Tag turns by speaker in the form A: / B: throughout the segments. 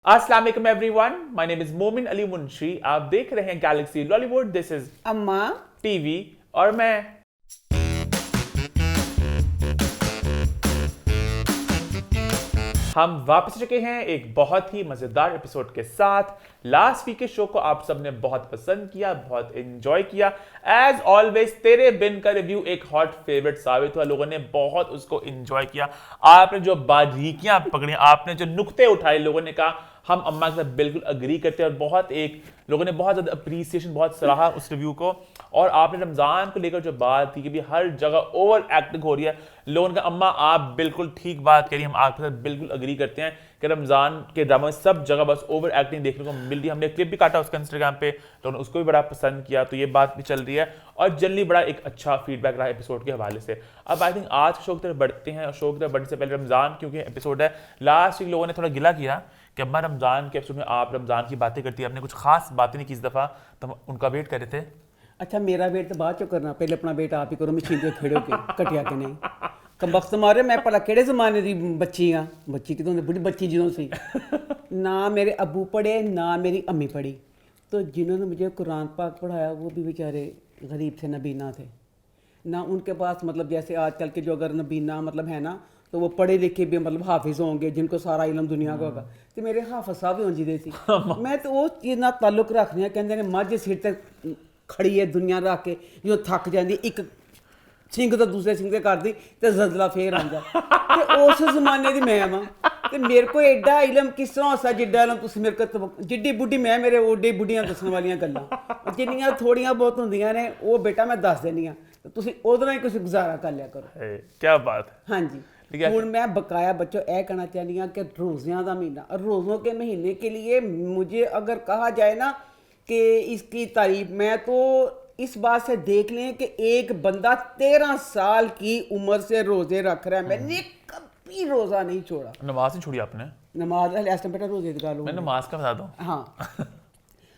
A: अस्सलाम वालेकुम everyone, my name is मोमिन अली मुंशी। आप देख रहे हैं गैलेक्सी लॉलीवुड। दिस इज
B: अम्मा
A: टीवी और मैं हम वापस आ चुके हैं एक बहुत ही मजेदार एपिसोड के साथ। लास्ट वीक के शो को आप सबने बहुत पसंद किया, बहुत एंजॉय किया। एज ऑलवेज तेरे बिन का रिव्यू एक हॉट फेवरेट साबित हुआ, लोगों ने बहुत उसको एंजॉय किया। आपने जो बारीकियां पकड़ी, आपने जो नुक्ते उठाए, लोगों ने कहा हम अम्मा के साथ बिल्कुल अग्री करते हैं। और बहुत एक लोगों ने बहुत ज़्यादा अप्रिसिएशन, बहुत सराहा उस रिव्यू को। और आपने रमज़ान को लेकर जो बात थी कि भी हर जगह ओवर एक्टिंग हो रही है, लोगों ने कहा अम्मा आप बिल्कुल ठीक बात करी, हम आपके साथ बिल्कुल अग्री करते हैं कि रमज़ान के ड्रामा में सब जगह बस ओवर एक्टिंग देखने को मिल रही है। हमने क्लिप भी काटा उसका इंस्टाग्राम पे, लोगों ने उसको भी बड़ा पसंद किया, तो ये बात भी चल रही है। और जनरली बड़ा एक अच्छा फीडबैक रहा एपिसोड के हवाले से। अब आई थिंक आज शो की तरफ बढ़ते हैं, और शो की तरफ बढ़ने से पहले रमज़ान क्योंकि एपिसोड है, लास्ट वीक लोगों ने थोड़ा गिला किया कि अम्मा रमज़ान के एपिसोड में आप रमज़ान की बातें करती है, आपने कुछ खास बातें नहीं की इस दफ़ा, तो हम उनका वेट कर रहे थे।
B: अच्छा मेरा वेट तो बाद चो करना, पहले अपना वेट आप ही करो। मैं छींदे खेड़ो के कटिया के नहीं कम वक्त मारे। मैं भला केड़े जमाने की बच्ची हाँ, बच्ची कितों बुढ़ी बच्ची जो सी ना मेरे अबू पढ़े ना मेरी अम्मी पढ़ी, तो जिन्होंने मुझे कुरान पाक पढ़ाया वो भी बेचारे गरीब थे, नबीना थे ना। उनके पास मतलब जैसे आजकल के जो अगर नबीना मतलब है ना, तो वो पढ़े लिखे भी मतलब हाफिज़ होंगे जिनको सारा इलम दुनिया का होगा। तो मेरे हाफिज़ साहब भी होंगे सी मैं तो वो चीज़ ना ताल्लुक रखनी है। कहते हैं मझ सिर तक खड़ी है दुनिया रख के, जो थक जाती एक सिंह तो दूसरे सिंह कर दी तो जजला फेर आंदा। ते उस जमाने की मैं वां ते मेरे को एडा इलम किस तरह होसा जिड्डा इलम तुसीं मेरे को जिड्डी बुढ़ी मैं, मेरे ओडे बुढ़ियां दस्सण वालियां गल्लां जिन्नियां थोड़ियां बहुत होंदियां ने वो बेटा मैं दस देनी आ, तो तुसीं ओहदे नाल ही कुछ गुजारा कर लिया करो।
A: क्या बात है।
B: हाँ जी। हूँ मैं बकाया बच्चों यह कहना चाहती हाँ कि रोज़ियाँ का महीना, रोज़ों के महीने के लिए मुझे अगर कहा जाए ना कि इसकी तारीफ, मैं तो इस बात से देख लें कि एक बंदा 13 साल की उम्र से रोज़े रख रहा है, मैंने कभी रोज़ा नहीं छोड़ा।
A: नमाज नहीं छोड़ी आपने?
B: नमाज ऐसा बेटा रोज़े की
A: मैं नमाज का बता दूं।
B: हाँ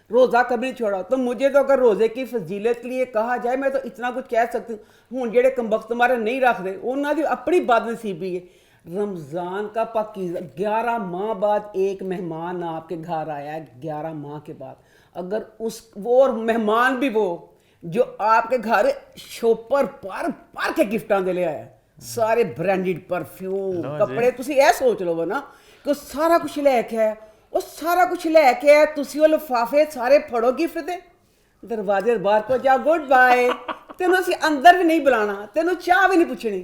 B: रोज़ा कभी नहीं छोड़ा। तो मुझे तो अगर रोज़े की फजीलत के लिए कहा जाए मैं तो इतना कुछ कह सकती हूँ। हूँ जेडे कमबख्त मारे नहीं रखते उन्होंने भी अपनी बदनसीबी है। रमज़ान का पाकीज़ा 11 माह बाद एक मेहमान आपके घर आया है, 11 माह के बाद, अगर उस वो और मेहमान भी वो जो आपके घर शॉपर पर के गिफ्टां दे ले आया, सारे ब्रांडेड परफ्यूम कपड़े, तुसी ऐ सोच लो ना कि सारा कुछ लैके आया, ਉਹ ਸਾਰਾ ਕੁਝ ਲੈ ਕੇ ਆਇਆ, ਤੁਸੀਂ ਉਹ ਲਿਫਾਫੇ ਸਾਰੇ ਫੜੋ ਗਿਫਟ ਦੇ, ਦਰਵਾਜ਼ੇ ਬਾਹਰ ਕੋ ਜਾ ਗੁੱਡ ਬਾਏ, ਤੈਨੂੰ ਅਸੀਂ ਅੰਦਰ ਵੀ ਨਹੀਂ ਬੁਲਾਣਾ, ਤੈਨੂੰ ਚਾਹ ਵੀ ਨਹੀਂ ਪੁੱਛਣੀ।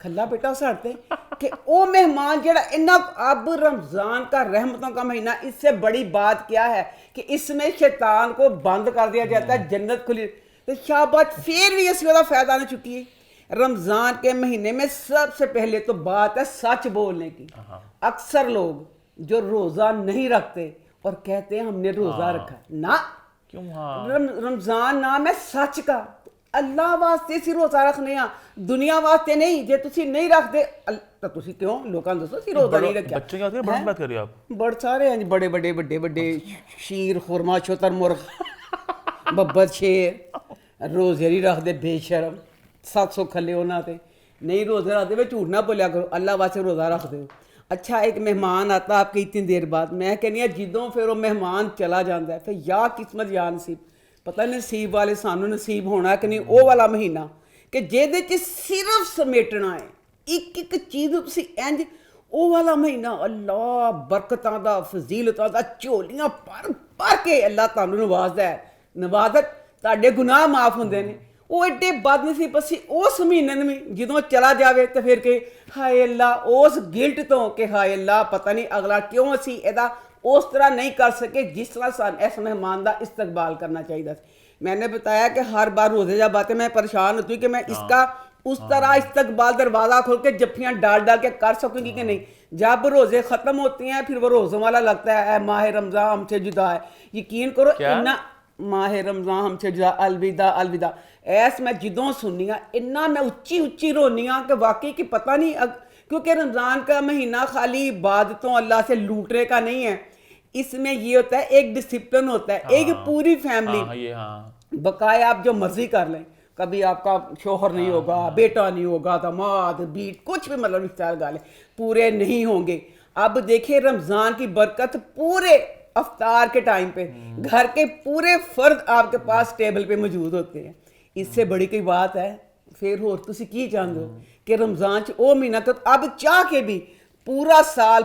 B: खल्ला बेटा उस हटते कि वो मेहमान जरा इन्ना, अब रमज़ान का रहमतों का महीना, इससे बड़ी बात क्या है कि इसमें शैतान को बंद कर दिया जाता है, जन्नत खुली। तो शाबाश, फिर भी इस वाला फ़ायदा नहीं चुकी है। रमज़ान के महीने में सबसे पहले तो बात है सच बोलने की। अक्सर लोग जो रोज़ा नहीं रखते और कहते हैं हमने रोज़ा रखा ना,
A: क्यों?
B: रमज़ान नाम है सच का, अल्लाह वास्ते सी रोज़ा रखने आ, दुनिया वास्ते नहीं। जे तुसी नहीं रखते तो तुसी क्यों लोगों ने दसो सी रोज़ा नहीं रखा।
A: बच्चों की बात करें, बात कर रहे हो आप?
B: बड़े सारे हैं बड़े बड़े बड़े बड़े शीर खुरमा शोतर मुर्ग बब्बर शेर रोज़े नहीं रखते, बेशरम 700 खले उन्होंने नहीं रोज़े रखते। वे झूठ ना बोलिया करो, अल्लाह वास्ते रोज़ा रखते हो। अच्छा एक मेहमान आता आपकी इतनी देर बाद, मैं कहनी जिदों फिर वो मेहमान चला जाता है, फिर या किस्मत या नसीब, पता नहीं नसीब वाले सानू नसीब होना कि नहीं। वो वाला महीना कि जेदे च सिर्फ समेटना है एक एक चीज़, तुसी इंज वो वाला महीना, अल्लाह बरकतां दा फजीलतां दा झोलियां भर के अल्लाह तुहानू नवाजदा है। नवाजत तुहाडे गुनाह माफ होंदे ने। वो एडे बदनसीब असी उस महीने में जदों चला जाए तो फिर के हाय अल्लाह, उस गिल्ट तो कि हाय अल्लाह पता नहीं अगला क्यों असी एदा उस तरह नहीं कर सके जिस तरह सान इस मेहमान का इस्तकबाल करना चाहिए। मैंने बताया कि हर बार रोज़े जब आते मैं परेशान होती हूँ कि मैं इसका उस तरह इस्तकबाल दरवाज़ा खोल के जफ्फियाँ डाल डाल के कर सकूँगी कि नहीं। जब रोज़े ख़त्म होती हैं फिर वो रोज़ों वाला लगता है माह रमज़ान हमसे जुदा है। यकीन करो इन्ना माह रमज़ान हमसे जुदा, अलविदा अलविदा, ऐस मैं जिदों सुननी इन्ना मैं उच्ची उच्ची रोनी कि वाकई कि पता नहीं क्योंकि रमज़ान का महीना खाली इबादतों अल्लाह से लूटने का नहीं है। इसमें ये होता है एक डिसिप्लिन होता है, एक पूरी फैमिली बकाया आप जो मर्जी कर लें, कभी आपका शोहर नहीं होगा, बेटा नहीं होगा, दामाद बीट कुछ भी मतलब रिश्तेदार गाले पूरे नहीं होंगे। اب دیکھیں رمضان کی برکت پورے افطار کے ٹائم پہ گھر کے پورے فرد آپ کے پاس ٹیبل پہ موجود ہوتے ہیں. اس سے بڑی کوئی بات ہے پھر ہور تسی کی چاہتے ہو کہ رمضان چ او مہینہ تو اب چاہ کے بھی پورا سال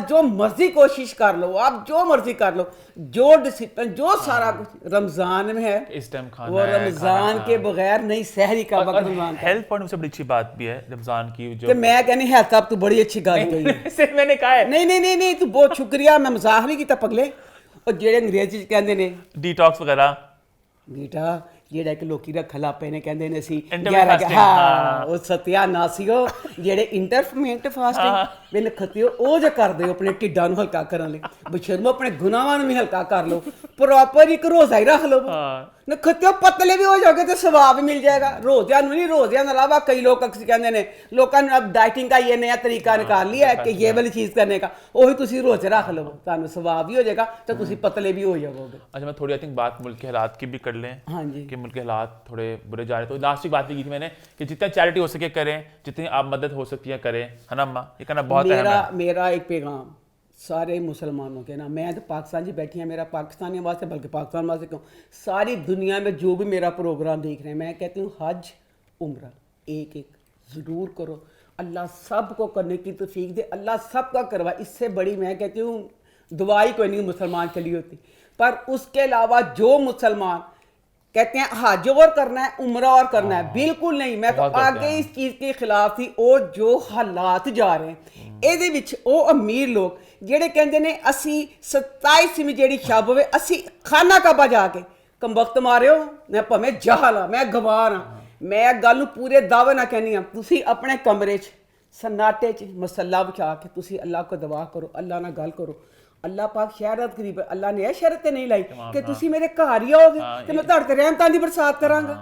B: جو مرضی کوشش کر لو, آپ جو مرضی کر لو, جو ڈسپلن جو سارا کچھ رمضان میں ہے
A: اس ٹائم کھانا
B: وہ رمضان کے بغیر نہیں. سحری کا وقت رمضان کا
A: ہیلتھ پوائنٹ سے بڑی اچھی بات بھی ہے رمضان کی جو
B: کہ میں کہنی ہیلتھ اب تو بڑی اچھی گل کہی
A: صرف میں نے کہا ہے
B: نہیں تو بہت شکریہ, میں مزاح نہیں کیتا پگلے. اور جڑے انگریزی کہندے نے
A: ڈیٹاکس وغیرہ
B: بیٹا جیڑا کہ لوکی رکھ لا پے نے کہندے نے سی
A: Intermittent fasting,
B: ہاں او ستیا ناسیو جڑے انٹرمٹنٹ فاسٹنگ بن کھتیو او جو کر دیو اپنے ٹڈاں نو ہلکا کرن لئی, بشرمو اپنے گناہاں نو بھی ہلکا کر لو, پراپر ایک روزہ ہی رکھ لو نہ کھتیو پتلے بھی ہو جاؤ گے تو ثواب بھی مل جائے گا. روزیاں نہیں, روزیاں کے علاوہ کئی لوگ اکثر کہندے نے لوکاں نے اب ڈائٹنگ کا یہ نیا طریقہ نکال لیا ہے کہ یہ والی چیز کرنے کا, وہی تسی روزے رکھ لو تانوں ثواب بھی ہو جائے گا تو تسی پتلے بھی ہو جاؤ گے.
A: اچھا میں تھوڑی آئی تھنک بات ملک کے حالات کی بھی کر لیں
B: ہاں جی
A: کہ ملک کے حالات تھوڑے برے جا رہے ہیں. تو لاسٹ کی بات بھی کی تھی میں نے کہ جتنا چیریٹی ہو سکے کریں, جتنی آپ مدد ہو سکتی ہے کریں, ہے نا اماں, یہ کرنا بہت اہم ہے.
B: میرا ایک پیغام سارے مسلمانوں کے نا, میں تو پاکستان جی بیٹھی ہیں, میرا پاکستانی واسطے بلکہ پاکستان واسطے کیوں ساری دنیا میں جو بھی میرا پروگرام دیکھ رہے ہیں, میں کہتی ہوں حج عمرہ ایک ضرور کرو. اللہ سب کو کرنے کی توفیق دے, اللہ سب کا کروائے. اس سے بڑی میں کہتی ہوں دعائی کوئی نہیں مسلمان کے لیے ہوتی. پر اس کے علاوہ جو مسلمان کہتے ہیں حج اور کرنا ہے عمرہ اور کرنا ہے, بالکل نہیں. میں تو آگے اس چیز کے خلاف تھی. اور جو حالات جا رہے ہیں ਇਹਦੇ ਵਿੱਚ ਉਹ ਅਮੀਰ ਲੋਕ ਜਿਹੜੇ ਕਹਿੰਦੇ ਨੇ ਅਸੀਂ 27ਵੀਂ ਜਿਹੜੀ ਸ਼ਬ ਹੋਵੇ ਅਸੀਂ ਖਾਨਾ ਕਾਬਾ ਜਾ ਕੇ ਕੰਬਖਤ ਮਾਰਿਓ. ਮੈਂ ਭਾਵੇਂ ਜਾਹਲ ਹਾਂ, ਮੈਂ ਗਵਾਰ ਹਾਂ, ਮੈਂ ਗੱਲ ਨੂੰ ਪੂਰੇ ਦਾਅਵੇ ਨਾਲ ਕਹਿੰਦੀ ਹਾਂ, ਤੁਸੀਂ ਆਪਣੇ ਕਮਰੇ 'ਚ ਸਨਾਟੇ 'ਚ ਮਸੱਲਾ ਵਿਛਾ ਕੇ ਤੁਸੀਂ ਅੱਲਾਹ ਕੋ ਦੁਆ ਕਰੋ, ਅੱਲਾਹ ਨਾਲ ਗੱਲ ਕਰੋ. اللہ پاک شہرت قریب ہے, اللہ نے یہ شرط نہیں لائی کہ تسی میرے گھر ہی آؤ گے کہ میں تہاڈے تے رحمتاں دی برسات کراں گا.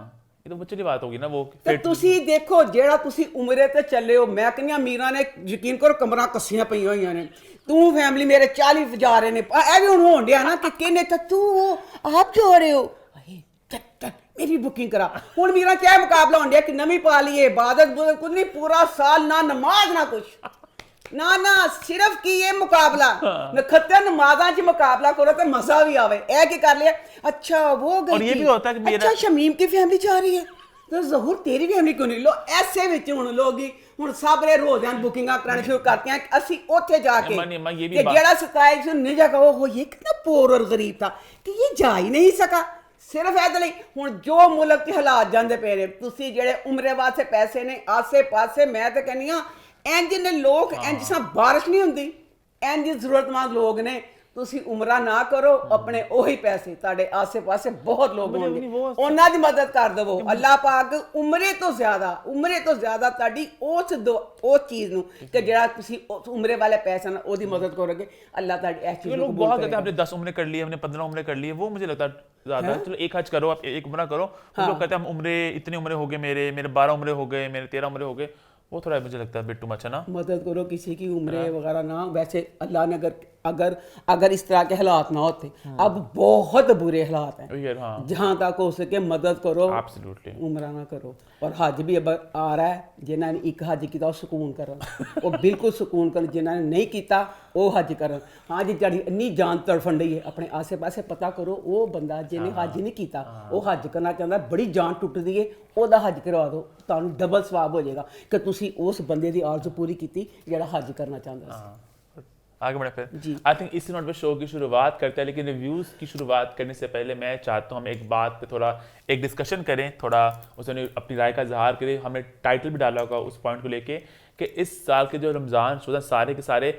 A: یہ تو بچے کی بات ہوگی نا. وہ
B: تسی دیکھو جیڑا تسی عمرے تے چلے ہو, میں کہنی امیراں نے یقین کرو کمراں کسیاں پئیاں ہوئیاں نے, تو فیملی میرے 40 جا رہے نے, اے بھی ہن ہون ڈیا نا کہ کہنے تے تو آپ جا رہے ہو میری بکنگ کرا. ہن میرا کیا مقابلہ ہون ڈیا کہ نویں پا لیے عبادت کچھ نہیں, پورا سال نہ نماز نہ کچھ نہ صرف کی یہ مقابلہ نکھتے نمازاں چ مقابلہ کرو تو مزہ بھی آوے. اے کی کر لیا اچھا وہ گئی,
A: اور یہ بھی ہوتا ہے کہ
B: اچھا شمیم کی فیملی جا رہی ہے تو ظہور تیری فیملی کیوں نہیں. لو ایسے وچ ہن لوگ ہن سب نے روزاں بکنگاں کرانے شروع کرتے ہیں کہ اسی اوتھے جا کے کہ جیڑا 27 نہیں جا کے وہ یہ کتنا پور اور غریب تھا کہ یہ جا ہی نہیں سکا. صرف ایسے نہیں ہن جو ملک کے حالات جاندے پے نے, تسی جڑے عمرے واسطے پیسے نے آسے پاسے, میں تے کہنی ہاں ਇੰਜ ਨੇ ਲੋਕ ਇੰਜ ਜਿਸ ਬਾਰਿਸ਼ ਨਹੀਂ ਹੁੰਦੀ ਇੰਜ ਜ਼ਰੂਰਤਮੰਦ ਲੋਕ ਨੇ. ਤੁਸੀਂ ਉਮਰਾ ਨਾ ਕਰੋ, ਆਪਣੇ ਉਹੀ ਪੈਸੇ ਤੁਹਾਡੇ ਆਸੇ ਪਾਸੇ ਬਹੁਤ ਲੋਕ ਹੋਣਗੇ, ਉਹਨਾਂ ਦੀ ਮਦਦ ਕਰ ਦੇਵੋ. ਅੱਲਾਹ ਪਾਕ ਉਮਰੇ ਤੋਂ ਜ਼ਿਆਦਾ ਤੁਹਾਡੀ ਉਸ ਚੀਜ਼ ਨੂੰ ਕਿ ਜਿਹੜਾ ਤੁਸੀਂ ਉਮਰੇ ਵਾਲੇ ਪੈਸੇ ਨਾਲ ਉਹਦੀ ਮਦਦ ਕਰੋਗੇ, اللہ تعالی ایسی چیزوں
A: لوگ بہت کہتے ہیں ہم نے 10 عمرے کر لیے, ہم نے 15 عمرے کر لیے, وہ مجھے لگتا ہے زیادہ. چلو ایک حج کرو, آپ ایک عمرہ کرو. لوگ کہتے ہیں ہم عمرے اتنے عمرے ہو گئے, میرے 12 عمرے ہو گئے, میرے 13 عمرے ہو گئے. وہ تھوڑا مجھے لگتا ہے بٹ ٹو مچ ہے نا.
B: مدد کرو کسی کی عمرے وغیرہ نہ. ویسے اللہ نے اگر اس طرح کے حالات نہ ہوتے, اب بہت برے حالات ہیں, جہاں تک ہو سکے مدد کرو, عمرہ نہ کرو. اور حج بھی اب آ رہا ہے, جنہوں نے ایک حج کیا وہ سکون کرن, وہ بالکل سکون کرن. جنہوں نے نہیں کیتا وہ حج کرن. ہاں جی جڑی انی جان تڑفن رہی ہے, اپنے آسے پاسے پتہ کرو وہ بندہ جنہیں حج نہیں کیتا وہ حج کرنا چاہتا ہے, بڑی جان ٹوٹدی ہے, وہ حج کروا دو, تانوں ڈبل ثواب ہو جائے گا کہ تسی اس بندے دی آرزو پوری کیتی جڑا حج کرنا چاہتا ہے.
A: آگے بڑھیں پھر. آئی تھنک اسی نوٹ پہ شو کی شروعات کرتے ہیں, لیکن ریویوز کی شروعات کرنے سے پہلے میں چاہتا ہوں ہم ایک بات پہ تھوڑا ایک ڈسکشن کریں, تھوڑا اس نے اپنی رائے کا اظہار کریں. ہم نے ٹائٹل بھی ڈالا ہوگا اس پوائنٹ کو لے کے کہ اس سال کے جو رمضان شوز ہیں سارے کے سارے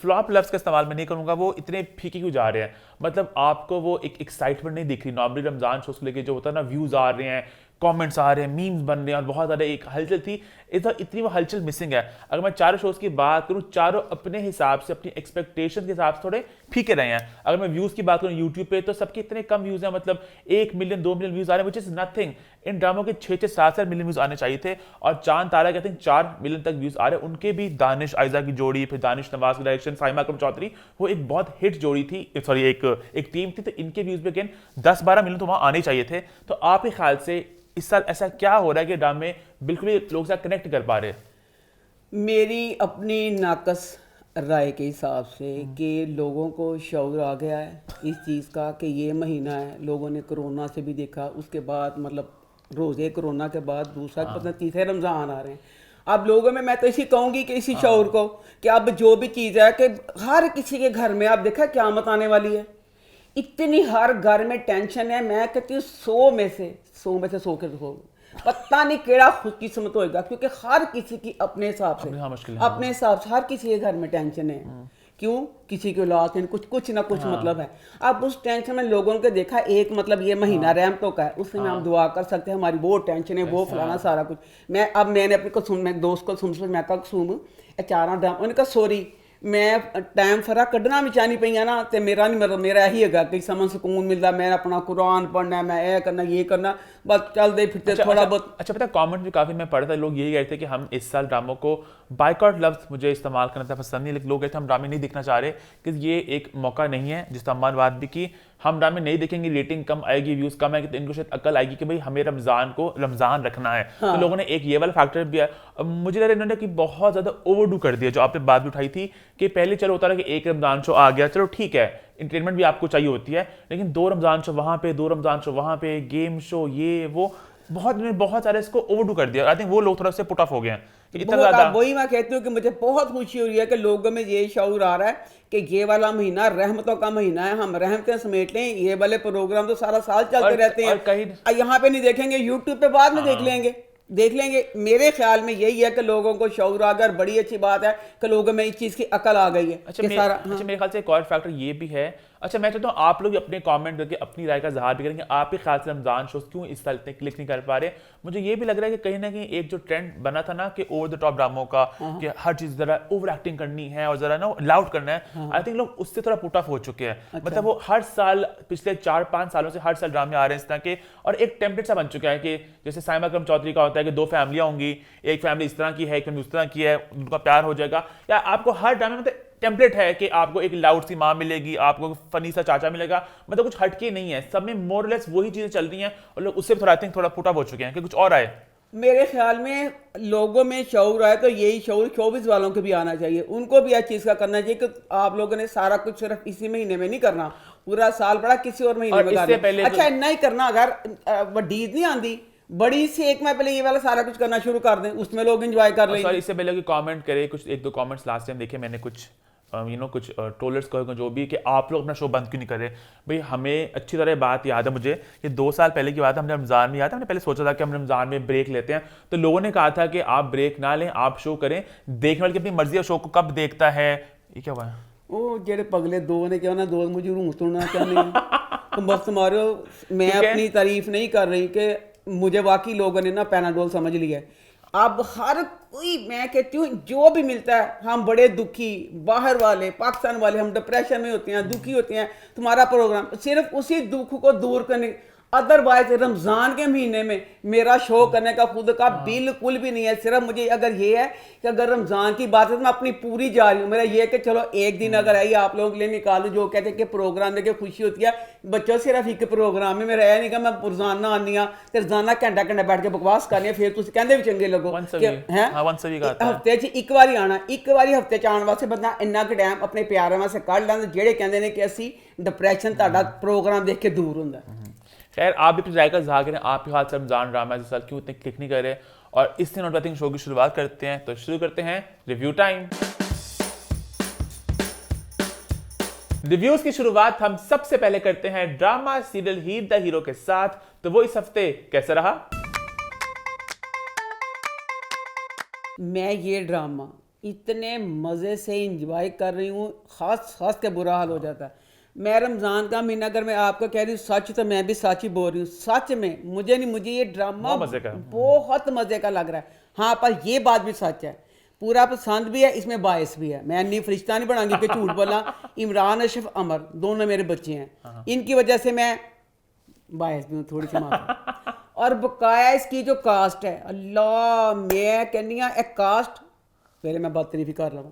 A: فلاپ لفظ کا استعمال میں نہیں کروں گا, وہ اتنے پھیکے کیوں جا رہے ہیں. مطلب آپ کو وہ ایک ایکسائٹمنٹ نہیں دکھ رही. نارملی رمضان شوز کو لے کے جو ہوتا ہے نا, ویوز آ رہے ہیں, کامنٹس آ رہے ہیں, میمز بن رہے ہیں, اور بہت زیادہ ایک ہلچل تھی, اتنی وہ ہلچل مسنگ ہے. اگر میں چاروں شوز کی بات کروں, چاروں اپنے حساب سے اپنی ایکسپیکٹیشن کے حساب سے تھوڑے پھیکے رہے ہیں. اگر میں ویوز کی بات کروں یوٹیوب پہ تو سب کے اتنے کم ویوز ہیں, مطلب 1 ملین 2 ملین ویوز آ رہے ہیں, وچ از نتھنگ. ان ڈراموں کے 6-7 ملین ویوز آنے چاہیے تھے, اور چاند تارا کہتے ہیں 4 ملین تک ویوز آ رہے ہیں. ان کے بھی دانش آئزہ کی جوڑی, پھر دانش نواز کی ڈائریکشن, فائمہ اکرم چودھری, وہ ایک بہت ہٹ جوڑی تھی, سوری ایک ٹیم تھی, تو ان کے ویوز بھی اگین 10-12 ملین تو وہاں آنے چاہیے تھے. تو آپ کے خیال سے اس سال ایسا کیا ہو رہا ہے کہ ڈرامے بالکل ہی لوگ سے کنیکٹ کر پا رہے ہیں؟
B: میری اپنی ناقص رائے کے حساب سے کہ لوگوں کو شعور آ گیا ہے اس چیز کا کہ یہ مہینہ ہے, لوگوں نے کرونا سے بھی دیکھا, اس کے بعد مطلب روزے کرونا کے بعد دوسرا پتہ تیسرے رمضان آ رہے ہیں. اب لوگوں میں تو اسی کہوں گی کہ اسی شعور کو کہ اب جو بھی چیز ہے کہ ہر کسی کے گھر میں آپ دیکھا قیامت آنے والی ہے, اتنی ہر گھر میں ٹینشن ہے. میں کہتی ہوں 100 میں سے 100 کے پتہ نہیں کیڑا خوش قسمت ہوئے گا, کیونکہ ہر کسی کی اپنے حساب سے ہر کسی کے گھر میں ٹینشن ہے. کیوں؟ کسی کی اولاد میں کچھ نہ کچھ مطلب ہے. اب اس ٹینشن میں لوگوں نے دیکھا ایک مطلب یہ مہینہ رحمتوں کا ہے, اس میں ہم دعا کر سکتے ہیں, ہماری وہ ٹینشن ہے وہ فلانا سارا کچھ. میں نے اپنے قسم میں دوست کو سن میں کہا قسم اچارا ڈرام, انہوں نے کہا سوری میں ٹائم فرا کڈنا بھی چاہنی پہ نا, تو میرا نہیں مطلب میرا یہی ہے کہ سمن سکون ملتا, میں اپنا قرآن پڑھنا ہے, میں یہ کرنا یہ کرنا, بس چل دے پھرتے تھوڑا بہت.
A: اچھا پتہ کامنٹ بھی کافی میں پڑھتا, لوگ یہی کہتے ہیں کہ ہم اس سال ڈراموں کو بائیکاٹ لفظ مجھے استعمال کرنا تھا پسند نہیں, لیکن لوگ کہتے ہیں ہم ڈرامے نہیں دیکھنا چاہ رہے کہ یہ ایک موقع نہیں ہے, جس تمام بات بھی کی ہم ڈرامے نہیں دیکھیں گے, ریٹنگ کم آئے گی, ویوز کم آئے گی, تو ان کو شاید عقل آئے گی کہ بھائی ہمیں رمضان کو رمضان رکھنا ہے. تو لوگوں نے ایک یہ والا فیکٹر بھی ہے. مجھے لگ رہا ہے انہوں نے کہ بہت زیادہ اوور ڈو کر دیا, جو آپ نے بات بھی اٹھائی تھی کہ پہلے چلو ہوتا رہا کہ ایک رمضان شو آ گیا, چلو ٹھیک ہے انٹرٹینمنٹ بھی آپ کو چاہیے ہوتی ہے, لیکن 2 رمضان شو وہاں پہ 2 رمضان شو وہاں پہ, گیم شو یہ وہ, بہت سارے اس کو اوور ڈو کر دیا. آئی تھنک وہ لوگ تھوڑا سے پٹ آف ہو گئے ہیں.
B: وہی میں کہتی ہوں کہ مجھے بہت خوشی ہو رہی ہے کہ لوگوں میں یہ شعور آ رہا ہے کہ یہ والا مہینہ رحمتوں کا مہینہ ہے, ہم رحمتیں سمیٹ لیں. یہ والے پروگرام تو سارا سال چلتے رہتے ہیں, یہاں پہ نہیں دیکھیں گے, یوٹیوب پہ بعد میں دیکھ لیں گے. میرے خیال میں یہی ہے کہ لوگوں کو شعور آ گیا, اور بڑی اچھی بات ہے کہ لوگوں میں اس چیز کی عقل آ گئی ہے.
A: اچھا میرے خیال سے ایک اور فیکٹر یہ بھی ہے. اچھا میں چاہتا ہوں آپ لوگ اپنے کامنٹ کر کے اپنی رائے کا اظہار بھی کریں گے, آپ کے خیال سے رمضان شوز کیوں اس سال اتنے کلک نہیں کر پا رہے. مجھے یہ بھی لگ رہا ہے کہ کہیں نہ کہیں ایک جو ٹرینڈ بنا تھا نا کہ اوور دا ٹاپ ڈراموں کا, کہ ہر چیز ذرا اوور ایکٹنگ کرنی ہے اور ذرا نا لاؤڈ کرنا ہے, آئی تھنک لوگ اس سے تھوڑا پٹ آف ہو چکے ہیں. مطلب وہ ہر سال پچھلے 4-5 سالوں سے ہر سال ڈرامے آ رہے ہیں اس طرح کے, اور ایک ٹیمپلیٹ سا بن چکا ہے کہ جیسے سائما اکرم چودھری کا ہوتا ہے کہ 2 فیملیاں ہوں گی, ایک فیملی اس طرح کی ہے, ایک فیملی اس طرح کی ہے, ان کا پیار ہو جائے گا. یا آپ کو ہر ڈرامے میں ٹیمپلیٹ ہے کہ آپ کو ایک لاؤڈ سی ماں ملے گی, آپ کو فنی سا چاچا ملے گا, مطلب کچھ ہٹ کے نہیں ہے, سب میں مور لیس وہی چیزیں چل رہی ہیں, اور لوگ اس سے تھوڑا پٹ آف ہو چکے ہیں کہ کچھ اور آئے.
B: میرے خیال میں لوگوں میں شعور آئے تو یہی شعور شوبز والوں کو بھی آنا چاہیے, ان کو بھی اس چیز کا کرنا چاہیے کہ آپ لوگوں نے سارا کچھ صرف اسی مہینے میں نہیں کرنا, پورا سال بڑا کسی اور مہینے میں کرنا. اچھا اتنا ہی کرنا, اگر وڈی نہیں آندی بڑی سے ایک میں پہلے یہ والا سارا کچھ کرنا شروع کر دیں, اس میں لوگ انجوائے کر لیں.
A: اس سے پہلے کہ کامنٹ کرے کچھ 1-2 کامنٹس لاسٹ ٹائم دیکھے میں نے, کچھ کچھ ٹرولرز کو جو بھی کہ آپ لوگ اپنا شو بند کیوں نہیں کر رہے. بھائی ہمیں اچھی طرح بات یاد ہے مجھے کہ 2 سال پہلے کی بات ہے, ہم نے رمضان میں یاد ہے ہم نے پہلے سوچا تھا کہ ہم رمضان میں بریک لیتے ہیں, تو لوگوں نے کہا تھا کہ آپ بریک نہ لیں, آپ شو کریں, دیکھنے والے کی اپنی مرضی ہے شو کو کب دیکھتا ہے. یہ کیا ہوا ہے
B: وہ جڑے پگلے 2 نے کیا نا, 2 مجھے روح توڑنا چاہنے تم بس تمہارے, میں اپنی تعریف نہیں کر رہی کہ مجھے واقعی لوگوں نے نا پیناڈول سمجھ لیا ہے. اب ہر کوئی میں کہتی ہوں جو بھی ملتا ہے, ہم بڑے دکھی, باہر والے پاکستان والے ہم ڈپریشن میں ہوتے ہیں, دکھی ہوتے ہیں, تمہارا پروگرام صرف اسی دکھ کو دور کرنے. ادروائز رمضان کے مہینے میں میرا شو کرنے کا خود کا بالکل بھی نہیں ہے. صرف مجھے اگر یہ ہے کہ اگر رمضان کی بات ہے تو میں اپنی پوری جا رہی ہوں. میرا یہ کہ چلو ایک دن اگر آئی آپ لوگوں کے لیے نکالو, جو کہتے ہیں کہ پروگرام دے کے خوشی ہوتی ہے. بچوں صرف ایک پروگرام میں میرا یہ نہیں کہ میں روزانہ آنی ہوں تے روزانہ گھنٹہ بیٹھ کے بکواس کرنی, پھر تسی کہندے بھی چنگے لگو ہفتے چ ایک واری آنا, ایک واری ہفتے چ آن واسطے بندہ اننا کہ ٹائم اپنے پیاراں واسطے کڈ لیندا جہڑے کہندے نے کہ اسی ڈپریشن تہاڈا پروگرام دیکھ کے دور ہوندا.
A: خیر آپ بھی اپنی رائے کا اظہار کریں, آپ کے خیال سے رمضان ڈرامہ اس سال کیوں اتنے کلک نہیں کر رہے, اور اس دن اور شو کی شروعات کرتے ہیں. تو شروع کرتے ہیں ریویو ٹائم. ریویوز کی شروعات ہم سب سے پہلے کرتے ہیں drama serial heat the hero کے ساتھ. تو وہ اس ہفتے کیسا رہا؟
B: میں یہ ڈرامہ اتنے مزے سے انجوائے کر رہی ہوں, خاص کے برا حال ہو جاتا ہے. میں رمضان کا مہینہ اگر میں آپ کو کہہ رہی ہوں سچ, تو میں بھی سچ ہی بول رہی ہوں. سچ میں مجھے یہ ڈرامہ بہت مزے کا لگ رہا ہے. ہاں پر یہ بات بھی سچ ہے, پورا پسند بھی ہے, اس میں باعث بھی ہے. میں انی فرشتہ نہیں بنا گی کہ جھوٹ بولا. عمران اشرف عمر دونوں میرے بچے ہیں, ان کی وجہ سے میں باعث بھی ہوں تھوڑی سی معافی. اور بقایا اس کی جو کاسٹ ہے, اللہ میں کہنی ہوں ایک کاسٹ, پہلے میں بات تعریف کر رہا ہوں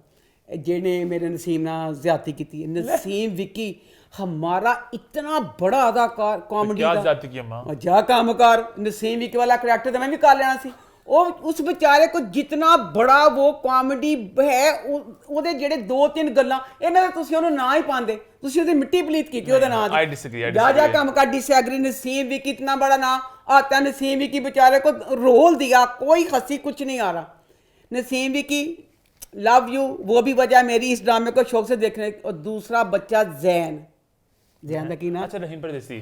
B: جنہیں میرے نسیم نہ زیادتی کی تھی. نسیم وکی ہمارا اتنا بڑا اداکار, کامیڈی کا جا کامکار, نسیم وکی والا کریکٹر تو میں بھی کر لینا سی. ਉਸ ਵਿਚਾਰੇ ਕੋ ਜਿੰਨਾ ਬੜਾ ਉਹ ਕਾਮੇਡੀ ਹੈ ਉਹਦੇ ਜਿਹੜੇ 2-3 ਗੱਲਾਂ ਇਹਨਾਂ ਦੇ ਤੁਸੀਂ ਉਹਨੂੰ ਨਾ ਹੀ ਪਾਉਂਦੇ, ਤੁਸੀਂ ਉਹਦੀ ਮਿੱਟੀ ਪਲੀਤ ਕੀਤੀ ਉਹਦੇ ਨਾਂ
A: I
B: ਦੀ।
A: disagree.
B: ਜਾ ਕੰਮ का डिसएग्री। नसीम विकी इतना बड़ा नाम आता, नसीम विकी बेचारे को रोल दिया, कोई हंसी कुछ नहीं आ रहा। नसीम विकी लव यू, वो भी वजह मेरी इस ड्रामे को शौक से देखने। और दूसरा बच्चा जैन का की नाम,
A: अच्छा रहीम परदेसी,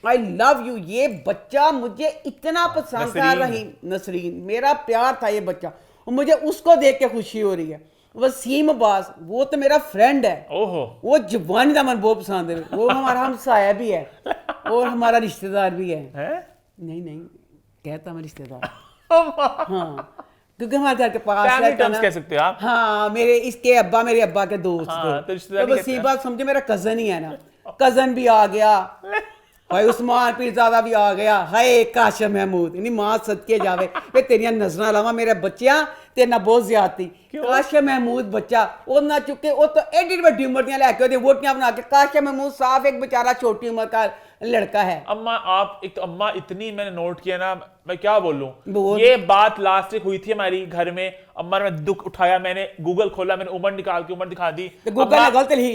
B: आई लव यू। ये बच्चा मुझे इतना पसंद था, रहीम नसरीन, मेरा प्यार था ये बच्चा, और मुझे उसको देख के खुशी हो रही है। वसीम अब्बास वो तो मेरा फ्रेंड है,
A: ओहो
B: वो जवानी का मन बहुत पसंद है, वो हमारा हमसाया भी है और हमारा रिश्तेदार भी है। नहीं कहता मैं रिश्तेदार, हाँ क्योंकि हमारे घर के पास रहता ना,
A: कह सकते हो आप।
B: हाँ मेरे इसके अब्बा मेरे अब्बा के दोस्त
A: हाँ,
B: थे,
A: तो
B: वसीम बात समझे मेरा कजन ही है ना, कजन भी आ गया, हाय उस्मान पीरजादा भी आ गया, हाय काशिम महमूद, इन्हीं मां सदके जावे वे तेरियां नजरां लावा मेरे बच्चियां ते ना बहुत ज्यादती। काशिम महमूद बच्चा वो ना चुके, वो तो एडी बड़ी उम्र दियां लेके ओदी वोटियां बना के। काशिम महमूद साफ एक बेचारा छोटी उम्र का लड़का है।
A: अम्मा आप एक तो अम्मा इतनी मैंने नोट किया ना, मैं क्या बोलूं,
B: बोल।
A: ये बात लास्ट वीक हुई थी हमारी घर में, अम्मा ने दुख उठाया, मैंने गूगल खोला, मैंने उम्र निकाल के उम्र दिखा दी,
B: गूगल ने गलत ली,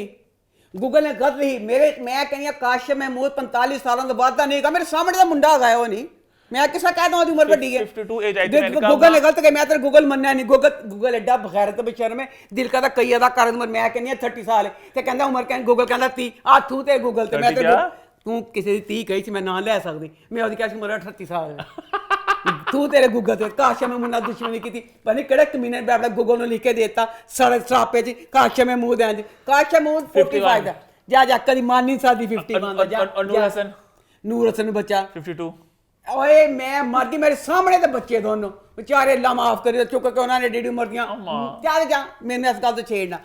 B: गूगल ने गलत ली। मेरे मैं कहनी काशिम महमूद 45 सालों के बाद नहीं कहा, मेरे सामने का मुंडा गया वो नहीं, मैं किसा कहता हूँ उम्र बड़ी है,
A: 52 एज आई थी, मैंने कहा
B: गूगल ने गलत कहा, मैं तेरे गूगल मनना नहीं, गूगल एडा बगैरत बेचारे में दिल का कई अदा कर उम्र, मैं कहनी 30 साल ते कहंदा उम्र कहन गूगल कहंदा 30 आ तू ते गूगल ते मैं ते तू किसी दी 30 कही मैं ना ले सकदी, मैं ओदी कह उम्र 38 साल है तू तेरे गूगल ते। काशिम महमूद नाल दुश्मनी की थी, पता नहीं केड़े कमीने ने अपना गूगल नु लिख के देता सड़क सरापे च काशिम महमूद है, काशिम महमूद 45 दा जा कदी मान नहीं सकदी 51 दा। जा नूर हसन बच्चा
A: 52,
B: ओए मैं मर गई, मेरे सामने ते बच्चे दोनों बेचारे, अल्लाह माफ करे चुक के उन्होंने डेढ़ी उम्र दियां, जा मैंने इस गल तो छेड़ना।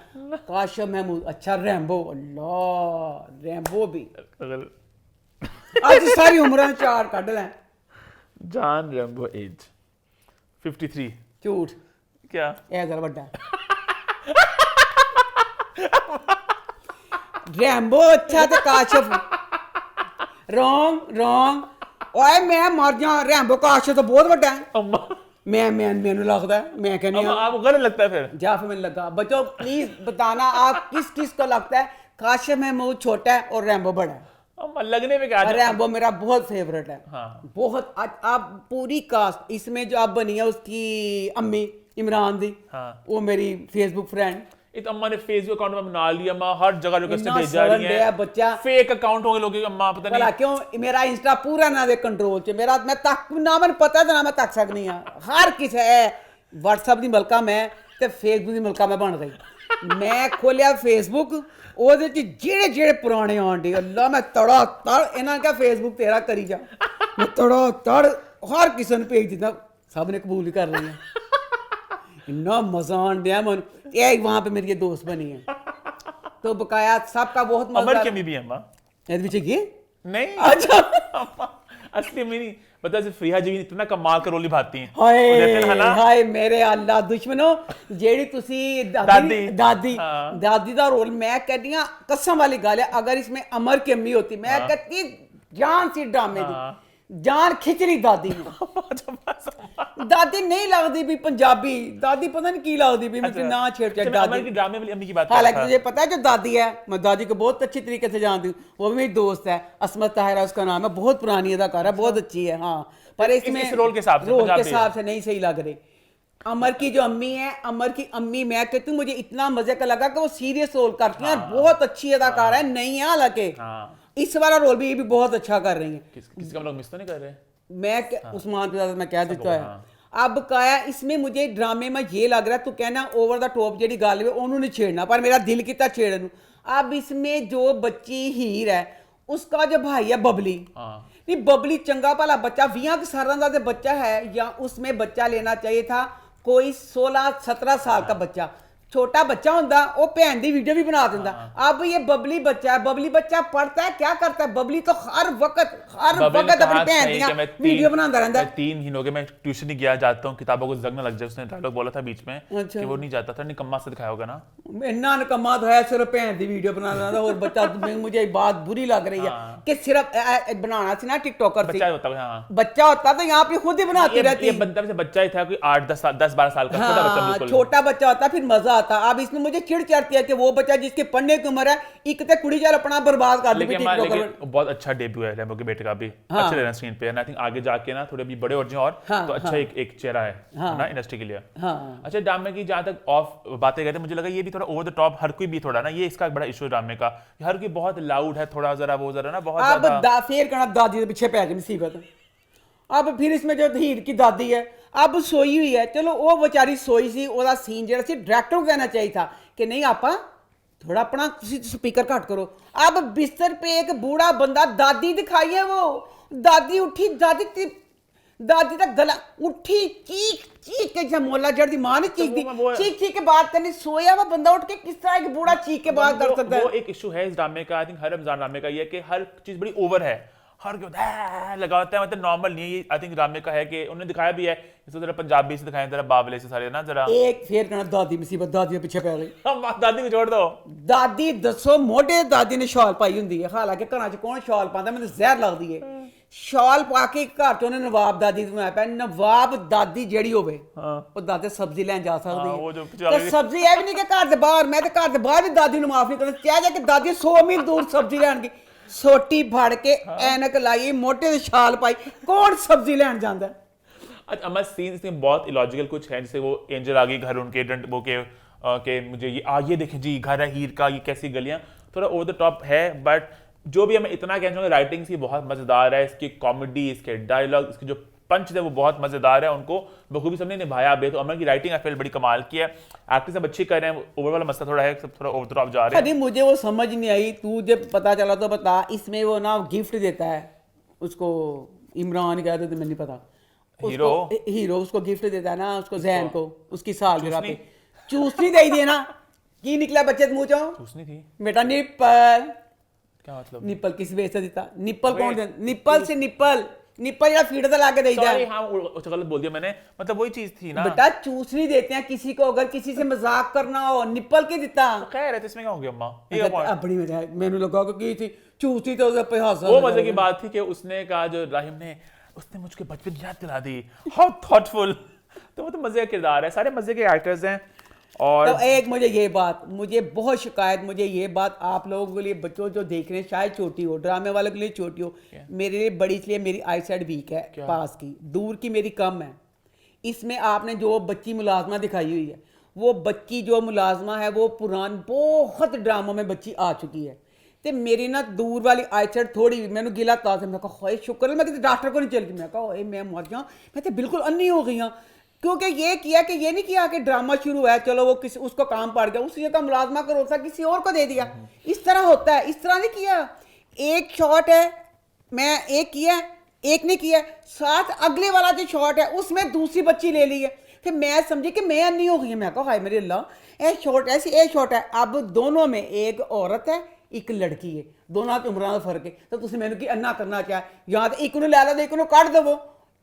B: काशिम महमूद अच्छा, रैम्बो, अल्लाह रैम्बो भी आज सारी उम्र 4 कढ लें।
A: जॉन रैम्बो एज 53,
B: झूठ
A: क्या
B: ए जरा बड़ा रैम्बो अच्छा ते काशिफ रॉन्ग ओए मैं मर जा, रैम्बो काशिफ तो बहुत बड़ा है।
A: अम्मा
B: मैनू लगता है, मैं कहनी
A: आपको गलत लगता है फिर?
B: जा फिर मैंने लगा। बच्चों प्लीज बताना आप किस किस को लगता है काशिफ महमूद छोटा है और रैम्बो बड़ा है?
A: अम्मा लगने में क्या,
B: रैम्बो मेरा बहुत फेवरेट है।
A: हाँ।
B: बहुत आप पूरी कास्ट इसमें जो आप बनी है उसकी अम्मी इमरान दी,
A: हाँ।
B: वो मेरी फेसबुक फ्रेंड,
A: ये तो अम्मा ने फेसबुक अकाउंट में बना लिया, अम्मा हर जगह रिक्वेस्ट
B: इतना
A: भेज जा रही
B: सरल है बच्चा।
A: फेक अकाउंट होंगे लोगों के, अम्मा पता
B: भला
A: नहीं
B: क्यों मेरा इंस्टा पूरा ना दे कंट्रोल च, मेरा मैं तक ना मैंने पता था ना मैं तक सकनी हां, हर किसी है व्हाट्सएप दी मलका मैं ते फेसबुक दी मलका मैं बन गई। मैं खोलिया फेसबुक, ਉਹਦੇ ਚ ਜਿਹੜੇ ਪੁਰਾਣੇ ਆਂਡੇ, ਅੱਲਾ ਮੈਂ ਤੜਾ ਤੜ ਇਹਨਾਂ ਨੇ ਕਿਹਾ ਫੇਸਬੁੱਕ ਤੇਰਾ ਕਰੀ ਜਾ, ਮੈਂ ਤੜਾ ਤੜ ਹਰ ਕਿਸੇ ਨੂੰ ਭੇਜ ਦਿੱਤਾ, ਸਭ ਨੇ ਕਬੂਲ ਕਰ ਲਿਆ। ਇੰਨਾ ਮਜ਼ਾ ਆਣ ਡਿਆ ਮੈਨੂੰ, ਇਹ वहां पे मेरी ये दोस्त बनी है तो बकाया सबका बहुत मजा।
A: अमर की अम्मी भी है अम्मा?
B: ਇਹਦੇ ਵਿੱਚ ਕੀ
A: नहीं,
B: अच्छा
A: अम्मा असली अम्मी नहीं, बता से फ्रिया जी इतना कमाल का रोल निभाती हैं।
B: हाय हाय मेरे अल्लाह दुश्मनों, जेड़ी तुसी दादी दा रोल, मैं कहती हूं कसम वाली गल है, अगर इसमें अमर की अम्मी होती मैं कहती जान सी ड्रामे दी जान खिचड़ी दादी ने। दादी नहीं लगती भी पंजाबी, दादी पता नहीं की लगती भी, मुझे ना छेड़ दादी
A: की ड्रामे वाली अम्मी की बात।
B: हालांकि तुझे पता है जो दादी है, मैं दादी को बहुत अच्छी तरीके से जानती हूँ, वो भी मेरी दोस्त है, असमत ताहिरा उसका नाम है, बहुत पुरानी अदाकार है, बहुत अच्छी है। हाँ पर इसमें
A: रोल के हिसाब
B: से नहीं सही लग रही। अमर की जो अम्मी है, अमर की अम्मी मैं कहती हूँ मुझे इतना मजे का लगा कि वो सीरियस रोल करती है, बहुत अच्छी अदाकार है, नहीं है हालांकि इस वाला रोल भी ये भी बहुत अच्छा कर रही है।
A: किसी का लोग मिस तो नहीं कर रहे?
B: मैं उस्मान पे मैं कह देता है अब काया इसमें मुझे ड्रामे में ये लग रहा है, तू कहना ओवर द टॉप जेडी गल है उन्होंने नहीं छेड़ना, पर मेरा दिल कितना छेड़न। अब इसमें जो बच्ची हीर है उसका जो भाई है बबली, नहीं बबली चंगा भला बच्चा 20 साल का बच्चा है, या उसमें बच्चा लेना चाहिए था कोई 16-17 साल का बच्चा, چھوٹا بچہ ہوتا وہ بھن دی ویڈیو بھی بنا دیتا. اب یہ ببلی بچہ ہے, ببلی بچہ پڑھتا ہے کیا کرتا ہے, ببلی تو ہر وقت اپنی بھن دیاں ویڈیو بناتا رہتا ہے.
A: 3 مہینوں کے میں ٹیوشن نہیں گیا, جاتا ہوں کتابوں کو زنگ نہ لگ جائے, اس نے ڈائلاگ بولا تھا بیچ میں کہ وہ نہیں جاتا تھا, نکما سے دکھایا ہوگا نا,
B: اتنا نکما تو ہے, صرف بھن دی ویڈیو بنانا تھا. اور بچہ مجھے بات بری لگ رہی ہے کہ صرف بنانا سی نا ٹک ٹاکر سے, بچہ ہوتا تو یہاں پہ خود ہی بناتی رہتی.
A: یہ بنتا سے بچہ ہی تھا, کوئی 8-10-12 سال کا چھوٹا بچہ, بالکل
B: چھوٹا بچہ ہوتا پھر مزہ آتا. اب اس میں مجھے چڑ چڑھتی ہے کہ وہ بچہ جس کے پڑھنے کی عمر ہے ایک تے کڑی چل اپنا برباد کر دی.
A: لیکن بہت اچھا ڈیبیو ہے ریمبو کے بیٹے کا بھی, اچھے رہنا اسکرین پہ, آئی تھنک آگے جا کے نا تھوڑے بھی بڑے ہو جائیں اور تو اچھا ایک چہرہ ہے نا انڈسٹری کے لیے. اچھا ڈرامے کی جہاں تک آف باتیں کرتے ہیں, مجھے لگا یہ بھی تھوڑا اوور دا ٹاپ, ہر کوئی بھی تھوڑا نا, یہ اس کا بڑا ایشو ہے ڈرامے کا, ہر کوئی بہت لاؤڈ ہے, تھوڑا ذرا وہ ذرا نا بہت
B: اب پھر کہنا دادی کے پیچھے پہ گئی مصیبت. اب پھر اس میں جو ہیر کی دادی ہے اب سوئی ہوئی ہے, چلو وہ بیچاری سوئی سی, وہ سین جہاں سی ڈائریکٹر کو کہنا چاہیے تھا کہ نہیں آپا تھوڑا اپنا سپیکر گھٹ کرو. اب بستر پہ ایک بوڑھا بندہ دادی دکھائیے, وہ دادی اٹھی, دادی کا گلا اٹھی, چیخ چیخ کے جب مولا جڑ دی ماں نے چیخ دی, چیخ چیخ کے بات کرنی, سویا ہوا بندہ اٹھ کے کس طرح ایک بوڑھا چیخ کے بات کر سکتا ہے.
A: وہ ایک ایشو ہے اس ڈرامے کا, آئی تھنک ہر رمضان ڈرامے کا یہ ہے کہ ہر چیز بڑی اوور ہے, ہر کوئی لگاتا ہے, مطلب نارمل نہیں ہے. یہ آئی تھنک ڈرامے کا ہے کہ انہوں نے دکھایا بھی ہے, اس کو ذرا پنجابی سے دکھائیں, ذرا باولے سے سارے نا, ذرا
B: ایک پھر کہنا دادی مصیبت, دادی کے پیچھے پہ گئی.
A: دادی کو چھوڑ دو,
B: دادی دسو موڈے دادی نے شال پائی ہوں, حالانکہ گھر چ کون شال پاتا, مجھے زہر لگتی ہے. شال پا کے گھر چ انہیں نواب دادی بنایا پیا. نواب دادی جیڑی ہوے وہ دادی سبزی لین جا سکتی ہے, سبزی ہے بھی نہیں کہ گھر دے باہر, میں تو گھر دے باہر بھی دادی نو معاف نہیں کرنا چاہیے کہ دادی 100 میل دور سبزی لین گئی, سوٹی پھڑ کے اینک لائی, موٹے شال پائی, کون سبزی لین جاندا ہے.
A: اچھا اما سینس میں بہت الوجیکل کچھ ہیں, جیسے وہ اینجل آ گئی گھر ان کے ڈنٹ وہ کہ مجھے یہ دیکھیں جی گھر ہے ہیر کا, یہ کیسی گلیاں, تھوڑا اوور دا ٹاپ ہے. بٹ جو بھی ہمیں اتنا کہنا چاہوں گا, رائٹنگ کی بہت مزیدار ہے, اس کی کامیڈی, اس کے ڈائلاگ, اس کے جو پنچ تھے وہ بہت مزیدار ہے, ان کو بخوبی سب نے نبھایا. بے تو امر کی رائٹنگ آئی فیل بڑی کمال کی ہے, ایکٹنگ سب اچھی کر رہے ہیں, اوور والا مسئلہ تھوڑا ہے سب تھوڑا اوور ٹاپ جا رہے ہیں.
B: مجھے وہ سمجھ نہیں آئی, تو جب پتا چلا تو بتا, اس میں وہ نا گفٹ دیتا ہے اس کو, عمران کہتے تھے, میں نہیں پتا, ہیرو اس کو گفٹ دیتا ہے نا اس کو, زین کو, اس کی سالگرہ پہ چوسنی دے دی نا, کی نکلا بچے منہ چوں,
A: چوسنی تھی
B: بیٹا نپل.
A: کیا مطلب
B: نپل کس وجہ سے دیتا, نپل کون دے, نپل سے نپل یا فیڈ تے لا کے دے دیا.
A: ہاں غلط بول دیا میں نے, مطلب وہی چیز تھی نا.
B: بیٹا چوسنی دیتے ہیں کسی کو, اگر کسی سے مذاق کرنا ہو, نپل کے دیتا.
A: خیر ہے, اس میں کیا ہو گیا اماں,
B: اپنی میں نے لگا کہ کی تھی چوسنی تو اس پہ ہنسا.
A: وہ مزے کی بات تھی کہ اس نے کہا, جو راہم نے, اس نے مجھ کے بچپن یاد دلا دی, ہاؤ تھاٹفل. تو وہ تو مزے کا کردار ہے, سارے مزے کے ایکٹرز ہیں. اور
B: ایک مجھے بہت شکایت, مجھے یہ بات آپ لوگوں کے لیے, بچوں جو دیکھ رہے ہیں شاید چھوٹی ہو, ڈرامے والوں کے لیے چھوٹی ہو, میرے لیے بڑی, اس لیے میری آئی سائڈ ویک ہے, پاس کی دور کی میری کم ہے. اس میں آپ نے جو بچی ملازمہ دکھائی ہوئی ہے, وہ بچی جو ملازمہ ہے وہ بہت ڈراموں میں بچی آ چکی ہے. تو میری نا دور والی آئی سائڈ تھوڑی, میں نے گلا تھا, میں کہا خواہش شکر ہے میں کسی ڈاکٹر کو نہیں چل گئی, میں کہا میں مر جاؤں, میں تو بالکل انی ہو گئی ہوں. کیونکہ یہ کیا کہ یہ نہیں کیا کہ ڈرامہ شروع ہے, چلو وہ اس کو کام پڑ گیا, اسی کا ملازمہ کا روسا کسی اور کو دے دیا. اس طرح ہوتا ہے, اس طرح نہیں کیا. ایک شاٹ ہے, میں ایک کیا, ایک نہیں کیا, ساتھ اگلے والا جو شاٹ ہے اس میں دوسری بچی لے لی ہے. پھر میں سمجھی کہ میں نہیں ہو گئی, میں کہا ہائے میرے اللہ, اے شاٹ ایسی اے شاٹ ہے. اب دونوں میں ایک عورت ہے ایک لڑکی ہے, دونوں کی عمروں کا فرق ہے, تو تسی میں نے کہ انا کرنا کیا ہے, یا تو ایک نے لے لو, ایک نے کٹ دو,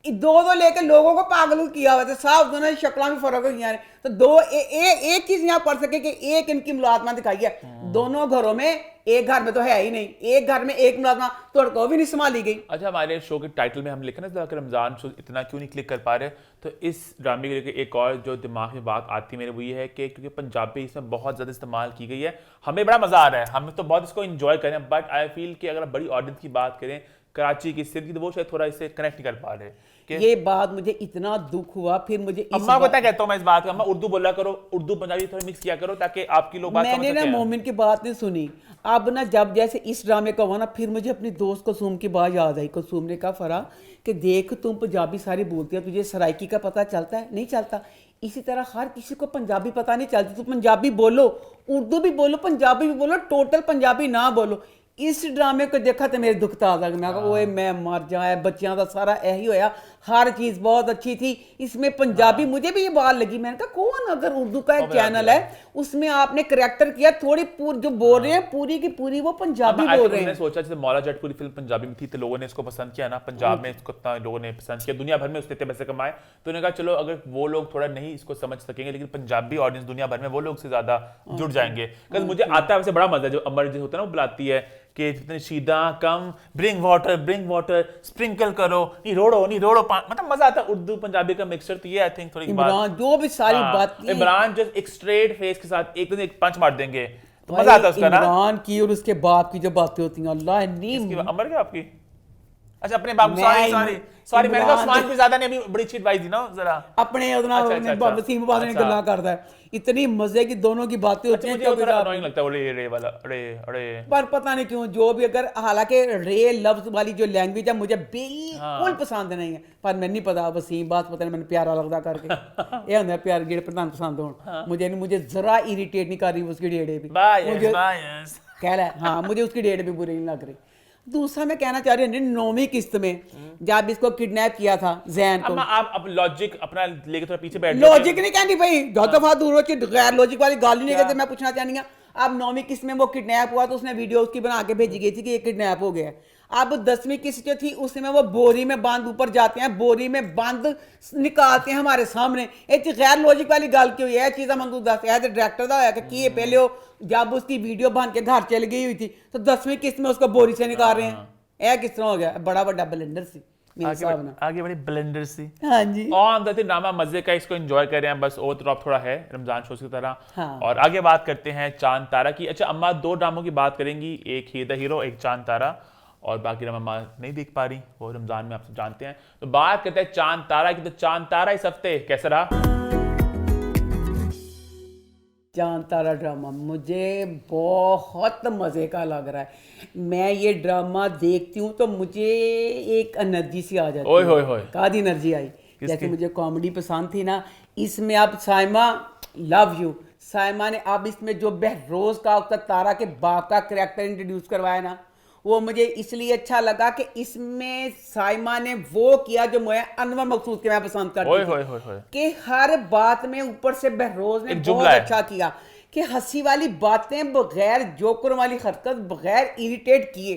B: دو لے کے لوگوں کو پاگل کیا ہوا تھا. صاحب دونوں شکلیں بھی فرق ہوئی ہیں, تو دو ایک چیز یہاں پڑھ سکے کہ ایک ان کی ملازمہ دکھائی ہے. دونوں گھروں میں, ایک گھر میں تو ہے ہی نہیں, ایک گھر میں ایک ملازمہ تو کو بھی نہیں سنبھالی گئی.
A: اچھا ہمارے شو کے ٹائٹل میں ہم لکھا نا کہ رمضان شو اتنا کیوں نہیں کلک کر پا رہے, تو اس ڈرامے کے لیے ایک اور جو دماغ میں بات آتی ہے میرے وہ یہ ہے کہ کیونکہ پنجابی اس میں بہت زیادہ استعمال کی گئی ہے, ہمیں بڑا مزہ آ رہا ہے, ہم تو بہت اس کو انجوائے کریں, بٹ آئی فیل کہ اگر بڑی آڈینس کی بات کریں کراچی کی سندھ کی, تو وہ شاید تھوڑا اس سے کنیکٹ نہیں کر پا رہے.
B: یہ بات مجھے اتنا دکھ ہوا. پھر مجھے
A: اماں کو کہتا ہوں میں اس بات کا, اماں اردو بولا کرو, اردو پنجابی تھوڑا مکس کیا کرو تاکہ آپ کی لوگ بات سمجھ سکیں.
B: میں نے نا مومن کی بات نہیں سنی. اب نا جب جیسے اس ڈرامے کا ہوا نا, پھر مجھے اپنی دوست کلثوم کی بات یاد آئی. کلثوم نے کہا فرا کہ دیکھ تم پنجابی ساری بولتی ہے, تجھے سرائکی کا پتہ چلتا ہے, نہیں چلتا. اسی طرح ہر کسی کو پنجابی پتہ نہیں چلتی. تو پنجابی بولو, اردو بھی بولو, پنجابی بھی بولو, ٹوٹل پنجابی نہ بولو. ਇਸ ਡਰਾਮੇ को देखा तो मेरे दुख ताज़ा मैं कहा ओए मैं मर जाए बच्चियां का सारा यही होया हर चीज़ बहुत अच्छी थी इसमें पंजाबी मुझे भी ये बात लगी मैंने कहा कौन अगर उर्दू का एक चैनल है उसमें आपने करेक्टर किया थोड़ी जो बोल रहे हैं पूरी की पूरी वो पंजाबी बोल रहे हैं
A: सोचा जैसे मौला जट पूरी फिल्म पंजाबी में थी तो लोगों ने इसको पसंद किया ना पंजाब में इसको इतना लोगों ने पसंद किया दुनिया भर में उसने इतने पैसे कमाए तो उन्होंने कहा चलो अगर वो लोग थोड़ा नहीं इसको समझ सकेंगे लेकिन पंजाबी ऑडियंस दुनिया भर में वो लोग से ज्यादा जुड़ जाएंगे मुझे आता है वैसे बड़ा मजा जो अमर जी होता है ना वो बुलाती है कि जितने शीदा कम ब्रिंग वाटर स्प्रिंकल करो नहीं रोड़ो मतलब मजा आता है उर्दू पंजाबी का मिक्सचर तो ये आई थिंक थोड़ी
B: इमरान जो भी सारी बात
A: इमरान जो एक स्ट्रेट फेस के साथ एक पंच मार देंगे तो मजा आता है उसका ना
B: इमरान की और उसके बाप की जो बातें होती हैं अल्लाह नीम
A: अमर क्या आपकी अच्छा अपने बाप सॉरी मैंने कहा उस्मान भी ज्यादा नहीं अभी बड़ी अच्छी एडवाइस दी ना जरा
B: अपने वसीम बात ने गल्ला करता है इतनी मजे की दोनों की बातें होती हैं
A: मुझे थोड़ा अनोइंग लगता है रे वाला अरे
B: पर पता नहीं क्यों जो भी अगर हालांकि रे लफ्ज वाली जो लैंग्वेज है मुझे बिल्कुल पसंद नहीं है पर मैं नहीं पता वसीम बात पता नहीं मैंने प्यारा लगता करके ये होता प्यार जेड़े प्रधान पसंद हो मुझे जरा इरिटेट नहीं कर रही उसकी डेट भी कह रहा है हाँ मुझे उसकी डेट भी बुरी नहीं लग रही दूसरा मैं कहना चाह रही हूँ 9वीं किस्त में जब इसको किडनैप किया था जैन को
A: आप लॉजिक अपना लेके थोड़ा पीछे बैठ
B: लॉजिक नहीं कहनी भाई दफा दूर हो गैर लॉजिक वाली गाली नहीं कहते मैं पूछना चाहनी अब 9वीं किस्त में वो किडनैप हुआ तो उसने वीडियो उसकी बना के भेजी गई थी कि ये किडनैप हो गया अब 10वीं किस्त जो थी उसमें वो बोरी में बांध ऊपर जाते हैं बोरी में बांध निकालते हैं हमारे सामने एक गैर लॉजिक वाली गाल की हुई है चीज़ मंदू दस है डायरेक्टर का होया कि ये पहले वो जब उसकी वीडियो बन के घर चल गई हुई थी तो 10वीं किस्त में उसको बोरी से निकाल रहे हैं यह किस तरह हो गया बड़ा बड़ा ब्लेंडर सी
A: आगे बड़ी ब्लेंडर सी
B: हाँ जी
A: ऑन द ड्रामा मजे का इसको एंजॉय कर रहे हैं बस और ड्रॉप थोड़ा है रमजान शोज की तरह
B: हाँ।
A: और आगे बात करते हैं चांद तारा की अच्छा अम्मा 2 ड्रामों की बात करेंगी एक ही द हीरो एक चांद तारा और बाकी अम्मा नहीं देख पा रही वो रमजान में आप सब जानते हैं तो बात करते हैं चांद तारा की तो चांद तारा इस हफ्ते कैसा रहा
B: चांद तारा ड्रामा मुझे बहुत मज़े का लग रहा है मैं ये ड्रामा देखती हूँ तो मुझे एक एनर्जी सी आ जाती है कादी एनर्जी आई जैसे मुझे कॉमेडी पसंद थी ना इसमें अब साइमा लव यू साइमा ने अब इसमें जो बहरोज का तारा के बाप का करैक्टर इंट्रोड्यूस करवाया ना वो मुझे इसलिए अच्छा लगा कि इसमें साइमा ने वो किया जो मुझे अनवर मकसूद के मैं पसंद करती थी कि हर बात में ऊपर से बहरोज ने बहुत अच्छा किया कि हंसी वाली बातें बगैर जोकर वाली हरकत बगैर इरिटेट किए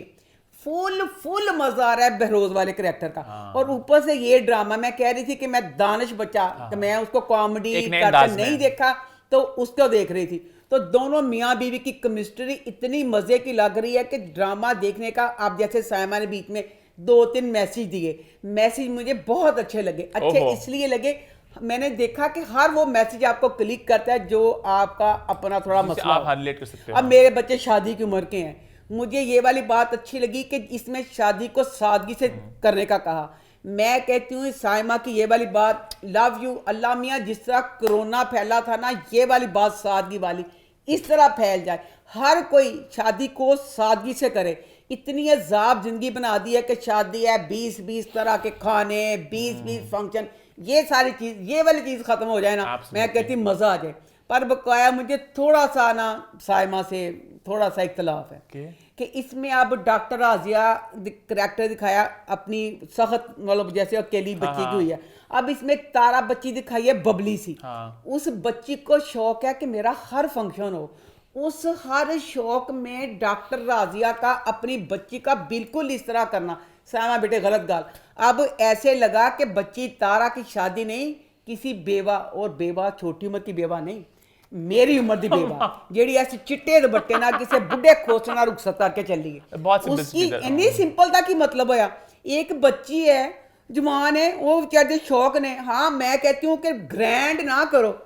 B: फुल मजा आ रहा है बहरोज वाले करैक्टर का और ऊपर से ये ड्रामा मैं कह रही थी कि मैं दानिश बच्चा कि मैं उसको कॉमेडी करते नहीं देखा तो उसको देख रही थी तो दोनों मियाँ बीवी की केमिस्ट्री इतनी मजे की लग रही है कि ड्रामा देखने का आप जैसे साइमा ने बीच में 2-3 मैसेज दिए मैसेज मुझे बहुत अच्छे लगे अच्छे इसलिए लगे मैंने देखा कि हर वो मैसेज आपको क्लिक करता है जो आपका अपना थोड़ा मसला
A: आप रिलेट कर सकते हो
B: अब मेरे बच्चे शादी की उम्र के हैं मुझे ये वाली बात अच्छी लगी कि इसमें शादी को सादगी से करने का कहा मैं कहती हूँ साइमा की ये वाली बात लव यू अल्लाह मियाँ जिस तरह कोरोना फैला था ना ये वाली बात सादगी वाली इस तरह फैल जाए हर कोई शादी को सादगी से करे इतनी अजाब जिंदगी बना दी है कि शादी है 20-20 तरह के खाने 20-20 फंक्शन ये सारी चीज ये वाली चीज खत्म हो जाए ना मैं कहती मजा आ जाए पर बकाया मुझे थोड़ा सा ना साइमा से थोड़ा सा इख्तलाफ है कि इसमें अब डॉक्टर राजिया करैक्टर दिखाया अपनी सख्त मतलब जैसे अकेली बच्ची की हुई है अब इसमें तारा बच्ची दिखाई है बबली सी उस बच्ची को शौक है कि मेरा हर फंक्शन हो उस हर शौक में डॉक्टर राजिया का अपनी बच्ची का बिल्कुल इस तरह करना सामा बेटे गलत गाल अब ऐसे लगा कि बच्ची तारा की शादी नहीं किसी बेवा और बेवा छोटी उम्र की बेवा नहीं मेरी उम्र की बेवा जेड़ी ऐसी चिट्टे दुपट्टे ना किसी बुढ़े खोसना रुखसत करके चली है उसकी इतनी सिंपलता की मतलब होया एक बच्ची है जवान है वो बेचारे शौक ने हाँ मैं कहती हूँ कि ग्रैंड ना करो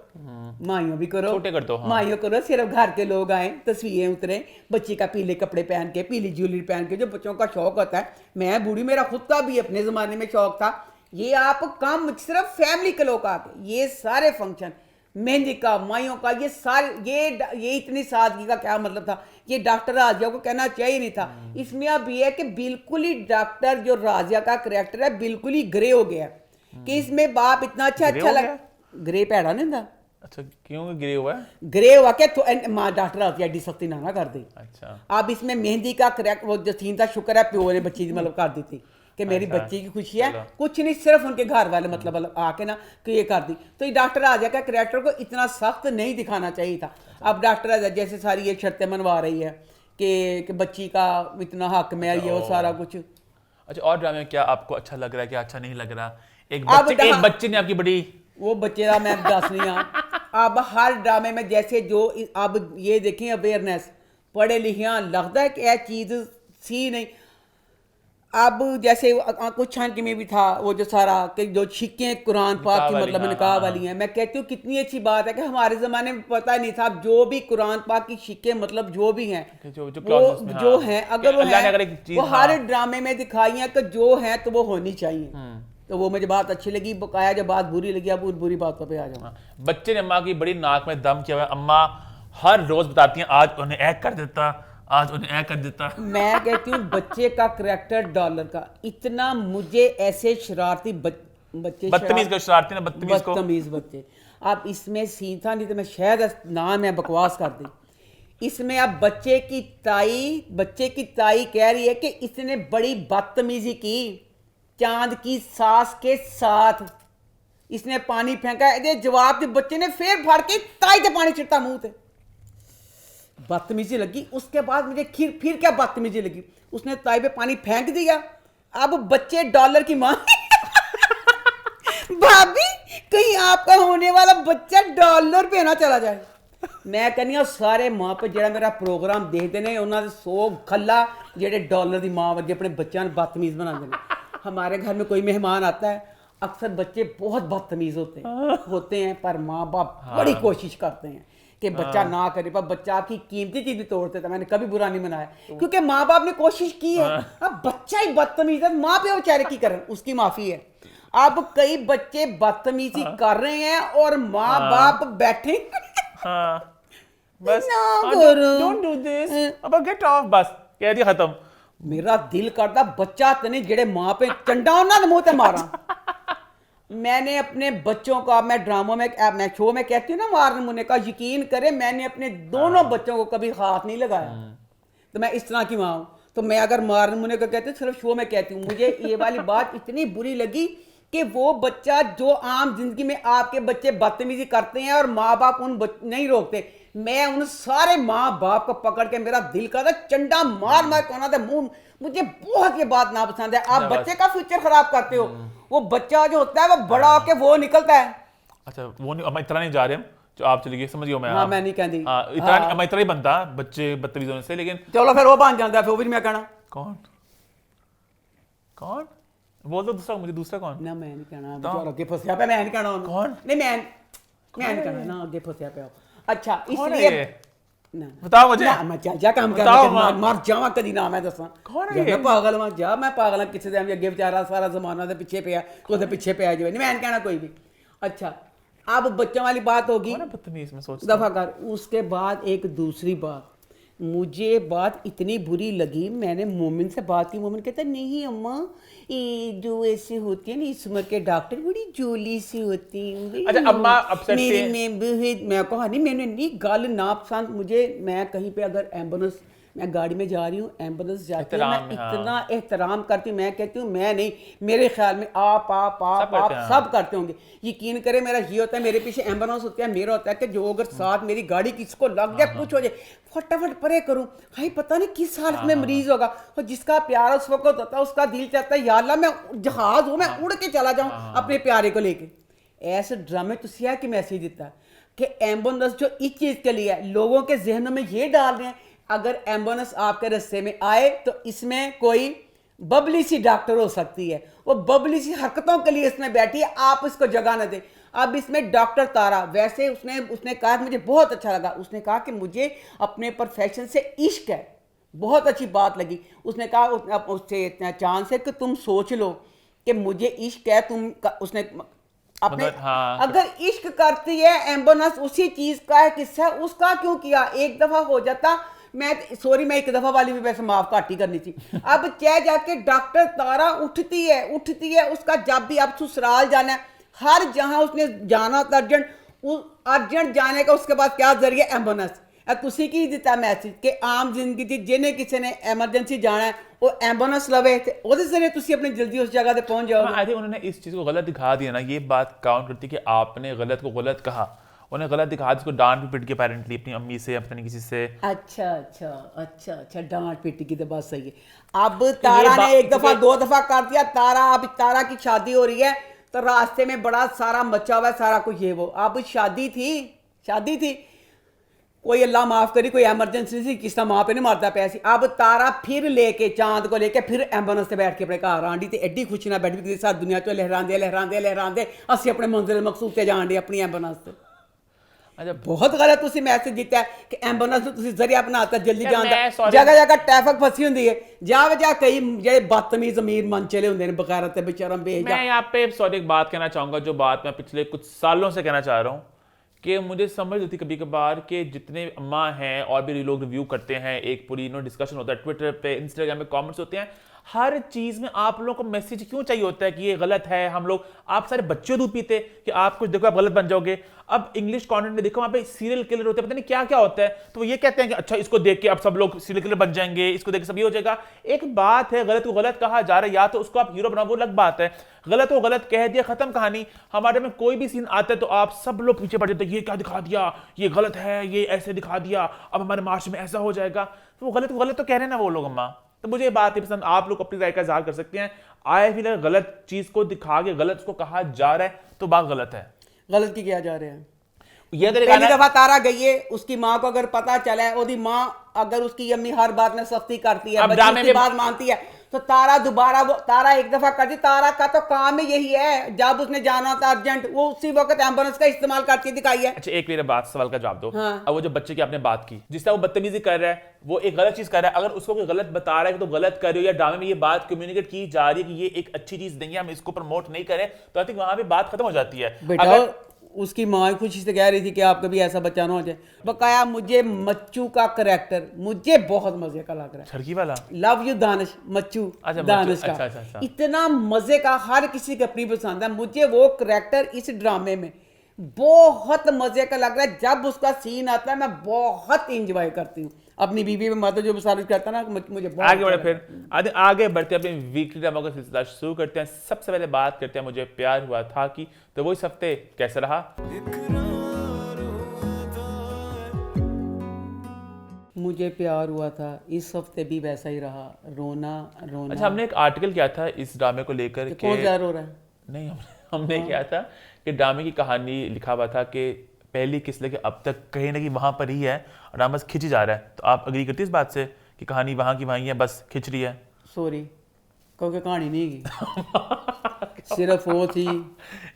B: माइयों भी करो
A: छोटे कर दो
B: माइयों करो सिर्फ घर के लोग आए तस्वीरें उतरे बच्ची का पीले कपड़े पहन के पीली ज्वेलरी पहन के जो बच्चों का शौक होता है मैं बूढ़ी मेरा खुद का भी अपने जमाने में शौक था ये आप कम सिर्फ फैमिली के लोग आके ये सारे फंक्शन मेहंदी का माइयों का ये सारे ये इतनी सादगी का क्या मतलब था ये डॉक्टर राजिया को कहना चाहिए नहीं था इसमें अब ये है कि बिल्कुल ही डॉक्टर जो राजिया का करैक्टर है बिल्कुल ही ग्रे हो गया कि इसमें बाप इतना अच्छा लगा ग्रे पैड़ा नहीं था
A: اچھا کیوں گرے ہوا ہے؟
B: گرے ہوا کہ تو ماں ڈاکٹر آتی ہے ایڈی سختی نہ کر دے.
A: اچھا
B: اب اس میں مہندی کا کریکٹ وہ جو سین تھا, شکر ہے پیو نے بچی مطلب کر دی تھی کہ میری بچی کی خوشی ہے, کچھ نہیں صرف ان کے گھر والے مطلب آ کے نا کہ یہ کر دی. تو یہ ڈاکٹر آجا کا کریکٹر کو اتنا سخت نہیں دکھانا چاہیے تھا. اب ڈاکٹر آجا جیسے ساری یہ شرطیں منوا رہی ہے کہ بچی کا اتنا حق میں ہے, یہ وہ سارا کچھ.
A: اچھا اور ڈرامے میں کیا آپ کو اچھا لگ رہا ہے, کیا اچھا نہیں لگ رہا؟ ایک بچے نے آپ کی بڑی
B: وہ بچے کا میں دس نہیں ہوں. اب ہر ڈرامے میں جیسے جو اب یہ دیکھیں اویئرنیس پڑھے لکھے لگتا ہے کہ یہ چیز سی نہیں. اب جیسے کچھ چھانکی میں بھی تھا وہ جو سارا کہ جو چھکیں قرآن پاک کی مطلب نکاح والی ہیں, میں کہتی ہوں کتنی اچھی بات ہے کہ ہمارے زمانے میں پتہ نہیں تھا. جو بھی قرآن پاک کی چھکیں مطلب جو بھی ہیں جو ہیں اگر وہ ہیں وہ ہر ڈرامے میں دکھائی ہیں کہ جو ہیں تو وہ ہونی چاہیے. تو وہ مجھے بات اچھی لگی. بقایا جب بات بری لگی اب بری باتوں پہ آ جاؤں.
A: بچے نے اماں کی بڑی ناک میں دم کیا ہوا ہے, اماں ہر روز بتاتی ہیں آج انہیں ایک کر دیتا, آج انہیں ایک کر دیتا.
B: میں کہتی ہوں بچے کا کریکٹر ڈالر کا اتنا مجھے ایسے شرارتی بچے بدتمیز بچے. اب اس میں سین تھا نہیں تو میں شاید نام ہے بکواس کر دی. اس میں اب بچے کی تائی کہہ رہی ہے کہ اس نے بڑی بدتمیزی کی چاند کی ساس کے ساتھ. اس نے پانی پھینکا ہے, جواب دی بچے نے پھر بھر کے تائی تے پانی چھٹا منہ تے. بدتمیزی لگی. اس کے بعد مجھے پھر کیا بدتمیزی لگی, اس نے تائی پہ پانی پھینک دیا. اب بچے ڈالر کی ماں بھابی کہیں آپ کا ہونے والا بچہ ڈالر پہ نہ چلا جائے. میں کہنی ہوں سارے ماں پہ جڑا میرا پروگرام دیکھتے ہیں انہوں نے سو کھلا جڑے ڈالر دی ماں ورگے اپنے بچوں بدتمیز بنا دیں. ہمارے گھر میں کوئی مہمان آتا ہے اکثر بچے بہت بدتمیز ہوتے ہیں پر ماں باپ بڑی کوشش کرتے ہیں کہ بچہ نہ کرے, پر بچہ آپ کی قیمتی چیز بھی توڑتے تھا. میں نے کبھی برا نہیں منایا کیونکہ ماں باپ نے کوشش کی ہے. اب بچہ ہی بدتمیز ہے, ماں پہ بیچارے کی کریں, اس کی معافی ہے. اب کئی بچے بدتمیزی کر رہے ہیں اور ماں باپ بیٹھے
A: ختم.
B: میرا دل کرتا بچہ تنے جڑے ماں پہ چنڈا انہوں نے منہ تے مارا. میں نے اپنے بچوں کا میں ڈراموں میں شو میں کہتی ہوں نا مارن منہ کا, یقین کرے میں نے اپنے دونوں بچوں کو کبھی ہاتھ نہیں لگایا. تو میں اس طرح کی ماں ہوں. تو میں اگر مارن منہ کا کہتی ہوں صرف شو میں کہتی ہوں. مجھے یہ والی بات اتنی بری لگی کہ وہ بچہ جو عام زندگی میں آپ کے بچے بدتمیزی کرتے ہیں اور ماں باپ ان نہیں روکتے, میں ان سارے ماں باپ کو پکڑ کے میرا دل کرتا چنڈا مار مار کونا تھا منہ. مجھے بہت یہ بات ناپسند ہے. آپ بچے کا فیوچر خراب کرتے ہو. وہ بچہ جو ہوتا ہے وہ بڑا ہو کے وہ نکلتا ہے.
A: اچھا وہ نہیں, اتنا نہیں جا رہے ہم جو آپ چلی گئی سمجھ گئے.
B: ہاں میں نہیں کہتی
A: اتنا ہی بنتا بچے بدتمیز ہونے سے, لیکن
B: چلو پھر وہ بن جاتا ہے پھر بھی میں کہنا
A: کون بول دو دوسرا, مجھے دوسرا کون.
B: نہ میں نہیں کہنا اگے پھسیا پہ, میں نہیں کہنا
A: کون
B: نہیں میں نہیں کہنا نا اگے پھسیا پہ. اچھا اس لیے
A: بتاؤ مجھے,
B: میں جا کام کرنا مر جاواں کدی نہ میں دساں میں پاگل ہاں. جا میں پاگل ہاں کسی دے اگے بیچارہ سارا زمانہ دے پیچھے پیا تو دے پیچھے پیا جو نہیں میں کہنا کوئی بھی. اچھا اب بچوں والی بات ہوگی دفعہ کر. اس کے بعد ایک دوسری بات مجھے بات اتنی بری لگی, میں نے مومن سے بات کی. مومن کہتا نہیں اماں یہ جو ایسے ہوتی ہیں نا اس عمر کے ڈاکٹر بڑی جولی سی ہوتی ہیں. میں کہا نہیں میں نے نہیں گل ناپسند. مجھے میں کہیں پہ اگر ایمبولینس میں گاڑی میں جا رہی ہوں ایمبولینس جاتی ہے میں اتنا احترام کرتی ہوں. میں کہتی ہوں میں نہیں, میرے خیال میں آپ سب کرتے ہوں گے. یقین کرے میرا یہ ہوتا ہے میرے پیچھے ایمبولینس ہوتا ہے, میرا ہوتا ہے کہ جو اگر ساتھ میری گاڑی کس کو لگ جائے کچھ ہو جائے فٹافٹ پرے کروں. بھائی پتہ نہیں کس حالت میں مریض ہوگا, اور جس کا پیار اس وقت ہوتا ہے اس کا دل چاہتا ہے یا اللہ میں جہاز ہوں میں اڑ کے چلا جاؤں اپنے پیارے کو لے کے. ایسے ڈرامے تو سیاہ کی میسیج دیتا ہے کہ ایمبولینس جو اس چیز کے لیے لوگوں کے ذہنوں میں یہ ڈال رہے ہیں اگر ایمبولینس آپ کے رستے میں آئے تو اس میں کوئی ببلی سی ڈاکٹر ہو سکتی ہے, وہ ببلی سی حرکتوں کے لیے اس میں بیٹھی ہے, آپ اس کو جگہ نہ دیں. اب اس میں ڈاکٹر تارا ویسے اس نے کہا مجھے بہت اچھا لگا. اس نے کہا کہ مجھے اپنے پروفیشن سے عشق ہے, بہت اچھی بات لگی. اس نے کہا اس سے چاند سے کہ تم سوچ لو کہ مجھے عشق ہے, تم اس نے اپنے اگر عشق کرتی ہے ایمبولینس اسی چیز کا ہے قصہ ہے, اس کا کیوں کیا. ایک دفعہ ہو جاتا میں سوری میں ایک دفعہ والی بھی ویسے معاف کاٹ ہی کرنی تھی. اب چہ جا کے ڈاکٹر تارا اٹھتی ہے اس کا جب بھی اب سسرال جانا ہے ہر جہاں اس نے جانا تھا ارجنٹ ਅਰਜੈਂਟ ਜਾਣੇ का उसके बाद क्या जरिए एम्बुलेंस ਤੁਸੀਂ ਕੀ ਦਿੱਤਾ ਮੈਸੇਜ ਕਿ ਆਮ ਜ਼ਿੰਦਗੀ 'ਚ ਜਿਹਨੇ ਕਿਸੇ ਨੇ ਐਮਰਜੈਂਸੀ ਜਾਣਾ ਹੈ ਉਹ ਐਂਬੂਲੈਂਸ ਲਵੇ ਤੇ ਉਹਦੇ ਜ਼ਰੀਏ ਤੁਸੀਂ अपनी जल्दी उस जगह पे पहुंच जाओगे।
A: आई थिंक उन्होंने इस चीज़ को गलत दिखा दिया ना, ये बात काउंट करती कि आपने गलत को गलत कहा, उन्हें गलत दिखा इसको डांट भी पिट के पेरेंटली अपनी अम्मी से अपने किसी से। अच्छा डांट पिट की तो बात सही है। अब तारा ने एक दफा दो दफा कर दिया, तारा अब तारा की शादी हो रही है तो रास्ते में बड़ा सारा मचा हुआ है सारा कुछ ये वो। अब शादी थी कोई अल्लाह माफ करी कोई एमरजेंसी थी, किस तरह माँ पे नहीं मारता पैसे। अब तारा फिर लेके चांद को लेके फिर एम्बुलेंस से बैठ के अपने घर आंडी ते एड्डी खुशी ना बैठी कि सारी दुनिया चो लहरांदे असी अपने मंजिल मकसूद ते जान डी अपनी एम्बुलेंस से। अच्छा बहुत गलत तुसी मैसेज दिता है कि एम्बुलेंस तुसी जरिया बनाता जल्दी जान दा। जगह ट्रैफिक फसी हुंदी है, जा कई जेडे बदतमीज अमीर मन चले हुंदे ने बगैरत ते बेशरम बेजा। मैं यहाँ पे सॉरी एक बात कहना चाहूँगा, जो बात मैं पिछले कुछ सालों से कहना चाह रहा हूँ कि मुझे समझ होती कभी कभार कि जितने अम्मा हैं और भी लोग रिव्यू करते हैं, एक पूरी डिस्कशन होता है ट्विटर पे इंस्टाग्राम पे कमेंट्स होते हैं, हर चीज़ में आप लोगों को मैसेज क्यों चाहिए होता है कि ये गलत है। हम लोग आप सारे बच्चे दूध पीते कि आप कुछ देखो आप गलत बन जाओगे। अब इंग्लिश कंटेंट में देखो वहाँ पे सीरियल किलर होते हैं, पता नहीं क्या क्या होता है, तो वो ये कहते हैं कि अच्छा इसको देख के अब सब लोग सीरियल किलर बन जाएंगे, इसको देख के सब ये हो जाएगा। एक बात है गलत को गलत कहा जा रहा है, या तो उसको आप हीरो बनाओ वो अलग बात है, गलत को गलत कह दिया खत्म कहानी। हमारे में कोई भी सीन आता है तो आप सब लोग पीछे पड़ जाते हैं, ये क्या दिखा दिया, ये गलत है, ये ऐसे दिखा दिया, अब हमारे मार्च में ऐसा हो जाएगा। तो वो गलत तो कह रहे हैं ना वो लोग अम्मा। तो मुझे ये बात नहीं पसंद, आप लोग अपनी राय का इज़हार कर सकते हैं। आई फील गलत चीज को दिखा के गलत को कहा जा रहा है तो बात गलत है।
B: गलत की क्या जा रहे हैं?
A: ये
B: पहली दफा तारा गई है, उसकी माँ को अगर पता चला है, उसकी माँ अगर उसकी अम्मी हर बात में सख्ती करती है, बच्ची की बात मानती है, तो तारा दोबारा तारा एक दफा करती। तारा का तो काम ही यही है, जब उसने जाना था अर्जेंट वो उसी वक्त एम्बुलेंस का इस्तेमाल करती दिखाई है।
A: अच्छा एक मेरे बात सवाल का जवाब दो।
B: हाँ।
A: अब वो जो बच्चे की आपने बात की, जिस तरह वो बदतमीजी कर रहा है, वो एक गलत चीज कर रहा है, अगर उसको कोई गलत बता रहा है तो गलत कर रहे हो, या ड्रामे में ये बात कम्युनिकेट की जा रही है कि ये एक अच्छी चीज नहीं है, हम इसको प्रमोट नहीं करें, तो आई थिंक वहां पे बात खत्म हो जाती है।
B: बेटा उसकी माँ खुशी से कह रही थी कि आप कभी ऐसा बच्चा ना हो जाए। बकाया मुझे मच्चू का करैक्टर मुझे बहुत मजे का लग रहा है।
A: छड़की वाला
B: लव यू दानिश, मच्चू दानिश का अच्छा। इतना मजे का, हर किसी की अपनी पसंद है। मुझे वो करैक्टर इस ड्रामे में बहुत मजे का लग रहा है। जब उसका सीन आता है मैं बहुत इंजॉय करती हूँ। अपनी बीवी में मत जो साबित करता ना मुझे बहुत
A: आगे बढ़े। फिर आगे बढ़ते अपने वीकली ड्रामा का सिलसिला शुरू करते हैं। सबसे पहले बात करते हैं मुझे प्यार हुआ था कि, तो वो इस हफ्ते कैसे रहा?
B: मुझे प्यार हुआ था इस हफ्ते भी वैसा ही रहा, रोना।
A: अच्छा हमने एक आर्टिकल किया था इस ड्रामे को लेकर
B: कि कौन ज़्यादा रो रहा है?
A: नहीं हमने किया था कि ड्रामे की कहानी लिखा हुआ था कि पहली किस लेके अब तक कहीं ना कहीं वहां पर ही है और ड्रामा खिंची जा रहा है। तो आप अग्री करती है इस बात से कि कहानी वहां की वहीं है, बस खिंच रही है?
B: सॉरी क्योंकि कहानी नहीं की सिर्फ वो थी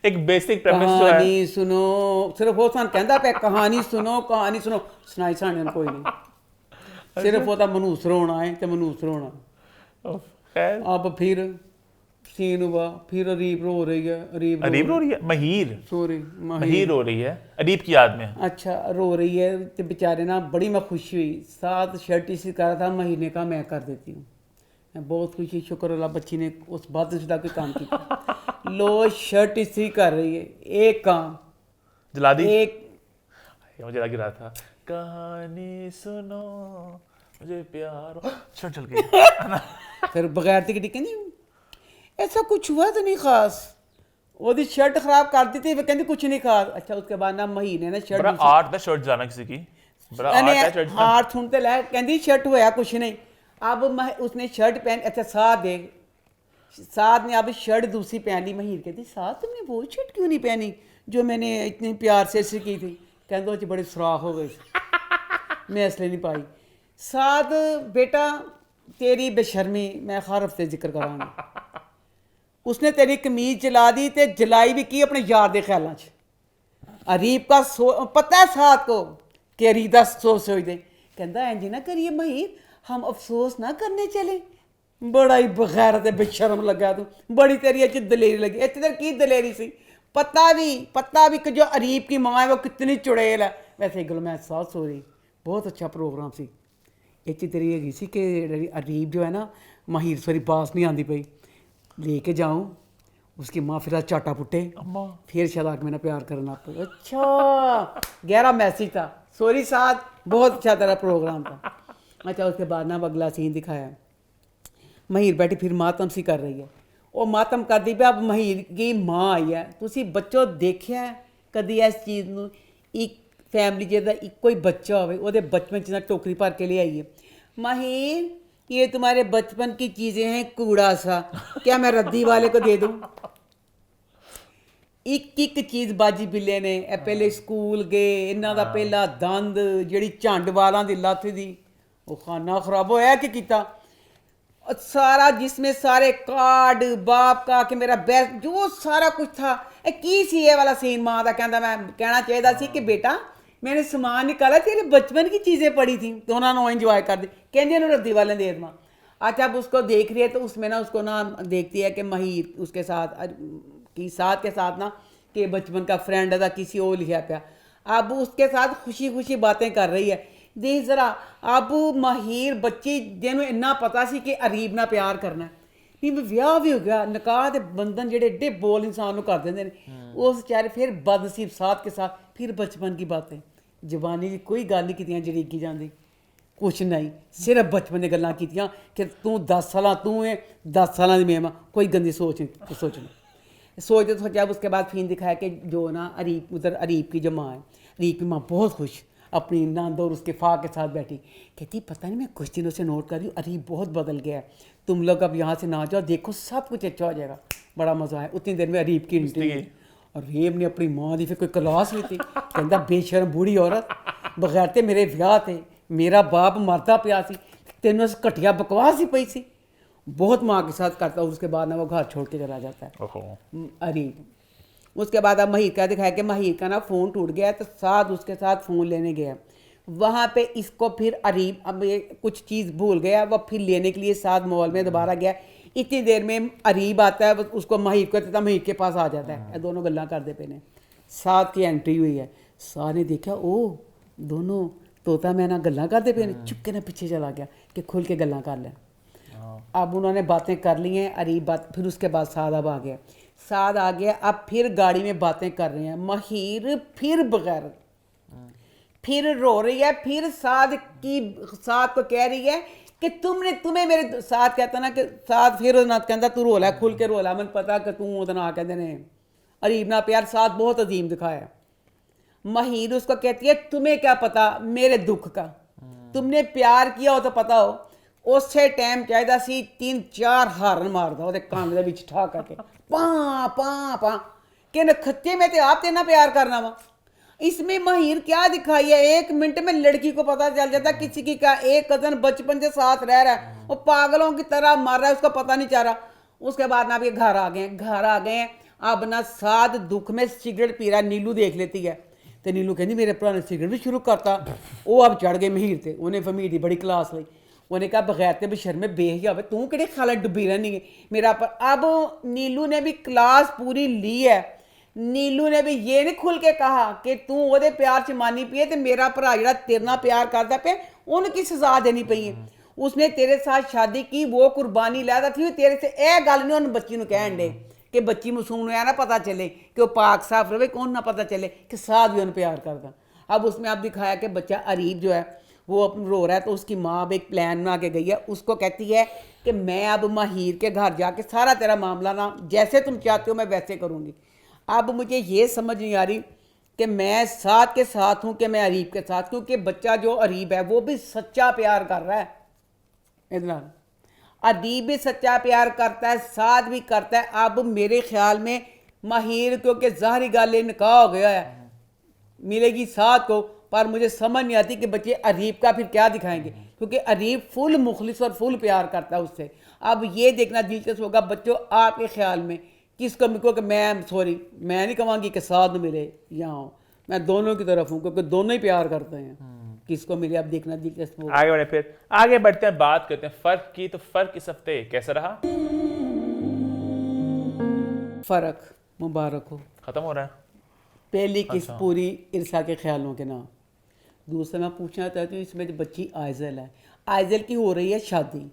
A: एक बेसिक प्रेमिस जो है,
B: कहानी सुनो, सिर्फ वो सन कहता पे कहानी सुनो सुनाई साने कोई नहीं, सिर्फ वो था मनूस रोना है तो मनूस रोना। अब फिर सीन हुआ, फिर अरीब रो रही है, अरीब रो रही है,
A: महीर रो रही है अरीब की याद में।
B: अच्छा रो रही है तो बेचारे ना बड़ी मैं खुशी हुई। साथ शर्ट इसी करा था महीने का मैं कर देती हूँ, मैं बहुत खुशी, शुक्र अल्लाह बच्ची ने उस बात से कोई काम किया। लो शर्ट इसी कर रही है, एक काम
A: जला दी।
B: एक
A: मुझे लग रहा था कहानी सुनो मुझे प्यार शर्ट चल गई
B: फिर बगैर टिकट के नहीं ऐसा कुछ हुआ तो नहीं खास, वो शर्ट खराब कर दी थी, कहती कुछ नहीं खास। अच्छा उसके बाद ना महीने ने शर्ट
A: बड़ा आर्ट है शर्ट जाना किसी की, बड़ा आर्ट है शर्ट
B: आर्ट सुनते ला कहती शर्ट हुआ कुछ नहीं। अब उसने शर्ट पहन, अच्छा साथ ने अब शर्ट दूसरी पहन ली। महीर कहती साथ तुमने वो शर्ट क्यों नहीं पहनी जो मैंने इतने प्यार से की थी? कहते बड़े सुराख हो गए मैं इसलिए नहीं पाई। साथ बेटा तेरी बेशर्मी मैं हर हफ्ते जिक्र करांगी। उसने तेरी कमीज जला दी ते जलाई भी की अपने यार के ख्यालों च। अरीब का पता है साथ को कि अरीब का सोच दे, कहता इंज ना करिए महीर, हम अफसोस ना करने चले। बड़ा ही बगैरत बेशर्म लगा तू, बड़ी तेरी अच्छी दलेरी लगी। इतनी की दलेरी सी, पता भी कि जो अरीब की माँ है वो कितनी चुड़ैल है। वैसे गुलमैद साथ सो रही, बहुत अच्छा प्रोग्राम सी। एक तेरी हैगी सी कि अरीब जो है ना महीर सॉरी बास नहीं आती पई लेके जाऊं, اس کی ماں پھر چاٹا پٹے
A: اماں
B: پھر شاداب میرا پیار کرنا پڑا. اچھا گہرا میسج تھا. سوری ساتھ بہت اچھا تیرا پروگرام تھا. اچھا اس کے بعد نا اگلا سین دکھایا, مہیر بیٹھی پھر ماتم سی کر رہی ہے. وہ ماتم کر دی پہ اب مہیر کی ماں آئی ہے. تسی بچوں دیکھیا ہے کدی اس چیز نو, ایک فیملی جہاں ایک کوئی بچہ ہوئے وہ بچپن چ ٹوکری بھر کے لے آئیے, مہیر یہ تمہارے بچپن کی چیزیں ہیں کوڑا سا, کیا میں ردی والے کو دے دوں. ایک ایک چیز باجی بلے نے پہلے سکول گئے, انہاں دا پہلا دند جڑی جھنڈ والاں دی لت دی, وہ خانہ خراب ہویا کہ کیتا سارا, جس میں سارے کارڈ باپ کا کہ میرا بیسٹ جو سارا کچھ تھا. کی سی یہ والا سین ماں دا کہندا, میں کہنا چاہیے سی کہ بیٹا میں نے سامان نکالا, تیرے بچپن کی چیزیں پڑی تھیں تو انہوں نے انجوائے کر دی, کہندے انہوں ردی والے دے دما. اچھا اب اس کو دیکھ رہی ہے تو اس میں نا اس کو نا دیکھتی ہے کہ مہیر اس کے ساتھ کے ساتھ نا کہ بچپن کا فرینڈ تھا کسی اور لکھا پیا. اب اس کے ساتھ خوشی خوشی باتیں کر رہی ہے. دیکھ ذرا اب مہیر بچی جنوں اتنا پتا سی کہ اریب نہ پیار کرنا ہے, نہیں ویاہ بھی ہو گیا, نکاح دے بندھن جڑے ایڈے بول انسان نو کر دیندے نے, اس چارے پھر بدنصیب ساتھ کے ساتھ پھر بچپن کی باتیں, جوانی کی کوئی گل نہیں کیتیاں جڑی کی جاندی, کچھ نہیں صرف بچپن دی گلاں کیتیاں کہ تو 10 سالاں تو ہے 10 سالاں دی میں, کوئی گندی سوچ نہیں سوچتے سوچا. اب اس کے بعد فین دکھایا کہ جو نا اریب ادھر اریب کی جو ماں ہے, اریب کی ماں بہت خوش اپنی ناند اور اس کے فا کے ساتھ بیٹھی, کہتی پتہ نہیں میں کچھ دنوں سے نوٹ کر رہی ہوں اریب بہت بدل گیا ہے, تم لوگ اب یہاں سے نہ جاؤ, دیکھو سب کچھ اچھا ہو جائے گا. بڑا مزہ آیا. اتنی دیر میں اریب کی انٹری ہوئی اور ریب نے اپنی ماں دی پھر کوئی کلاس لیتی, کہندا بے شرم بوڑھی عورت, بغیر تے میرے ویاہ تے میرا باپ مردا پیا سی, تینوں گھٹیا بکواس ہی پئی سی. بہت ماں کے ساتھ کرتا. اس کے بعد نا وہ گھر چھوڑ کے چلا جاتا ہے اریب. اس کے بعد اب مہیر کا دکھایا کہ مہیر کا نا فون ٹوٹ گیا تو ساتھ اس کے ساتھ فون لینے گیا. وہاں پہ اس کو پھر اریب اب کچھ چیز بھول گیا, وہ پھر لینے کے لیے ساتھ مال میں دوبارہ گیا. اتنی دیر میں اریب آتا ہے, اس کو مہیر کو کہتا مہیر کے پاس آ جاتا ہے. یہ دونوں گلاں کرتے پے نے, ساتھ کی انٹری ہوئی ہے. ساتھ نے دیکھا او دونوں طوطا میں نہ گلاں کرتے پے نے, چپ کے نہ پیچھے چلا گیا کہ کھل کے گلاں کر لیں. اب انہوں نے باتیں کر لی ہیں اریب بات, پھر اس کے بعد سعد اب آ گیا. سعد آ گیا, اب پھر گاڑی میں باتیں کر رہے ہیں. مہیر پھر بغیر پھر رو رہی ہے, پھر سعد کو کہہ رہی ہے کہ تمہیں میرے ساتھ کہتا نا کہ ساتھ پھر نہ کہندا تو رو لے, کھل کے رو لے, من پتا کہ توں ادھر آ کہندے نے اریب نہ پیار. ساتھ بہت عظیم دکھایا. مہیر اس کو کہتی ہے تمہیں کیا پتا میرے دکھ کا, تم نے پیار کیا ہو تو پتا ہو. اسی ٹائم چاہیے سی 3-4 ہارن ماردا وہ کان دے وچ ٹھا کر کے پاں پاں پاں کہ نکھتے میں تے آپ تینا پیار کرنا وا. اس میں مہیر کیا دکھائی ہے, 1 منٹ میں لڑکی کو پتہ چل جاتا کسی کی کا ایک کزن بچپن سے ساتھ رہ رہا ہے, وہ پاگلوں کی طرح مار رہا ہے, اس کو پتہ نہیں چل رہا. اس کے بعد نا اب یہ گھر آ گئے ہیں. اب نا ساتھ دکھ میں سگریٹ پی رہا, نیلو دیکھ لیتی ہے تو نیلو کہندی میرے بھرا نے سگریٹ بھی شروع کرتا. وہ اب چڑھ گئے مہیر تے, انہیں فمیر دی بڑی کلاس لئی. انہیں کہا بغیر تے بشرمے بے حیا ہوئے تو کہڑے خیال ڈبی رہنی ہے میرا پر. اب نیلو نے بھی کلاس پوری لی ہے. نیلو نے بھی یہ نہیں کھل کے کہا کہ تو وہ دے پیار چ مانی پی ہے تے میرا بھرا جڑا تیرے نال پیار کردا پیا ان کی سزا دینی پئی ہے. اس نے تیرے ساتھ شادی کی, وہ قربانی لیدا تھی, تیرے سے اے گل نہیں ان بچی نو کہن دے کہ بچی معصوم نو نہ پتہ چلے کہ وہ پاک صاف رہے, کون نہ پتہ چلے کہ ساتھ بھی ان پیار کردا. اب اس میں اب دکھایا کہ بچہ اریب جو ہے وہ رو رہا ہے, تو اس کی ماں اب ایک پلان بنا کے گئی ہے. اس کو کہتی ہے کہ میں اب مہیر کے گھر جا کے سارا تیرا معاملہ نا جیسے تم چاہتے ہو میں ویسے کروں گی. اب مجھے یہ سمجھ نہیں آ رہی کہ میں ساتھ کے ساتھ ہوں کہ میں اریب کے ساتھ, کیونکہ بچہ جو اریب ہے وہ بھی سچا پیار کر رہا ہے. ادھر اریب بھی سچا پیار کرتا ہے, ساتھ بھی کرتا ہے. اب میرے خیال میں مہیر کیونکہ ظاہری گل نکاح ہو گیا ہے ملے گی ساتھ کو, پر مجھے سمجھ نہیں آتی کہ بچے اریب کا پھر کیا دکھائیں گے, کیونکہ اریب فل مخلص اور فل پیار کرتا ہے اس سے. اب یہ دیکھنا دلچسپ ہوگا بچوں آپ کے خیال میں کس کو ملو, کہ میں میں نہیں کہوں گی کہ ساتھ ملے یا میں دونوں کی طرف ہوں کیونکہ دونوں ہی پیار کرتے ہیں. کس کو ملے اب دیکھنا دلچسپ ہوگا.
A: آگے بڑھیں, پھر آگے بڑھتے ہیں, بات کرتے ہیں فرق کی. تو فرق اس ہفتے کیسا رہا؟
B: فرق مبارک ہو,
A: ختم ہو رہا ہے.
B: پہلی قسط پوری ارسا کے خیالوں کے نام. دوسرا میں پوچھنا چاہتی ہوں اس میں جو بچی آئزل ہے, آئزل کی ہو رہی ہے شادی.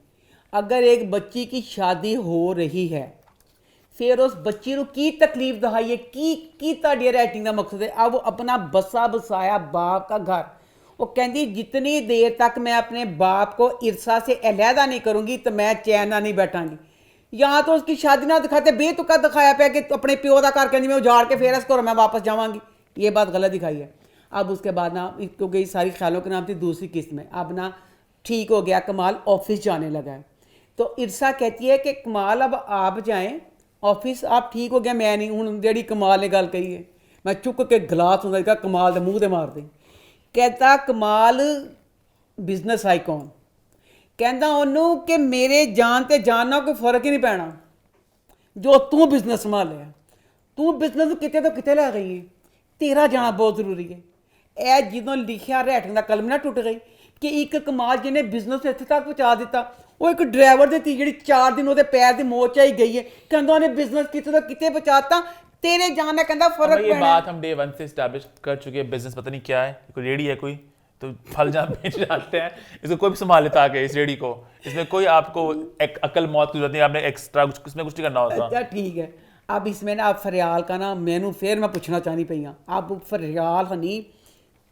B: اگر ایک بچی کی شادی ہو رہی ہے ਫਿਰ ਉਸ ਬੱਚੀ ਨੂੰ ਕੀ ਤਕਲੀਫ ਦਿਖਾਈ ਹੈ, ਕੀ ਤੁਹਾਡੀ ਰਾਈਟਿੰਗ ਦਾ ਮਕਸਦ ਹੈ। अब वो अपना बसा बसाया बाप का घर, वो कहती जितनी देर तक मैं अपने बाप को ईर्षा से अलहदा नहीं करूँगी तो मैं चैन ना नहीं बैठांगी। यहाँ तो उसकी शादी ना दिखाते बेतुका दिखाया पे कि अपने प्यो का घर कहती मैं उजाड़ के फिर इसको मैं वापस जावांगी, ये बात गलत दिखाई है। अब उसके बाद ना, क्योंकि सारी ख्यालों के नाम थी दूसरी किस्त में, अब ना ठीक हो गया, कमाल ऑफिस जाने लगा है। तो इरसा कहती है कि कमाल अब आप जाएं ऑफिस, आप ठीक हो गया, मैं नहीं हूँ जी कमाल ने गल कही है, मैं चुक के गिलास होंगे कमाल के मूँह से मार दें। कहता कमाल बिजनेस आइकॉन, कहता उन्होंने कि मेरे जान ते जान ना कोई फर्क ही नहीं पैना, जो तू बिजनेस संभालिया, तू बिजनेस किते तो किते लै गई है, तेरा जाना बहुत जरूरी है। ए ਜਦੋਂ ਲਿਖਿਆ ਰੈਟਿੰਗ ਦਾ ਕਲਮ ਨਾ ਟੁੱਟ ਗਈ ਕਿ ਇੱਕ ਕਮਾਲ ਜਿਹਨੇ ਬਿਜ਼ਨਸ ਇੱਥੇ ਤੱਕ ਪਹੁੰਚਾ ਦਿੱਤਾ, ਉਹ ਇੱਕ ਡਰਾਈਵਰ ਦੀ ਧੀ ਜਿਹੜੀ 4 ਦਿਨ ਉਹਦੇ ਪੈਰ ਦੀ ਮੋਚ ਆਈ ਗਈ ਹੈ, ਕਹਿੰਦਾ ਉਹਨੇ ਬਿਜ਼ਨਸ ਕਿਤੇ ਤੋਂ ਕਿਤੇ पहुंचाता, तेरे जान ना कहता फर्क
A: ये बात हम डे 1 से स्टैब्लिश कर चुके हैं। बिजनेस पता नहीं क्या है, कोई रेडी है कोई तो फल जहाँ बेच जाते हैं, इसको कोई भी संभाल लेता आके इस रेडी को, इसमें कोई आपको अकल मौत की जरूरत नहीं, आपने एक्स्ट्रा कुछ इसमें कुछ नहीं करना होता।
B: अच्छा ठीक है, अब इसमें ना आप फरियाल का ना मैनू फिर मैं पूछना चाहनी पई हाँ, अब फरियाल हनी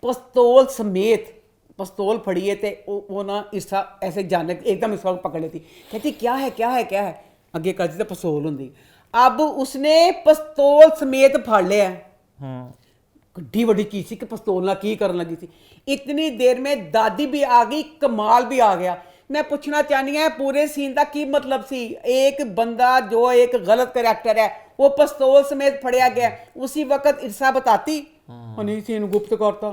B: पिस्तौल समेत पिस्तौल फड़ी है तो वो ना इसा ऐसे जाने एकदम इस वक्त पकड़ लेती, कहती क्या है क्या है क्या है, अगे कहती तो पिस्तौल होंगी। अब उसने पिस्तौल समेत फड़ लिया, कड्डी वड्डी चीज सी कि पिस्तौल ना की करन लगी थी। इतनी देर में दादी भी आ गई, कमाल भी आ गया। मैं पूछना चाहनी है पूरे सीन का की मतलब सी, एक बंदा जो एक गलत करैक्टर है वो पिस्तौल समेत फड़िया गया, उसी वक्त इरसा बताती नहीं सीन गुप्त करता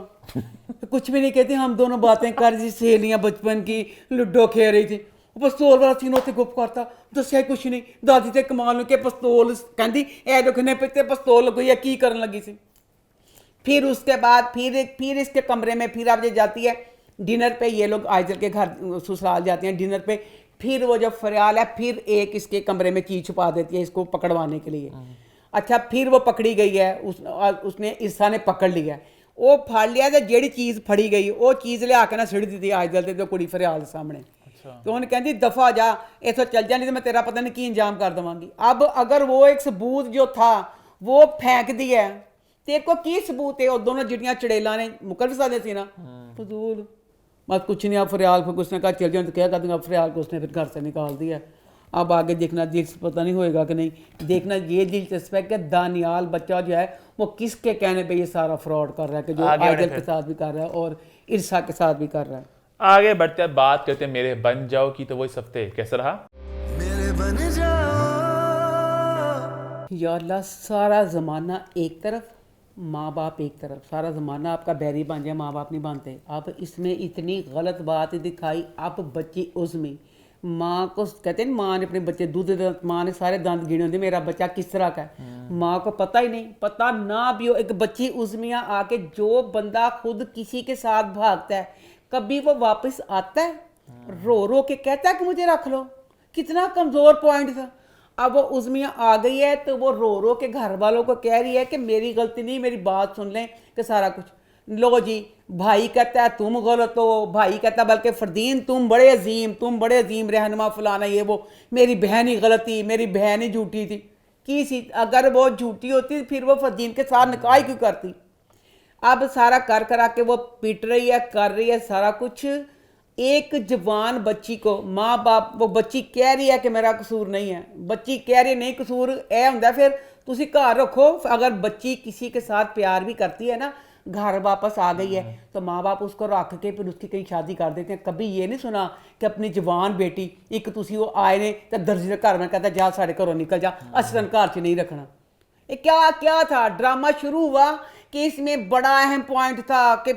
B: कुछ भी नहीं कहती, हम दोनों बातें कर जी सहेलियां बचपन की लूडो खेल रही थी, पिस्तौल वाला सीन उत्थे गुप्त करता, दसिया कुछ नहीं। दादी ते कमाल के पिस्तौल कहती ए रुकने पे ते पिस्तौल लगी है की करन लगी सी। फिर उसके बाद फिर इसके कमरे में फिर अब जाती है डिनर पे, ये लोग आयजल के घर ससुराल जाते हैं डिनर पे, फिर वो जब फरियाल है फिर एक इसके कमरे में चीज छुपा देती है इसको पकड़वाने के लिए। अच्छा फिर वो पकड़ी गई है, उसने इरसा ने पकड़ लिया, वो फड़ लिया तो जेड़ी चीज़ फड़ी गई वो चीज़ लिया के ना सिड़ दी आयजल ते कुड़ी फरियाल सामने। तो उन्हें कहती दफा जा इथों चल जा नहीं तो मैं तेरा पता नहीं की इंजाम कर देवांगी। अब अगर वो एक सबूत जो था वो फेंक दिया, तेरे को की सबूत है, वो दोनों जिड़ियाँ चड़ेला ने मुकर भी सकते थे ना, फजूल मत कुछ नहीं। आप फरियाल को उसने कहा चल जाओ तो क्या कर दूँगा, फरियाल को उसने फिर घर से निकाल दिया। अब आगे देखना पता नहीं होएगा कि नहीं, देखना ये दिलचस्प है कि दानियाल बच्चा जो है वो किसके कहने पे ये सारा फ्रॉड कर रहा है, कि जो आयजल के साथ भी कर रहा है और इरसा के साथ भी कर रहा है।
A: आगे बढ़ते हैं, बात करते हैं मेरे बन जाओ की। तो वो इस हफ्ते कैसा रहा?
C: मेरे बन जाओ
B: या अल्लाह, सारा ज़माना एक तरफ माँ बाप एक तरफ, सारा ज़माना आपका बैरी बन जाए, माँ बाप नहीं बनते। अब इसमें इतनी गलत बात दिखाई, अब बच्ची उसमें माँ को कहते हैं माँ ने अपने बच्चे दूध, माँ ने सारे दांत गिने होंगे मेरा बच्चा किस तरह का है, माँ को पता ही नहीं, पता ना भी हो। एक बच्ची उसमें आके जो बंदा खुद किसी के साथ भागता है कभी वो वापस आता है, रो रो के कहता है कि मुझे रख लो, कितना कमज़ोर पॉइंट था। अब वो उज़मिया आ गई है तो वो रो रो के घर वालों को कह रही है कि मेरी गलती नहीं, मेरी बात सुन लें कि सारा कुछ। लो जी, भाई कहता है तुम गलत हो, भाई कहता है बल्कि फरदीन तुम बड़े अजीम रहनुमा फलाना ये वो, मेरी बहन ही गलत थी, मेरी बहन ही झूठी थी। की अगर वो झूठी होती फिर वो फरदीन के साथ निकाह क्यों करती। अब सारा कर करा के वो पिट रही है, कर रही है सारा कुछ। एक जवान बच्ची को माँ बाप, वो बच्ची कह रही है कि मेरा कसूर नहीं है, बच्ची कह रही है नहीं कसूर ए होंदा, फिर तुसी घर रखो। अगर बच्ची किसी के साथ प्यार भी करती है ना, घर वापस आ गई है तो माँ बाप उसको रख के फिर उसकी कहीं शादी कर देते हैं। कभी ये नहीं सुना कि अपनी जवान बेटी एक तुसी वो आए ने तो दर्जी के घर में कहता जा साढ़े घरों निकल जा, असलन घर च नहीं रखना। ये क्या था, ड्रामा शुरू हुआ कि इसमें बड़ा अहम पॉइंट था कि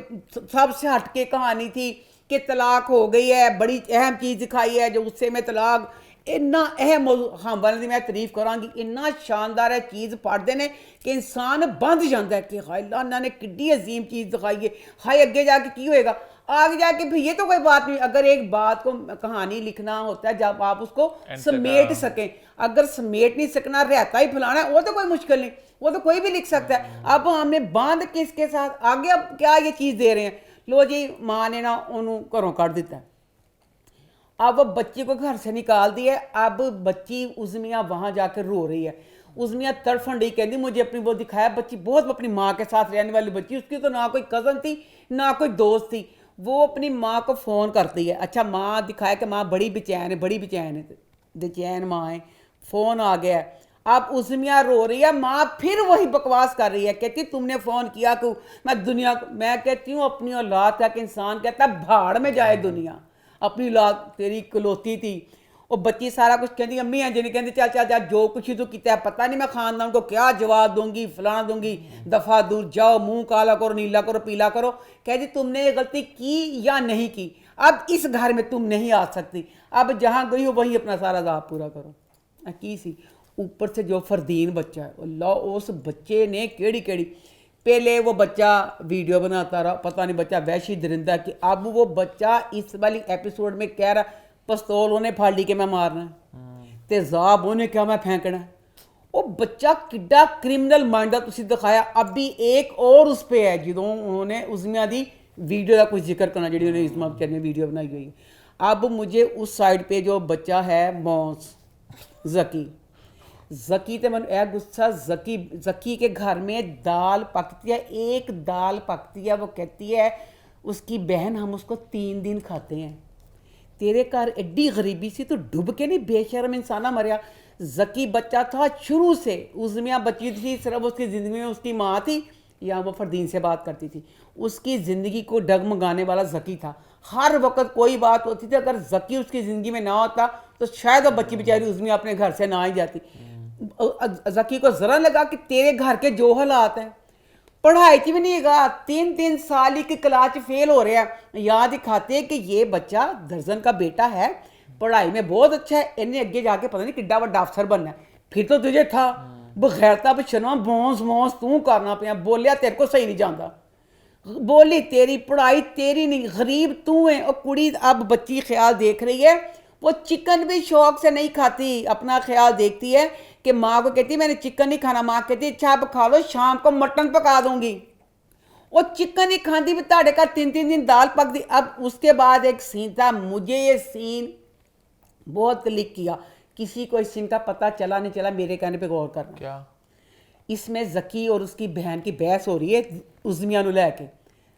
B: सबसे हटके कहानी थी कि तलाक हो गई है, बड़ी अहम चीज़ दिखाई है जो उससे में तलाक, इन्ना अहम हम वाले की मैं तारीफ करांगी, इन्ना शानदार है चीज़ पढ़ते ने कि इंसान बंध जाता है कि हाय अल्लाह ने किड्डी अजीम चीज़ दिखाई है, हाय अगे जाके की होएगा, आगे जाके फिर ये तो कोई बात नहीं। अगर एक बात को कहानी लिखना होता है जब आप उसको समेट सकें, अगर समेट नहीं सकना रहता ही फलाना है वो तो कोई मुश्किल नहीं, वो तो कोई भी लिख सकता है। अब हमने बांध किसके साथ आगे, अब क्या ये चीज़ दे रहे हैं, लो जी माँ ने ना उन्होंने घरों कट दिता है, अब बच्ची को घर से निकाल दिया। अब बच्ची उज़मिया वहाँ जाकर रो रही है, उसमें तड़फन रही, कहती मुझे अपनी वो दिखाया बच्ची बहुत अपनी माँ के साथ रहने वाली बच्ची, उसकी तो ना कोई कज़न थी ना कोई दोस्त थी, वो अपनी माँ को फ़ोन करती है। अच्छा माँ दिखाया कि माँ बड़ी बेचैन है, बड़ी बेचैन है, बेचैन माँ है, फ़ोन आ गया है। अब उसमिया रो रही है, माँ फिर वही बकवास कर रही है, कहती तुमने फ़ोन किया क्यों, मैं दुनिया को, मैं कहती हूँ अपनी औलाद का कि इंसान कहता है भाड़ में जाए दुनिया, अपनी औलाद तेरी इकलौती थी। और बच्ची सारा कुछ कहती अम्मी हैं जिन्हें कहती चल चल चल जो कुछ ही तो किया है, पता नहीं मैं खानदान को क्या जवाब दूंगी, फलाना दूंगी, दफ़ा दूर जाओ, मुंह काला करो, नीला करो, पीला करो। कहती तुमने ये गलती की या नहीं की, अब इस घर में तुम नहीं आ सकती, अब जहाँ गई हो वहीं अपना सारा अज़ाब पूरा करो। की सी ऊपर से जो फरदीन बच्चा है, अल्लाह उस बच्चे ने केड़ी केड़ी, पहले वो बच्चा वीडियो बनाता रहा, पता नहीं बच्चा वैशी दरिंदा कि अब वो बच्चा इस वाली एपिसोड में कह रहा पिस्तौल उन्हें फाड़ ली के मैं मारना तेजाब उन्हें क्या मैं फेंकना। वो बच्चा किड्डा क्रिमिनल माइंड तुसी दिखाया। अभी एक और उस पर है जो उन्होंने उसमें दी वीडियो का कुछ जिक्र करना जी उन्हें इसमें पिक्चर में वीडियो बनाई हुई। अब मुझे उस साइड पे जो बच्चा है मौस जकी तो मन ए गुस्सा, जकी के घर में दाल पकती है, एक दाल पकती है, वो कहती है उसकी बहन हम उसको 3 दिन खाते हैं, तेरे घर एड्डी गरीबी सी तो डूब के नहीं बेशर्म इंसाना मरिया। जकी बच्चा था शुरू से, उसमें बच्ची थी सिर्फ उसकी ज़िंदगी में उसकी माँ थी या वो फरदीन से बात करती थी, उसकी ज़िंदगी को डगमगाने वाला जकी था। हर वक्त कोई बात होती थी, अगर जकी उसकी ज़िंदगी में ना होता तो शायद वो बच्ची बेचारी उसमें अपने घर से ना ही जाती। जकी को ज़रा लगा कि तेरे घर के जो हालात हैं, पढ़ाई की भी नहीं गा, 3 साल की क्लास फेल हो रहा है, याद दिखाते कि ये बच्चा दर्जन का बेटा है, पढ़ाई में बहुत अच्छा है, इन्हें आगे जाके पता नहीं किड्डा बड़ा अफसर बनना है। फिर तो तुझे था बगैरता बशर्मा बोंस बोंस तू करना पिया, बोलिया तेरे को सही नहीं जानता, बोली तेरी पढ़ाई तेरी नहीं, गरीब तू है। और कुड़ी अब बच्ची ख्याल देख रही है, वो चिकन भी शौक से नहीं खाती, अपना ख्याल देखती है कि माँ को कहती मैंने चिकन नहीं खाना, माँ कहती अच्छा आप खा लो शाम को मटन पका दूंगी। वो चिकन नहीं खाती भी ताड़े का 3 दिन दाल पक दी। अब उसके बाद एक सीन था, मुझे ये सीन बहुत क्लिक किया, किसी को इस सीन का पता चला नहीं चला, मेरे कहने पे गौर करना।
A: क्या
B: इसमें जकी और उसकी बहन की बहस हो रही है उज़मिया नु लेके।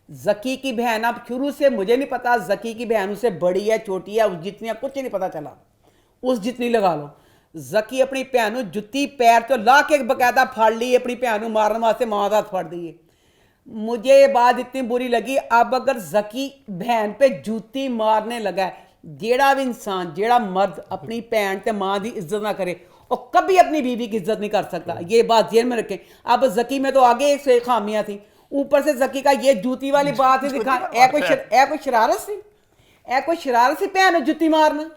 B: जकी की बहन, अब शुरू से मुझे नहीं पता जकी की बहन उससे बड़ी है छोटी है, उस जितनी कुछ नहीं पता चला, उस जितनी लगा लो। जकी अपनी भैन जुत्ती पैर तो ला के बकायदा फाड़ ली, अपनी भैन मारने वास्ते माँ का फाड़ दी। मुझे ये बात इतनी बुरी लगी, अब अगर जकी बहन पे जूती मारने लगा है, जेड़ा भी इंसान जेड़ा मर्द अपनी भैन ते माँ की इज्जत ना करे और कभी अपनी बीवी की इज्जत नहीं कर सकता, ये बात जेल में रखें। अब जकी में तो आगे एक से खामियां थी, ऊपर से जकी का ये जूती वाली बात ही दिखा, कोई शरारत सी, कोई शरारत सी भैन जूती मारना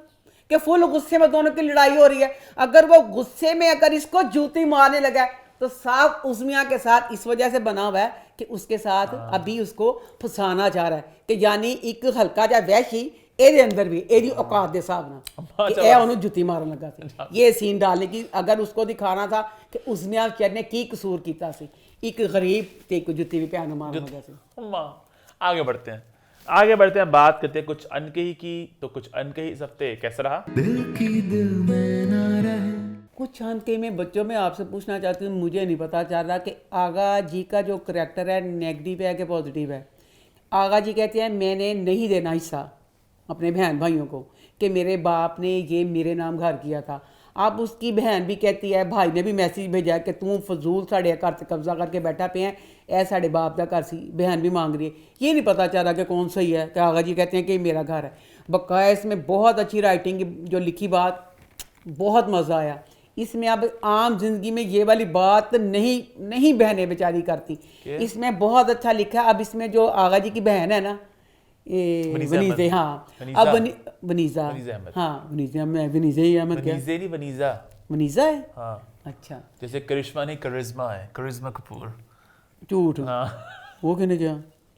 B: कि फुल गुस्से में दोनों की लड़ाई हो रही है। अगर वो गुस्से में अगर इसको जूती मारने लगा है तो साफ उज़मिया के साथ इस वजह से बना हुआ है कि उसके साथ अभी उसको फंसाना चाह रहा है कि यानी एक हल्का जा वैशी एदे अंदर भी एदी औकात दे हिसाब नाल कि ए ओनू जुत्ती मारन लगा सी। ये सीन डालने की अगर उसको दिखाना था कि उज़मिया बेचारे ने की कसूर कीता सी, एक गरीब ते एक जुत्ती भी भैन मारन लगा सी।
A: आगे बढ़ते हैं, बात करते हैं कुछ अनकही की। तो कुछ अनकही इस हफ्ते कैसा रहा?
C: दिल की दिल में ना रहे।
B: कुछ अनकही में बच्चों में आपसे पूछना चाहती हूँ, मुझे नहीं पता चल रहा कि आगा जी का जो करैक्टर है नेगेटिव है कि पॉजिटिव है। आगा जी कहते हैं मैंने नहीं देना हिस्सा अपने बहन भाइयों को कि मेरे बाप ने ये मेरे नाम घर किया था। अब उसकी बहन भी कहती है, भाई ने भी मैसेज भेजा है कि तू फजूल साढ़े घर से कब्जा करके बैठा पे हैं, ऐ साढ़े बाप का घर सी। बहन भी मांग रही है, ये नहीं पता चल रहा कि कौन सही है कि आगा जी कहते हैं कि मेरा घर है। बकाया इसमें बहुत अच्छी राइटिंग जो लिखी, बात बहुत मज़ा आया इसमें। अब आम जिंदगी में ये वाली बात नहीं बहनें बेचारी करती, इसमें बहुत अच्छा लिखा। अब इसमें जो आगा जी की बहन है ना वनीज़े, हाँ अब वनीज़ा, हाँ वनीज़ा में वनीज़े ही अहमद, क्या वनीज़ा है,
A: हाँ
B: अच्छा
A: जैसे करिश्मा नहीं करिश्मा है, करिश्मा कपूर।
B: झूठ,
A: हाँ
B: वो किने क्या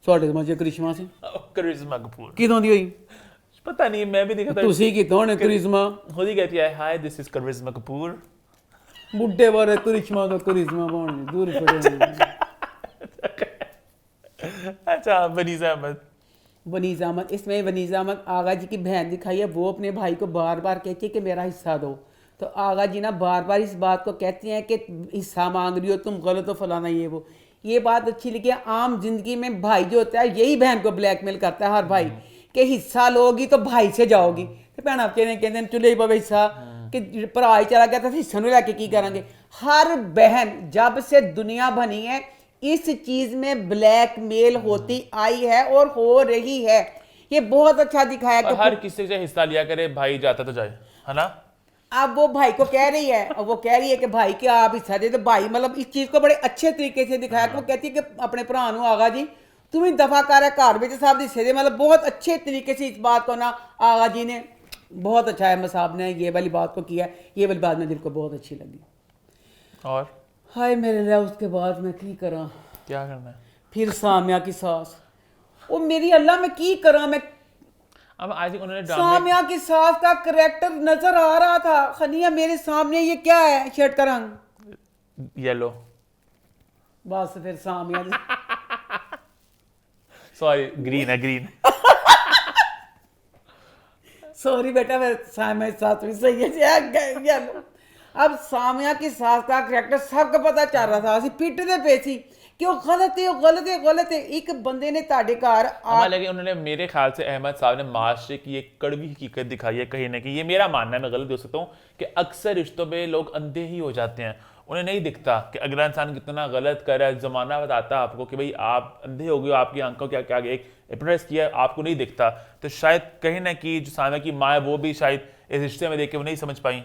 B: साढ़े समझे करिश्मा से
A: करिश्मा कपूर
B: कितों दी हुई
A: पता नहीं, मैं भी देखा था
B: तुसी कितों ने करिश्मा
A: खुद ही कहती है हाय दिस इज करिश्मा कपूर।
B: बुड्ढे बारे करिश्मा तो करिश्मा कौन दूर पड़े।
A: अच्छा वनीज़ा अहमद,
B: वनीज़ा अहमद, इसमें वनीज़ा अहमद आगा जी की बहन दिखाई है, वो अपने भाई को बार बार कहती है कि मेरा हिस्सा दो, تو آغا جی نا بار بار اس بات کو کہتے ہیں کہ حصہ مانگ رہی ہو تم، غلط ہو، فلانا یہ بات اچھی لگی ہے. عام زندگی میں بھائی جو ہوتا ہے یہی بہن کو بلیک میل کرتا ہے ہر بھائی کہ حصہ لو گی تو بھائی سے جاؤ گی. تو بہن آپ کہتے ہیں چلے پو حصہ کہ بھرا ہی چلا گیا تھا حصہ نہیں لے کے کی کریں گے. ہر بہن جب سے دنیا بنی ہے اس چیز میں بلیک میل ہوتی آئی ہے اور ہو رہی ہے. یہ بہت اچھا دکھایا کہ
A: ہر کسی سے حصہ لیا کرے، بھائی جاتا تو جائے، ہے نا.
B: اب وہ بھائی کو کہہ رہی ہے، اور وہ کہہ رہی ہے کہ بھائی کیا آپ حصہ دے. تو بھائی مطلب اس چیز کو بڑے اچھے طریقے سے دکھایا کہ وہ کہتی ہے کہ اپنے بھرا نو آغا جی تم ہی دفاع کر ہے گھر میں صاحب حصے دے. مطلب بہت اچھے طریقے سے اس بات کو نا آغا جی نے بہت اچھا ہے صاحب نے یہ والی بات کو کیا ہے. یہ والی بات میں دل کو بہت اچھی لگی.
A: اور
B: ہائے میرے لئے اس کے بعد میں کی کراں،
A: کیا کرنا ہے
B: پھر سامیہ کی ساس، وہ میری اللہ میں کی کراں. میں
A: اب آئی تھنک انہوں نے ڈرامے
B: سامیہ کی ساس کا کریکٹر نظر آ رہا تھا. خنیہ میرے سامنے یہ کیا ہے شرٹ کا رنگ
A: یلو،
B: بس پھر سامیہ
A: سوری گرین ہے، گرین.
B: سوری بیٹا میں سامیہ کی ساس بھی صحیح ہے. اب سامیہ کی ساس کا کریکٹر سب کو پتا چل رہا تھا، اسی پیٹتے پے سی کہ وہ غلط ہے، وہ غلط ہے، غلط ہے. ایک بندے نے تاڑے گھر
A: لیکن انہوں نے میرے خیال سے احمد صاحب نے معاشرے کی ایک کڑوی حقیقت دکھائی ہے کہیں نہ کہیں. یہ میرا ماننا ہے، میں غلط ہو سکتا ہوں، کہ اکثر رشتوں میں لوگ اندھے ہی ہو جاتے ہیں. انہیں نہیں دکھتا کہ اگلا انسان کتنا غلط کر رہا ہے. زمانہ بتاتا ہے آپ کو کہ بھئی آپ اندھے ہو گئے ہو، آپ کی آنکھوں کیا کیا ایک اپریس کیا آپ کو نہیں دکھتا. تو شاید کہیں نہ کہیں جو سامیہ کی ماں ہے وہ بھی شاید اس رشتے میں دیکھ کے وہ نہیں سمجھ پائیں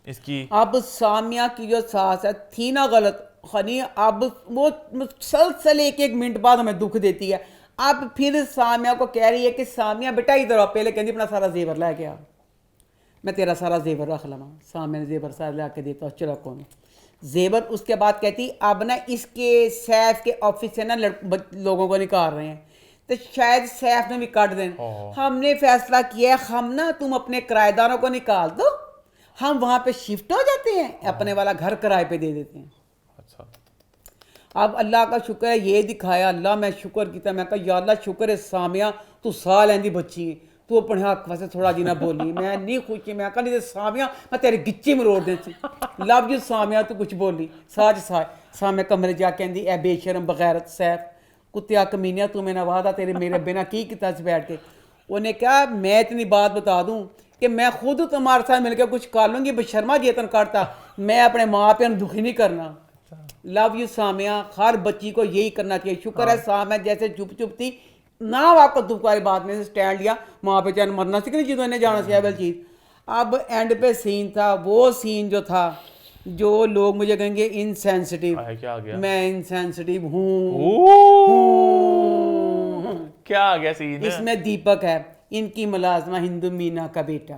A: اس کی.
B: اب سامیہ کی جو ساس ہے تھی نا غلط خنی، اب وہ مسلسل ایک منٹ بعد ہمیں دکھ دیتی ہے. اب پھر سامیہ کو کہہ رہی ہے کہ سامیہ بیٹا ادھر آ، پہلے کہتی اپنا سارا زیور لے کے آ، میں تیرا سارا زیور رکھ لواں. سامیہ نے زیور سارا لا کے دیتا چلو کون زیور. اس کے بعد کہتی اب نا اس کے سیف کے آفس سے نا لوگوں کو نکال رہے ہیں تو شاید سیف نے بھی کاٹ دیں. ہم نے فیصلہ کیا ہے ہم نا تم اپنے کرایہ داروں کو نکال دو، ہم وہاں پہ شفٹ ہو جاتے ہیں، اپنے والا گھر کرائے پہ دے دیتے ہیں.
A: اچھا
B: اب اللہ کا شکر ہے یہ دکھایا. اللہ میں شکر کیتا، میں کہا یا اللہ شکر ہے سامیہ تو سال ایندی بچی ہے، تو اپنے حق واسے تھوڑا جی نہ بولی. میں نہیں خوشی، میں کہا نہیں سامیہ میں تیرے گچے میں روڑ دیں سی. لو یو سامیہ تو کچھ بولی ساج سائے. سامیہ کمرے جا کے اندی اے بے شرم بغیرت سیف کتیا کمینیا تو میں نے وعدہ تیرے میرے بنا کی کتا سے بیٹھ کے. انہیں کہا میں اتنی بات بتا دوں کہ میں خود تمہارے ساتھ مل کے کچھ کر لوں گی، بشرما جیتن کرتا، میں اپنے ماں پہ دکھی نہیں کرنا. Love you Samiya. ہر بچی کو یہی کرنا چاہیے. شکر ہے سامیہ جیسے چپ چپ تھی نہ آپ کو دکھ والی بات میں سے سٹینڈ لیا، ماں پہ چین مرنا سیکھ نہیں جدوں نے جانا سی ایول چیز. اب اینڈ پہ سین تھا وہ سین جو تھا جو لوگ مجھے کہیں گے انسینسٹیو،
A: کیا آ گیا،
B: میں انسینسٹیو ہوں.
A: کیا آ گیا سین؟
B: اس میں دیپک ہے، ان کی ملازمہ ہندو مینا کا بیٹا،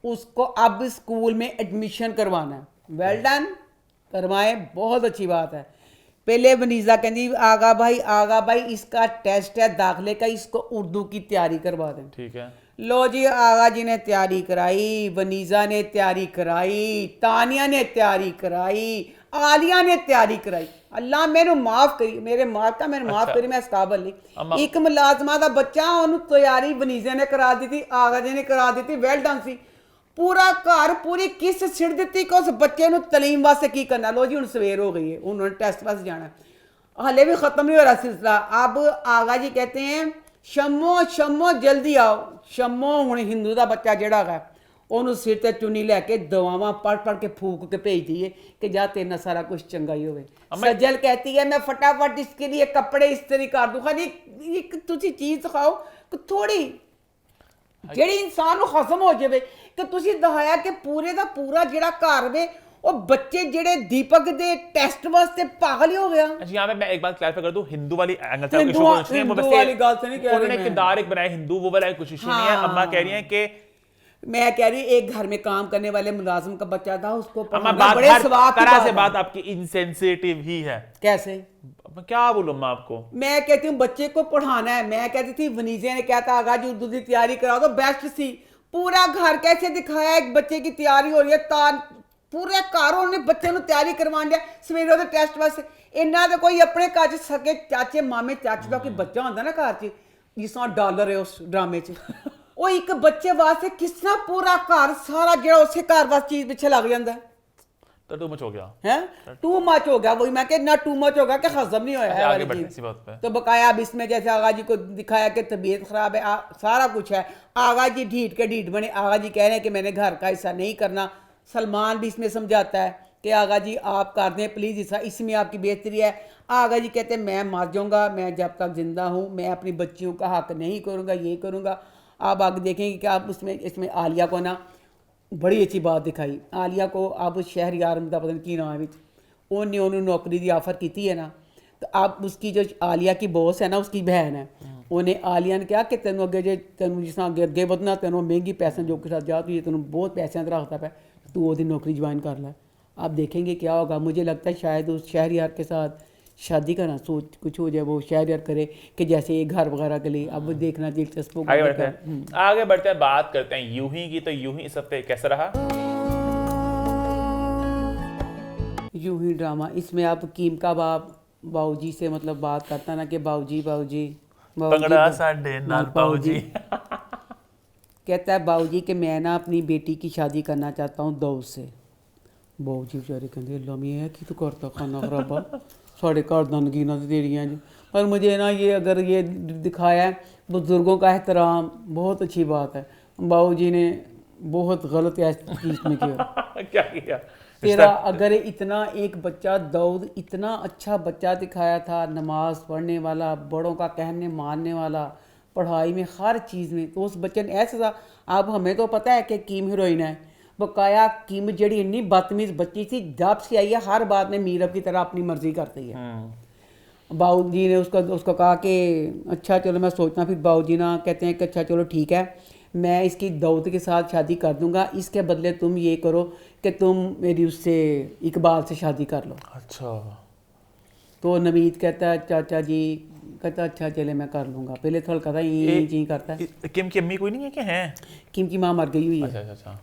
B: اس کو اب اسکول میں ایڈمیشن کروانا ہے. ویل ڈن، کروائیں، بہت اچھی بات ہے. پہلے ونیزا کہندی آغا بھائی اس کا ٹیسٹ ہے داخلے کا، اس کو اردو کی تیاری کروا دیں.
A: ٹھیک ہے.
B: لو جی آغا جی نے تیاری کرائی، ونیزا نے تیاری کرائی، تانیہ نے تیاری کرائی، عالیہ نے تیاری کرائی. اللہ میرے معاف کری، میرے مارکا میرے معاف کری، میں اس قابل نہیں. ایک ملازمہ دا بچہ انہوں تیاری ونیزا نے کرا دی تھی، آغا جی نے کرا دی تھی. ویل ڈن سی. پورا گھر پوری کس چھڑ دیتی کہ اس بچے نو تعلیم واسطے کی کرنا. لو جی ہن سویر ہو گئی ہے، انہوں نے ٹیسٹ واسطے جانا ہے، ہلے بھی ختم نہیں ہو رہا سلسلہ. اب آغا جی کہتے ہیں شمو جلدی آؤ. شمو ہن ہندو دا بچہ جڑا ہے انہوں سر تے چنی لے کے دعاواں پڑھ کے پھونک کے بھیج دیے کہ جا تیرنا سارا کچھ چنگا ہی ہوئے. سجل کہتی ہے میں فٹافٹ اس کے لیے کپڑے استری کر دوں. خالی ایک تسی چیز دکھاؤ کہ تھوڑی جڑی انسان نو ختم ہو جائے کہ تسی دکھایا کہ پورے دا پورا جڑا گھر وے وہ بچے جڑے دیپک دے ٹیسٹ واسطے پاگل ہی ہو گیا.
A: اچھا یہاں پہ میں ایک بات کلیئر کر دوں، ہندو والی اینگل سے
B: ہندو والی گال سے نہیں کہہ
A: انہوں نے
B: رہی
A: کردار ایک بنایا ہندو، وہ والا کوئی ایشو نہیں ہے. اما کہہ رہی ہیں کہ
B: میں کہہ رہی ایک گھر میں کام کرنے والے ملازم کا بچہ تھا، اس کو
A: اما
B: پڑھانا بڑے ثواب کی
A: طرح سے
B: بات
A: بات آپ کی انسینسیٹیو ہی ہے.
B: کیسے
A: کیا بولوں میں آپ کو؟
B: میں کہتی ہوں بچے کو پڑھانا ہے. میں کہتی تھی ونیزے نے کہتا آغا جی اردو کی تیاری کراؤ تو بیسٹ سی. پورا گھر کیسے دکھایا ایک بچے کی تیاری ہو رہی ہے، پورے کاروں نے بچے نو تیاری کروان دیا سویرے دے ٹیسٹ واسطے. انہاں تے کوئی اپنے گھر چ سکے چاچے مامے چاچے دا کوئی بچہ ہوندا نا گھر چ جس طرح ڈالر ہے اس ڈرامے چ ਉਹ ਇੱਕ ਬੱਚੇ ਵਾਸਤੇ ਕਿਸ ਤਰ੍ਹਾਂ ਪੂਰਾ ਘਰ ਸਾਰਾ ਜਿਹੜਾ ਉਸੇ ਘਰ ਵਾਸਤੇ ਚੀਜ਼ ਪਿੱਛੇ ਲੱਗ ਜਾਂਦਾ
A: तो टू मच हो गया।
B: है टू मच हो गया वही मैं कि ना टू मच हो गया कि हजम नहीं होया है
A: आगे
B: वाली
A: बढ़ते
B: चीज।
A: इसी बात पे।
B: तो बकाया अब इसमें जैसे आगा जी को दिखाया कि तबीयत खराब है सारा कुछ है, आगा जी ढीठ के ढीठ बने, आगा जी कह रहे हैं कि मैंने घर का हिस्सा नहीं करना। सलमान भी इसमें समझाता है कि आगा जी आप कर दें प्लीज़ हिस्सा, इसमें आपकी बेहतरी है। आगा जी कहते हैं मैं मर जाऊँगा, मैं जब तक ज़िंदा हूँ मैं अपनी बच्चियों का हक नहीं करूँगा, ये करूँगा। आप आगे देखेंगे कि आप उसमें इसमें आलिया को ना बड़ी अच्छी बात दिखाई। आलिया को अब शहरयार ਦਾ ਪਤਾ ਨਹੀਂ ਕੀ ਨਾਮ ਵਿੱਚ ਉਹਨੇ ਉਹਨੂੰ ਨੌਕਰੀ ਦੀ ਆਫਰ ਕੀਤੀ ਹੈ ਨਾ, तो अब उसकी जो आलिया की बॉस है ना उसकी बहन है, उन्हें आलिया ने कहा कि तेनों अगे जे तेनों जिस अगे अगे ਵਧਣਾ तेनों महंगी पैसे जो के साथ जा तू ये तेनों बहुत पैसे रखता पे तू वो नौकरी ज्वाइन कर ले। आप देखेंगे क्या होगा। मुझे लगता है शायद उस शहरयार के साथ शादी का ना सोच कुछ हो जाए, वो शहरयार करे कि जैसे ये घर वगैरह के लिए। अब वो देखना दिलचस्प होगा।
A: आगे बढ़ते हैं, बात करते हैं यूं ही की। तो यूं ही इस हफ्ते कैसा रहा?
B: यूं ही ड्रामा इसमें आप कीम का बाप बाऊजी से मतलब बात करता ना कि बाऊजी बाऊजी
A: तगड़ा साडे नाल बाऊजी
B: कहता है बाऊजी कि मैं ना अपनी बेटी की शादी करना चाहता हूँ दाऊद से। बाऊजी बेचारे कहते लमी है कि तू करता खाना खराबा साढ़े घर दनगीना तो तेरियाँ जी। पर मुझे ना ये अगर ये दिखाया है बुज़ुर्गों का एहतराम बहुत अच्छी बात है। बाऊजी ने बहुत गलत चीज़ में किया।
A: क्या किया?
B: तेरा अगर इतना एक बच्चा दाऊद इतना अच्छा बच्चा दिखाया था, नमाज पढ़ने वाला, बड़ों का कहने मानने वाला, पढ़ाई में हर चीज़ में, तो उस बच्चे ने ऐसा था। अब हमें तो पता है कि कीम हीरोइन है, बकाया कीम जड़ी इन्नी बदतमीज़ बच्ची थी, जब से आई है हर बात में मीरब की तरह अपनी मर्जी करती है। बाऊ जी ने उसको कहा कि अच्छा चलो मैं सोचता। फिर बाऊ जी ना कहते हैं कि अच्छा चलो ठीक है मैं इसकी दाऊद के साथ शादी कर दूंगा, इसके बदले तुम ये करो कि तुम मेरी उससे इकबाल से शादी कर लो।
A: अच्छा।
B: तो नवीद कहता है चाचा जी, कहता अच्छा चले मैं कर लूँगा। पहले तो हल्का था ये जी करता है।
A: किम की अम्मी कोई नहीं है क्या? है
B: किम की माँ मर गई हुई है।
A: अच्छा।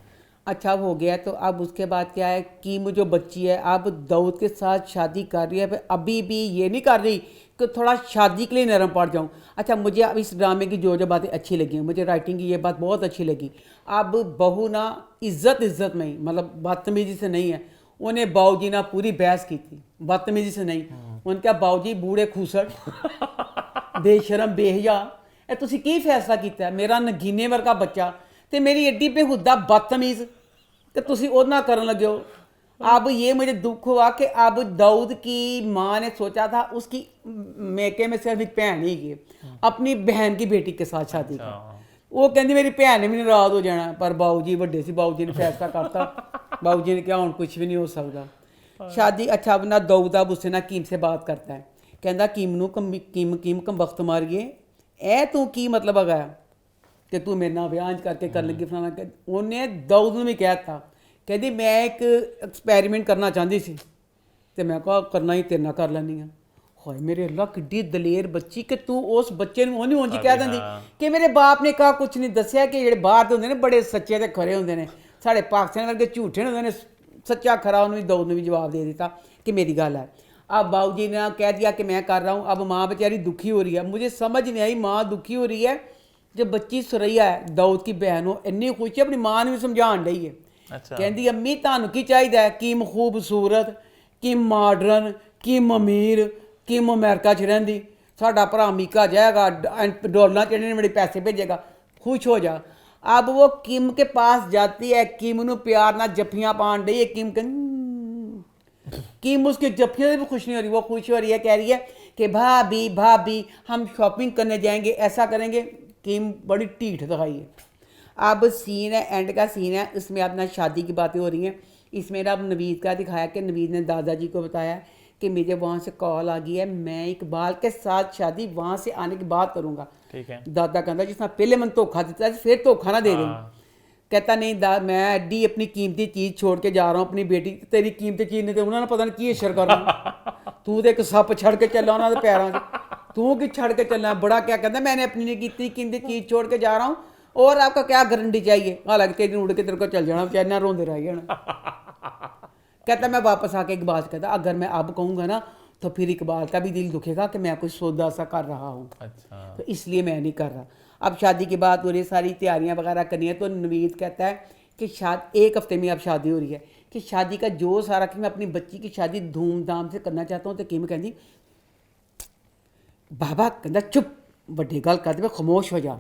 B: अच्छा हो गया। तो अब उसके बाद क्या है, कीम जो बच्ची है अब दाऊद के साथ शादी कर रही है, अभी भी ये नहीं कर रही कि थोड़ा शादी के लिए नरम पड़ जाऊँ। अच्छा मुझे अब इस ड्रामे की जो बातें अच्छी लगी, मुझे राइटिंग की ये बात बहुत अच्छी लगी। अब बहू ना इज्जत में ही मतलब बदतमीजी से नहीं है, उन्हें बाऊजी ना पूरी बहस की थी, बदतमीजी से नहीं। उनका बाऊजी बूढ़े खूसड़ बेशरम बेहया ए तुसी की फैसला किया, मेरा नगीने वर्गा बच्चा ते मेरी एड्डी बेहुदा बदतमीज़ तो तुसी ओना करन लगे हो। अब ये मुझे दुख हुआ कि अब दाऊद की माँ ने सोचा था उसकी मेके में सिर्फ एक बहन ही की, अपनी बहन की बेटी के साथ शादी की। वो कहती मेरी भैन ने भी नाराज हो जाना, पर बाऊ जी वड्डे सी, बाऊ जी ने फैसला करता। बाऊ जी ने कहा हुण कुछ भी नहीं हो सकता शादी। अच्छा अब ना दाऊद अब उससे ना कीम से बात करता है, कहता कीम नूं कीम कम वक्त मारिए ए तू की मतलब है कि तू मेरे नाल ब्याह करके कर लगी फलाना। उन्हें दाऊद नूं भी कहता कहती मैं एक एक्सपैरीमेंट करना चाहती सी ते मैं कहा करना ही तेरे नाल कर लैनी हाँ। हाय मेरे अल्लाह किड्डी दलेर बच्ची कि तू उस बच्चे नूं ओनी उंज कह दिंदी कि मेरे बाप ने कहा कुछ नहीं दस्सिया कि जेह्ड़े बाहर दे हुंदे ने बड़े सच्चे ते खरे हुंदे ने, साढ़े पाकिस्तान वर्गे झूठे हुंदे ने, सच्चा खरा उन्होंने दाऊद ने भी जवाब दे दिता कि मेरी गल है। अब बाऊ जी ने कह दिया कि मैं कर रहा हूँ। अब माँ बेचारी दुखी हो रही है, मुझे समझ नहीं आई माँ दुखी हो रही है जब बच्ची सुरैया है दाऊद की बहन हो इन्नी खुश है, अपनी माँ ने भी समझाण रही है। कहती अम्मी तुहानू की चाहिदा है, किम खूबसूरत, किम मॉडर्न, किम अमीर, किम अमेरिका च रहिंदी, साडा भरा अमीका जाएगा डॉलर चढ़ने बड़े पैसे भेजेगा, खुश हो जा। अब वो किम के पास जाती है, किम नू प्यार ना जफ्फियाँ पान रही है। किम उसकी जफ्फियों से भी खुश नहीं हो रही, वो खुश हो रही है, कह रही है कि भाभी भाभी हम शॉपिंग करने जाएंगे, ऐसा करेंगे। किम बड़ी ढीठ दिखाई है। अब सीन है एंड का सीन है, इसमें अपना शादी की बातें हो रही हैं। इसमें अब नवीद का दिखाया कि नवीद ने दादाजी को बताया कि मुझे वहाँ से कॉल आ गई है, मैं इकबाल के साथ शादी वहाँ से आने के बाद करूँगा।
A: ठीक है।
B: दादा कहता जिसने पहले मन धोखा दिता फिर धोखा ना दे दें। कहता नहीं मैं एडी अपनी कीमती चीज़ छोड़ के जा रहा हूँ अपनी बेटी, तेरी कीमती चीज़ ने तो उन्होंने पता नहीं की असर करना। तू तो एक सप छड़ के चला उन्होंने पैरों से, तू कि छड़ के चलना बड़ा क्या कहता मैंने अपनी इतनी कीमती चीज़ छोड़ के जा रहा हूँ और आपका क्या गारंटी चाहिए, हालांकि तेरी उड़ के तेरे को चल जाना, बेचारे ना रोंदे रह जाना। कहता मैं वापस आके इकबाल से कहता अगर मैं अब कहूँगा ना तो फिर इकबाल का भी दिल दुखेगा कि मैं कुछ सौदा सा कर रहा हूँ।
A: अच्छा।
B: तो इसलिए मैं नहीं कर रहा। अब शादी की बात हो रही है, सारी तैयारियां वगैरह करनी है, तो नवीद कहता है कि शायद 1 हफ्ते में अब शादी हो रही है कि शादी का जो सारा कि मैं अपनी बच्ची की शादी धूमधाम से करना चाहता हूँ। तो किम कहती बाबा कहता चुप ਵੱਡੀ ਗੱਲ ਕਰਦੇ ਵੇ ਖਾਮੋਸ਼ ਹੋ ਜਾ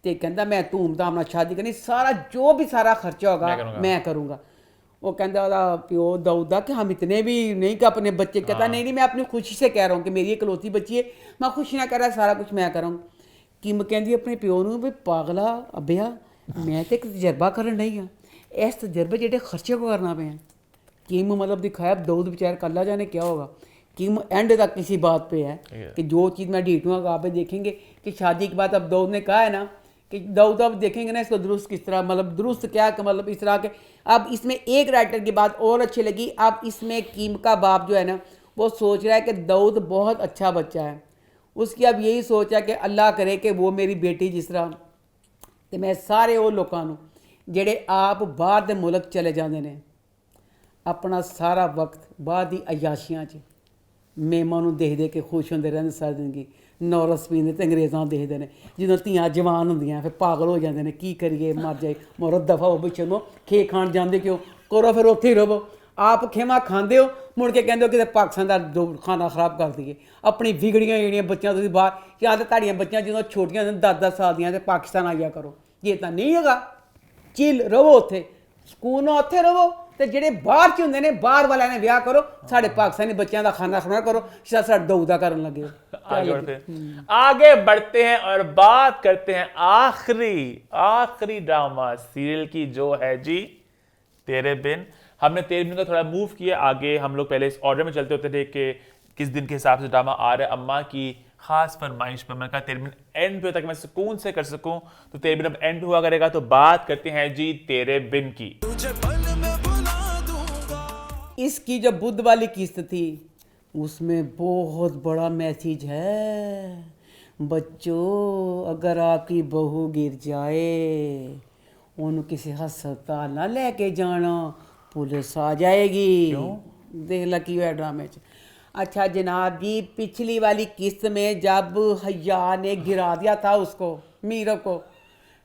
B: ਤੇ ਕਹਿੰਦਾ ਮੈਂ ਧੂਮਧਾਮ ਨਾਲ ਸ਼ਾਦੀ ਕਰਨੀ, ਸਾਰਾ जो भी सारा खर्चा होगा मैं करूँगा। वो कहता ਉਹਦਾ ਪਿਓ दाऊदा कि हम इतने भी नहीं कि अपने बच्चे, कहता नहीं मैं अपनी खुशी से कह रहा हूँ कि मेरी इकलौती बच्ची है, मैं खुशी ना कर रहा, सारा कुछ मैं करूँगा। किम ਕਹਿੰਦੀ ਆਪਣੇ ਪਿਓ ਨੂੰ ਵੀ ਪਾਗਲਾ ਅੱਬਿਆ ਮੈਂ ਤੇ ਇੱਕ ਤਜਰਬਾ ਕਰਨ ਨਹੀਂ ਆ, ਇਸ ਤਜਰਬੇ ਜਿਹੜੇ ਖਰਚੇ ਕੋ करना पे हैं। किम मतलब दिखाया दाऊद बेचारा कल्ला जाने क्या होगा। किम एंड तक किसी बात पे है कि जो चीज़ मैं ढीठूँगा आप देखेंगे कि शादी के बाद अब दाऊद ने कहा है ना कि दाऊद अब देखेंगे ना इसको दुरुस्त किस तरह, मतलब दुरुस्त क्या मतलब इस तरह के। अब इसमें एक राइटर की बात और अच्छी लगी, अब इसमें किम का बाप जो है ना वो सोच रहा है कि दाऊद बहुत अच्छा बच्चा है, उसकी अब यही सोच है कि अल्लाह करे कि वो मेरी बेटी जिस तरह, तो मैं सारे वो लोगों ਨੂੰ ਜਿਹੜੇ ਆਪ ਬਾਹਰ ਦੇ ਮੁਲਕ ਚਲੇ ਜਾਂਦੇ ਨੇ ਆਪਣਾ ਸਾਰਾ ਵਕਤ ਬਾਹਰ ਦੀ ਅਯਾਸ਼ੀਆਂ 'ਚ ਮੇਮਾਂ ਨੂੰ ਦੇਖ ਦੇ ਕੇ ਖੁਸ਼ ਹੁੰਦੇ ਰਹਿੰਦੇ ਸਾਰੀ ਜ਼ਿੰਦਗੀ, ਨੌਰਸ ਪੀਂਦੇ ਤੇ ਅੰਗਰੇਜ਼ਾਂ ਦੇਖਦੇ ਨੇ, ਜਦੋਂ ਧੀਆਂ ਜਵਾਨ ਹੁੰਦੀਆਂ ਫਿਰ ਪਾਗਲ ਹੋ ਜਾਂਦੇ ਨੇ, ਕੀ ਕਰੀਏ ਮਰ ਜਾਏ ਮਰੋ ਦਫਾ ਹੋ ਪਿੱਛੇ ਨੂੰ, ਖੇ ਖਾਣ ਜਾਂਦੇ ਕਿਉਂ ਕਰੋ, ਫਿਰ ਉੱਥੇ ਹੀ ਰਹੋ। ਆਪ ਖੇਮਾ ਖਾਂਦੇ ਹੋ, ਮੁੜ ਕੇ ਕਹਿੰਦੇ ਹੋ ਕਿਤੇ ਪਾਕਿਸਤਾਨ ਦਾ ਖਾਣਾ ਖਰਾਬ ਕਰ ਦਈਏ, ਆਪਣੀ ਵਿਗੜੀਆਂ ਜਿਹੜੀਆਂ ਬੱਚੀਆਂ ਤੁਸੀਂ ਬਾਹਰ, ਜਾਂ ਤਾਂ ਤੁਹਾਡੀਆਂ ਬੱਚੀਆਂ ਜਦੋਂ ਛੋਟੀਆਂ ਹੁੰਦੀਆਂ 10-10 ਸਾਲ ਦੀਆਂ ਤੇ ਪਾਕਿਸਤਾਨ ਆ ਜਾ ਕਰੋ, ਇਹ ਤਾਂ ਨਹੀਂ ਹੈਗਾ। ਚਿਲ ਰਹੋ ਉੱਥੇ, ਸਕੂਨ ਨਾਲ ਉੱਥੇ ਰਹੋ, ਤੇ ਜਿਹੜੇ ਬਾਹਰ ਚ ਹੁੰਦੇ ਨੇ ਬਾਹਰ ਵਾਲਿਆਂ ਨੇ ਵਿਆਹ ਕਰੋ, ਸਾਡੇ ਪਾਕਿस्तानी ਬੱਚਿਆਂ ਦਾ ਖਾਣਾ ਖਾਣਾ करो, शायद साढ़े दाऊदा करने लगे।
A: आगे बढ़ते हैं और बात करते हैं आखिरी ड्रामा सीरियल की, जो है जी तेरे बिन। हमने तेरे बिन का थोड़ा मूव किया आगे, हम लोग पहले इस ऑर्डर में चलते होते थे कि किस दिन के हिसाब से ड्रामा आ रहा है। अम्मा की खास फरमाइश पर मैंने कहा तेरे बिन एंड पे ताकि मैं सुकून से कर सकूं, तो तेरे बिन अब एंड हुआ करेगा। तो बात करते हैं जी तेरे बिन की।
B: इसकी जो बुध वाली किस्त थी उसमें बहुत बड़ा मैसेज है, बच्चों अगर आपकी बहू गिर जाए उन्हें किसी हस्पताल ना लेके जाना, पुलिस आ जाएगी। देख लकी हुआ ड्रामे च। अच्छा जनाब जी, पिछली वाली किस्त में जब हया ने गिरा दिया था उसको, मीरब को,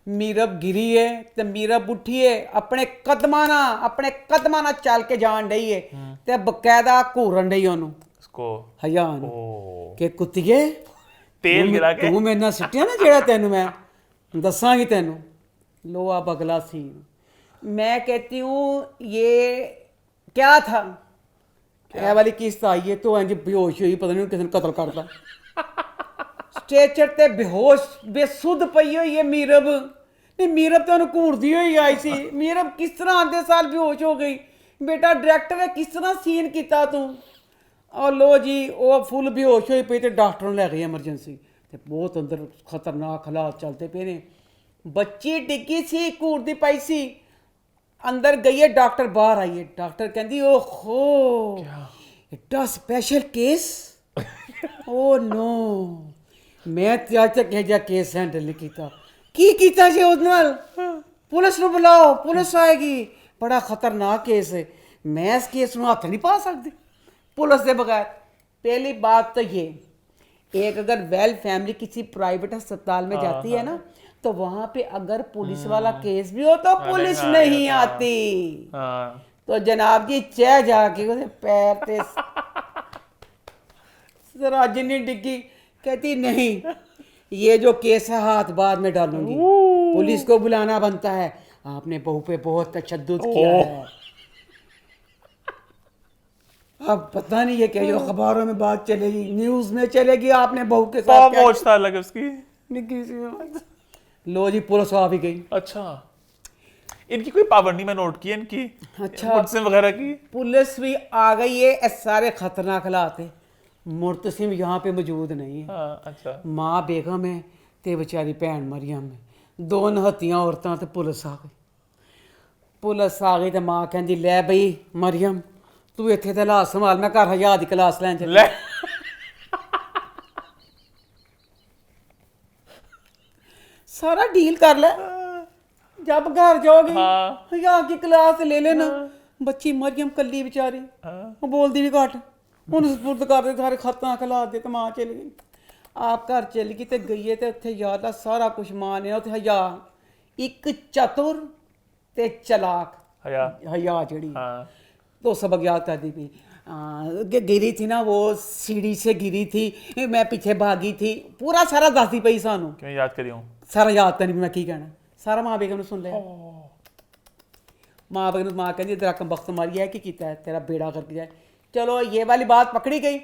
B: मीरब गिरी है तो मीरब उठी है, अपने कदमां ना चल के जान रही है ते बकायदा घूरन रही ओनू
A: इसको
B: हया के कुत्तिए
A: तेल गिरा के
B: तू मेरे नाल सिटिया ना जेड़ा तेनू मैं दसांगी तेनू लोहा बगला सी। मैं कहती हूँ ये क्या था, ये वाली किस्त आई है तो इंज बेहोश हुई, पता नहीं किसी ने कत्ल करता, स्ट्रेचर ते बेहोश बेसुध पई हुई है मीरब। नहीं मीरब तो घूरती हुई आई सी, मीरब किस तरह आंदे साल बेहोश हो गई। बेटा डायरेक्टर ने किस तरह सीन किया तू, और लो जी वो फुल बेहोश हुई पई तो डॉक्टर ने लै गए एमरजेंसी, तो बहुत अंदर खतरनाक हालात चलते पे ने। बच्ची डिग्गी सी, घूरती पई सी, अंदर गई है, डॉक्टर बाहर आई है, डॉक्टर कहती ओहो एडा स्पेशल केस, ओ नो मैं ਅੱਜ ਤੱਕ ਇਹ ਜਿਹਾ ਕੇਸ ਹੈਂਡਲ ਨਹੀਂ ਕੀਤਾ। ਕੀ ਕੀਤਾ ਜੀ ਉਹਦੇ ਨਾਲ, ਪੁਲਿਸ ਨੂੰ ਬੁਲਾਓ, ਪੁਲਿਸ ਆਏਗੀ, ਬੜਾ ਖਤਰਨਾਕ केस है, मैं इस केस में हाथ नहीं पा सकती पुलिस के बगैर। पहली बात तो ये, एक अगर वेल फैमिली किसी प्राइवेट अस्पताल में जाती है ना तो वहाँ पे अगर पुलिस वाला केस भी हो तो पुलिस नहीं आती। तो जनाब जी चाह जाके उसके पैर पे राजनी डिग्गी, कहती नहीं ये जो केस है हाथ बाद में डालूंगी, पुलिस को बुलाना बनता है, आपने बहू पे बहुत तशद्दुद किया है। अब पता नहीं है क्या जो अखबारों में बात चलेगी, न्यूज में चलेगी, आपने बहू के साथ क्या
A: लगे उसकी
B: निक्की सी। लो जी पुलिस आ भी गई।
A: अच्छा इनकी कोई पावर नहीं मैं नोट की इनकी,
B: अच्छा
A: मुर्तसिम वगैरह की
B: पुलिस भी आ गई है। ये सारे खतरनाक हालात है, मुर्तसिम यहाँ पे मौजूद नहीं है।
A: अच्छा
B: माँ बेगम है ते बेचारी भैन मरियम है, दो नहत्तियां औरतां ते पुलिस आ गई। पुलिस आ गई तो माँ कहती लै बई मरियम तू इत्थे ते हालात संभाल, मैं घर हज़ार दी क्लास लैन चली। सारा डील कर ले, जब घर जाओगी हज़ार की क्लास ले लेना। बच्ची मरियम कल्ली बेचारी, वो बोलती भी घट, उन्हें सुपुर्द कर दे सारे खतना खिला दे, तो माँ चली गई। ਆਪ ਘਰ ਚੱਲ ਗਈ ਤੇ ਗਈਏ ਤੇ ਉੱਥੇ ਯਾਦ ਆ ਸਾਰਾ ਕੁਝ ਮਾਂ ਨੇ ਉੱਥੇ ਹਯਾ, ਇੱਕ ਚਤੁਰ ਤੇ ਚਲਾਕ हया जड़ी तो सबक याद करती थी। गिरी थी ना वो सीढ़ी से गिरी थी, मैं पीछे भागी थी, पूरा सारा दसदी पई सानू।
A: क्यों याद करी हूं?
B: सारा याद तो नहीं, मैं की कहना, सारा मां बेगम ने सुन लिया। मां बेगम मां कहती तेरा कम वक्त मारी है, कि कीता है तेरा बेड़ा करके जाए। चलो ये वाली बात पकड़ी गई।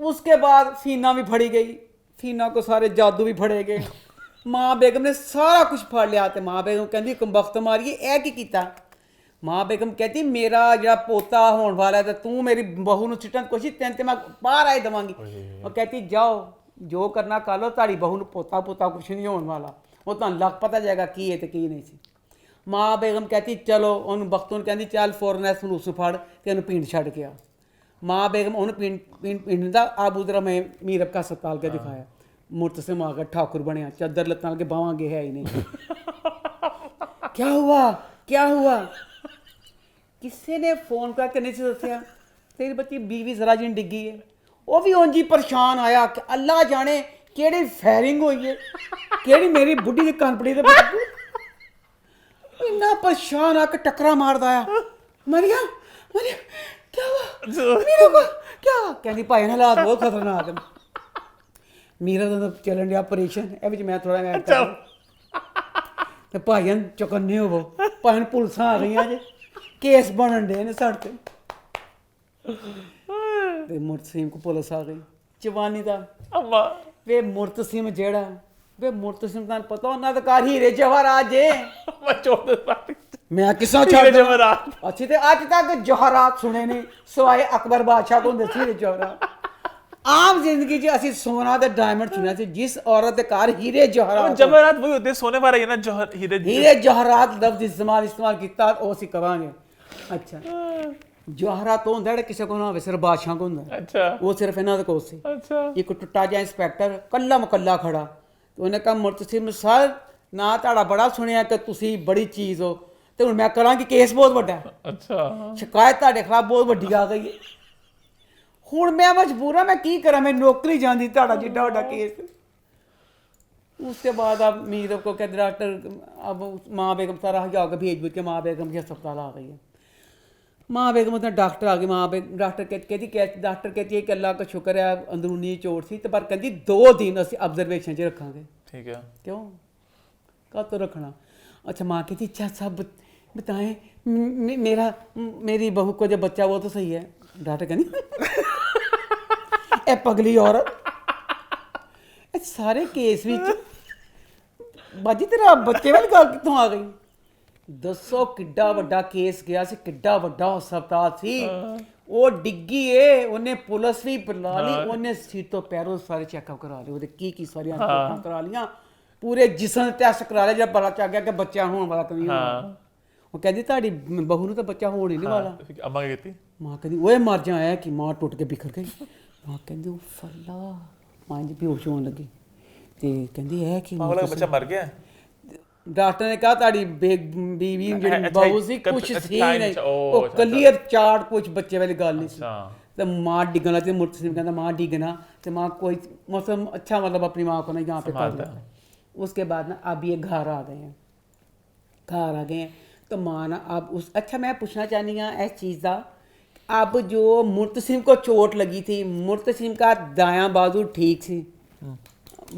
B: उसके बाद फीना भी फड़ी गई, फीना को सारे जादू भी फड़े गए। मां बेगम ने सारा कुछ फड़ लिया। तो मां बेगम कहती कम वक्त मारिए ऐ की कीता। मां बेगम कहती मेरा जो पोता होने वाला है तो तू मेरी बहू ਨੂੰ ਸਿੱਟਣ ਦੀ ਕੋਸ਼ਿਸ਼ ਤੈਨੂੰ ਤੇ ਮੈਂ ਬਾਹਰ ਆਏ ਦਵਾਂਗੀ। ਉਹ कहती ਜਾਓ ਜੋ ਕਰਨਾ ਕਰ ਲਓ, ਤੁਹਾਡੀ ਬਹੂ ਨੂੰ ਪੋਤਾ ਕੁਛ ਨਹੀਂ ਹੋਣ ਵਾਲਾ, ਉਹ ਤੁਹਾਨੂੰ ਲੱਗ ਪਤਾ ਜਾਏਗਾ ਕੀ ਹੈ ਤੇ ਕੀ ਨਹੀਂ ਸੀ। ਮਾਂ ਬੇਗਮ कहती ਚਲੋ ਉਹਨੂੰ ਬਖਤੂ ਨੂੰ ਕਹਿੰਦੀ ਚੱਲ ਫੌਰਨ ਇਸ ਮਲੂਸ ਨੂੰ ਫੜ ਤੇ ਉਹਨੂੰ ਪਿੰਡ ਛੱਡ ਗਿਆ। ਮਾਂ ਬੇਗਮ ਉਹਨੂੰ ਪਿੰਡ ਦਾ ਆਬੂ ਦਰਾ ਮੈਂ ਮੀਰਬ ਕਾ ਹਸਪਤਾਲ ਕੇ ਦਿਖਾਇਆ। ਮੁਰਤਸਿਮ ਆ ਗਿਆ ਠਾकुर ਬਣਿਆ, ਚਾਦਰ ਲੱਤਾਂ ਕੇ ਬਾਵਾਂਗੇ ਹੈ ਹੀ नहीं। क्या हुआ किसी ने फोन करके नहीं दसिया तेरी बच्ची बीवी जरा जी डिगी है। वो भी उंज ही परेशान आया कि अल्लाह जाने केड़ी फायरिंग हुई है, केड़ी मेरी बुढ़ी की कंपनी दे इन्ना परेशान आके टकरा मारदा आया। मरिया क्या हुआ मेरे को क्या कहती भाई हालात बहुत खतरनाक है। मेरा तो चलन दिया ऑपरेशन ए विच मैं थोड़ा ऐड कर ते भाईयां चौकन्ने होवो, भाईयां पुलिसां आ गईयां जे केस बनन दे ने साडे ते मुर्तसिम को पुलिस आ गई। जवानी दा अम्मा वे मुर्तसिम जेड़ा वे मुर्तसिम दा पता उन्हां दा घर हीरे जवाहरात जे मैं 14 साल मैं किसा छड़ जवाहरात अच्छी ते आज तक जवाहरात सुने ने सिवाय अकबर बादशाह को हुंदे सी हीरे जवाहरात। आम जिंदगी च ਅਸੀਂ सोना ते डायमंड सुनया सी, जिस औरत दे घर हीरे जवाहरात
A: जवाहरात वही होते सोने वाले है ना,
B: हीरे जवाहरात लफ्ज इस्तेमाल कीता ਉਹ ਅਸੀਂ ਕਰਾਂਗੇ। ਅੱਛਾ ਜਵਾਹਰਾਤ ਤੋਂ ਹੁੰਦਾ ਜਿਹੜਾ ਕਿਸੇ ਕੋਲ ਨਾ ਹੋਵੇ, ਸਿਰਫ ਬਾਦਸ਼ਾਹ ਕੋਲ ਹੁੰਦਾ। ਅੱਛਾ ਉਹ ਸਿਰਫ ਇਹਨਾਂ ਦੇ ਕੋਲ ਸੀ। ਅੱਛਾ ਇੱਕ ਟੁੱਟਾ ਜਿਹਾ ਇੰਸਪੈਕਟਰ ਕੱਲਾ ਮਕੱਲਾ ਖੜਾ ਤੇ ਉਹਨੇ ਕਿਹਾ ਮੁਰਤਸਿਮ ਸਰ ਨਾ ਤੁਹਾਡਾ ਬੜਾ ਸੁਣਿਆ ਕਿ ਤੁਸੀਂ ਬੜੀ ਚੀਜ਼ ਹੋ ਤੇ ਹੁਣ ਮੈਂ ਕਰਾਂਗੀ ਕੇਸ ਬਹੁਤ ਵੱਡਾ ਹੈ। ਅੱਛਾ ਸ਼ਿਕਾਇਤ ਤੁਹਾਡੇ ਖਿਲਾਫ ਬਹੁਤ ਵੱਡੀ ਆ ਗਈ ਹੈ, ਹੁਣ ਮੈਂ ਮਜਬੂਰ ਹਾਂ, ਮੈਂ ਕੀ ਕਰਾਂ, ਮੈਂ ਨੌਕਰੀ ਜਾਂਦੀ ਤੁਹਾਡਾ ਜਿੱਡਾ ਵੱਡਾ ਕੇਸ। उसके बाद अब मीर को कहते डॉक्टर अब माँ बेगम सारा हजा के भेज के माँ बेगम के अस्पताल आ गई है। माँ बेगम मतलब डॉक्टर आ गई। माँ बेगम डॉक्टर कहती है कि अल्लाह का शुक्र है अंदरूनी चोट सी तो पर कहती 2 दिन असीं ऑब्जरवेशन च रखांगे। ठीक है क्यों कब तो रखना? अच्छा माँ कहती अच्छा सब बताएं मेरी बहू को जो बच्चा वो तो सही है। डॉक्टर कहती ए पगली औरत सारे केस विच बाजी तेरा बच्चे वाली गल कित्थों आ गई? दसो किड्डा वड्डा केस गया सी, किड्डा वड्डा हस्पताल सी, वो डिग्गी है उन्हें पुलिस भी बुला ली, उन्हें सीट तो पैरों सारे चेकअप करा लिए, ओहदे की सारी रिपोर्टां करा लियां, पूरे जिस्म टेस्ट करा लिया जब पता चल गया कि बच्चा होने वाला तो नहीं होना। वो कहती ताड़ी बहू ने तो बच्चा होने नहीं वाला।
A: अम्मा क्या कहती?
B: मां कहती ओए मर जाए कि मां टुट के बिखर गई। मां कहती फला मां जी बेहोश होने लगी ते कहती है कि
A: बच्चा मर गया।
B: डॉक्टर ने कहा ताड़ी बीवी जेड़ी बहू सी कुछ सी नहीं, ओ क्लियर चार्ट कुछ बच्चे वाली गल नहीं सी। ते मां डिगन लगी, मुर्तसिम कहता मां डिगना ते मां कोई मौसम अच्छा मतलब अपनी मां को ना यहाँ पे कर लिया। उसके बाद ना अब ये घर आ गए हैं तो मां ना अब उस अच्छा मैं पूछना चाहनी हाँ इस चीज़ का, अब जो मुर्तसिम को चोट लगी थी, मुर्तसिम का दायां बाजू ठीक सी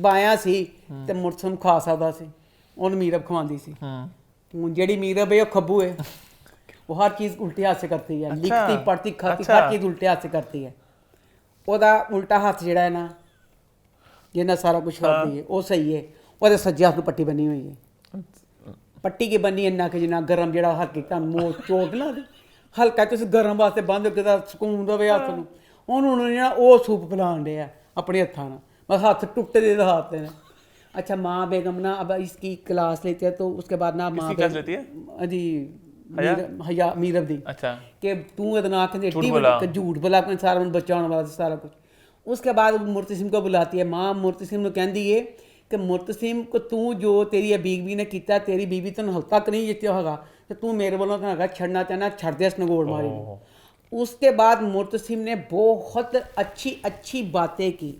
B: बायां सी ते मुर्तसिम खा सकदा सी, ਉਹਨੂੰ मीरब ਖਵਾਉਂਦੀ ਸੀ। ਹੁਣ ਜਿਹੜੀ मीरब है वो खब्बू है, वो हर चीज़ उल्टे हाथ से करती है, लिखती पढ़ती खाती हर चीज़ उल्टे हाथ से करती है। ਉਹਦਾ उल्टा हाथ ਜਿਹੜਾ ਹੈ ਨਾ ਜਿਹਨਾਂ ਸਾਰਾ ਕੁਝ ਕਰਦੀ ਹੈ ਉਹ ਸਹੀ ਹੈ, ਉਹਦੇ ਸੱਜੇ ਹੱਥ ਨੂੰ ਪੱਟੀ ਬੰਨੀ ਹੋਈ ਹੈ। ਪੱਟੀ ਕੀ ਬੰਨੀ ਇੰਨਾ ਕਿ ਜਿੰਨਾ ਗਰਮ ਜਿਹੜਾ ਹੱਥ ਤੁਹਾਨੂੰ ਮੋਹ ਚੋਟ ਲਾ ਦੇ ਹਲਕਾ ਤੁਸੀਂ ਗਰਮ ਵਾਸਤੇ ਬੰਦ ਕਿਦਾ ਸਕੂਨ ਦੇਵੇ ਹੱਥ ਨੂੰ, ਉਹਨੂੰ ਜਿਹੜਾ ਉਹ ਸੂਪ ਪਿਲਾਉਣ ਡਿਆ ਆਪਣੇ हत्थों ना, बस हाथ टूटे दे हाथ हैं। अच्छा माँ बेगम ना अब इसकी क्लास लेते हैं तो उसके बाद ना माँ
A: क्लास लेती है
B: जी हया मीरब दी। अच्छा कि तू इतना झूठ बोला अपने सारा बच्चा होने वाला सारा कुछ। उसके बाद मुर्तसिम को बुलाती है माँ, मुर्तसिम को कहती है कि मुर्तसिम को तू जो तेरी बीवी ने किया, तेरी बीवी तेन हल तक नहीं जितया होगा तो तू मेरे वालों का छड़ना चाहना छड़ दे नगोड़ मारी। उसके बाद मुर्तसिम ने बहुत अच्छी बातें की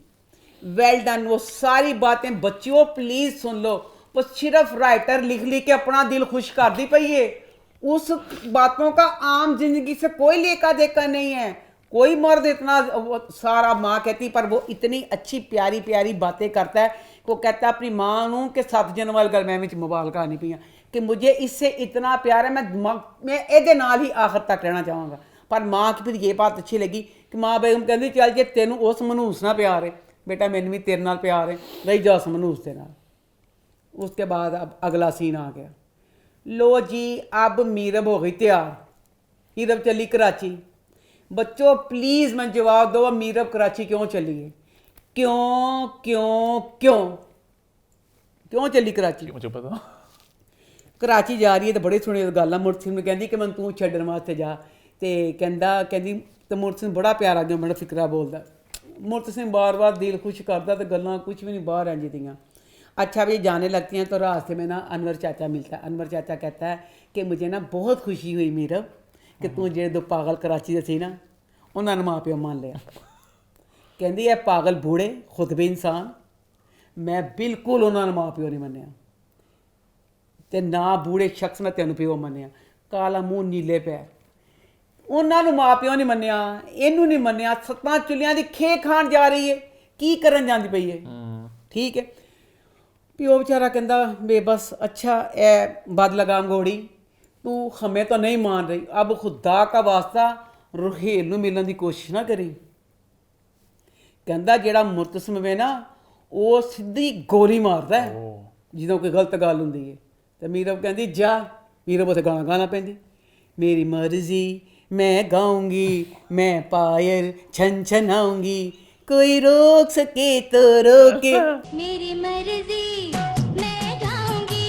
B: वेल डन। वो सारी बातें बच्चियों प्लीज सुन लो, वो सिर्फ राइटर लिख लिख के अपना दिल खुश कर दी पई है। उस बातों का आम जिंदगी से कोई लेका देका नहीं है। कोई मर्द इतना सारा, माँ कहती, पर वो इतनी अच्छी प्यारी प्यारी बातें करता है। वो कहता है अपनी माँ नूं कि 7 जनवरी गल मैं विच मोबाइल कहानी पई कि मुझे इससे इतना प्यार है, मैं ਇਹਦੇ ਨਾਲ ਹੀ आखिर तक रहना चाहूँगा। पर माँ की फिर ये बात अच्छी लगी कि माँ बेगम कहती चल जे तेनू उस मनूस ना प्यार है बेटा, मैनू भी तेरे नाल प्यार है, रही जा उस मनूस के नाल। उसके बाद अब अगला सीन आ गया। लो जी अब मीरब हो गई तैयार, मीरब चली कराची। बच्चों प्लीज़ मैं जवाब दो, अब मीरब कराची क्यों चली है? क्यों क्यों क्यों क्यों चली कराची?
A: मुझे पता।
B: कराची जा रही है तो बड़ी सोहनी गल आ। मुर्सिम ने कहती कि मैं तू छड्डण वास्ते जा, तो कहती तो मुर्सिम बड़ा प्यारा जो मैंने फिकरा बोलता। मुर्सिम बार बार दिल खुश करता तो गल्लां कुछ भी नहीं बाहर आ जाती। अच्छा भी जाने लगती हैं तो रास्ते में ना अनवर चाचा मिलता है। अनवर चाचा कहता है कि मुझे ना बहुत खुशी हुई मीरब कि तू जे 2 पागल कराची दे सी ना उन्होंने माँ प्यो मान लिया। कहती है पागल बूढ़े खुद भी इंसान, मैं बिल्कुल उन्होंने माँ प्यो नहीं मन्निया ते ना बूढ़े शख्स ने तेन प्यो मन्निया। काला मूँह नीले पैर, उन्होंने माँ प्यो नहीं मन्निया, इनू नहीं मन्निया। 7 चुलियां दी खे खान जा रही है, की करन जांदी पई है। ठीक है, प्यो बेचारा कहता बेबस अच्छा ए बद लगाम घोड़ी, तू हमें तो नहीं मान रही, अब खुदा का वास्ता रुहेल नूं मिलने की कोशिश ना करी। कहता जेड़ा मुर्तसिम है ना वो सीधी गोली मारता है ਜਦੋਂ कोई गलत गल हुंदी है। तो मीरब कहती जा, मीरब उसे गाना गाना पैंदी, मेरी मर्जी मैं गाऊंगी, मैं पायल छन छनाऊंगी, कोई रोक सके तो रोके,
D: मेरी मर्जी मैं गाऊंगी।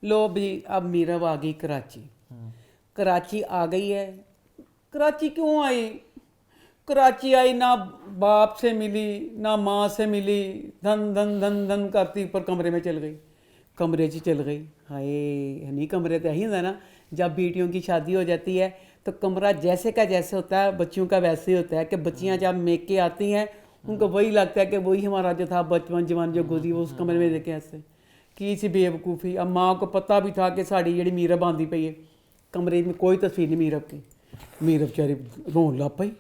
B: लो भी अब मीरब आ गई कराची। कराची आ गई है। कराची क्यों आई? कराची आई ना बाप से मिली ना माँ से मिली, धन धन धन धन करती ऊपर कमरे में चल गई। कमरे च चल गई, हाय नहीं कमरे तो यही होता है ना, जब बेटियों की शादी हो जाती है तो कमरा जैसे का जैसे होता है, बच्चियों का वैसे होता है कि बच्चियाँ जब मेके आती हैं उनको वही लगता है कि वही हमारा जो था बचपन जवान जो गुजरी वो उस कमरे में देखे ऐसे की सी बेवकूफ़ी। अब माँ को पता भी था कि साड़ी जी मीरब आँदी पई है, कमरे में कोई तस्वीर नहीं मीरब की। मीरब बेचारी रोन लग पई,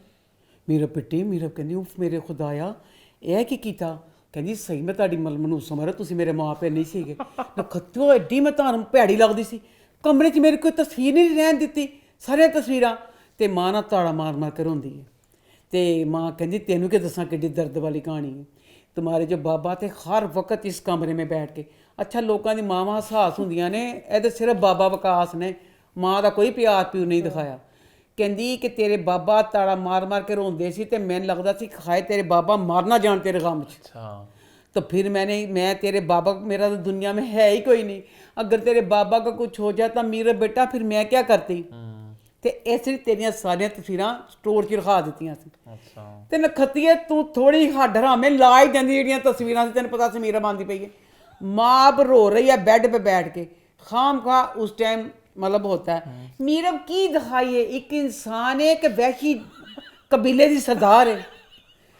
B: मीरब पिट्टी। मीरब कहती उफ मेरे खुदाया यह की कीता? कहती सही मैं ताड़ी मनूस समझ तुसीं मेरे माँ प्यो नहीं सीगे ना, खत्तो एड्डी मैं तुहानूं भैड़ी लगदी सी, कमरे च मेरी कोई तस्वीर नहीं रहन दित्ती, सारियां तस्वीरां। ते माँ ना ताड़ा मार मार के रोंदी है। तो माँ कहती तेनू के दसां किड्डी दर्द वाली कहानी है, तुम्हारे जो बाबा थे हर वक्त इस कमरे में बैठ के। अच्छा लोगों की मावां हसास होंदियां ने, ये सिर्फ बाबा विकास ने माँ का कोई प्यार प्यू नहीं दिखाया। कहती कि तेरे बाबा ताड़ा मार मार के रोंदे सी ते मैनूं लगदा सी खाए तेरे बाबा मार ना जान तेरे गम च। तो फिर मैं तेरे बाबा, मेरा तो दुनिया में है ही कोई नहीं, अगर तेरे बाबा का कुछ हो जाए तो मेरा बेटा फिर मैं क्या करती। तो इसलिए तेरियां सारियां तस्वीरां स्टोर च रखा दित्तियां सी। ते नखत्तिए तू थोड़ी हड्ड हरामे ला ही देंदी जेहड़ियां तस्वीरां सी, तैनूं पता सी मीरब आंदी पई है। माँ अब रो रही है बेड पे बैठ के, खाम खा उस टाइम मतलब होता है। मीरब की दिखाई है, एक इंसान है कि वैसी कबीले की सरदार है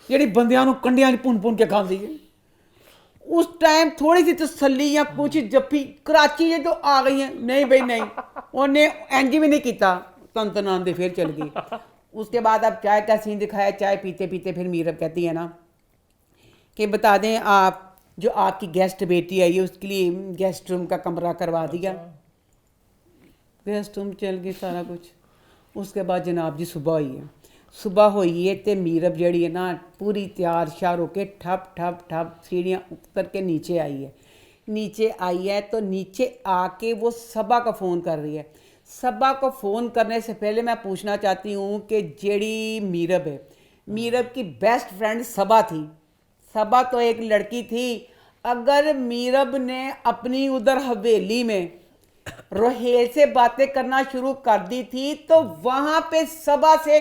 B: जिहड़ी बंदियां नूं कंडियां च भुन भुन के खांदी है। उस टाइम थोड़ी सी तसल्ली या कुछ जप्फी कराची है जो आ गई है, नहीं भाई नहीं, उन्हें इंज भी नहीं किया, तन तनान दे फिर चल गई। उसके बाद अब चाय का सीन दिखाया, चाय पीते पीते फिर मीरब कहती है ना कि बता दें आप जो आपकी गेस्ट बेटी आई है उसके लिए गेस्ट रूम का कमरा करवा दिया। गेस्ट रूम चल गई सारा कुछ। उसके बाद जनाब जी सुबह हुई है। सुबह हुई है तो मीरब जड़ी है ना पूरी तैयार श्यार होके ठप ठप ठप सीढ़ियाँ उतर के नीचे आई है। नीचे आई है तो नीचे आके वो सबा का फ़ोन कर रही है। सबा को फ़ोन करने से पहले मैं पूछना चाहती हूँ कि जेड़ी मीरब है, मीरब की बेस्ट फ्रेंड सबा थी। सबा तो एक लड़की थी, अगर मीरब ने अपनी उधर हवेली में रोहेल से बातें करना शुरू कर दी थी तो वहाँ पे सबा से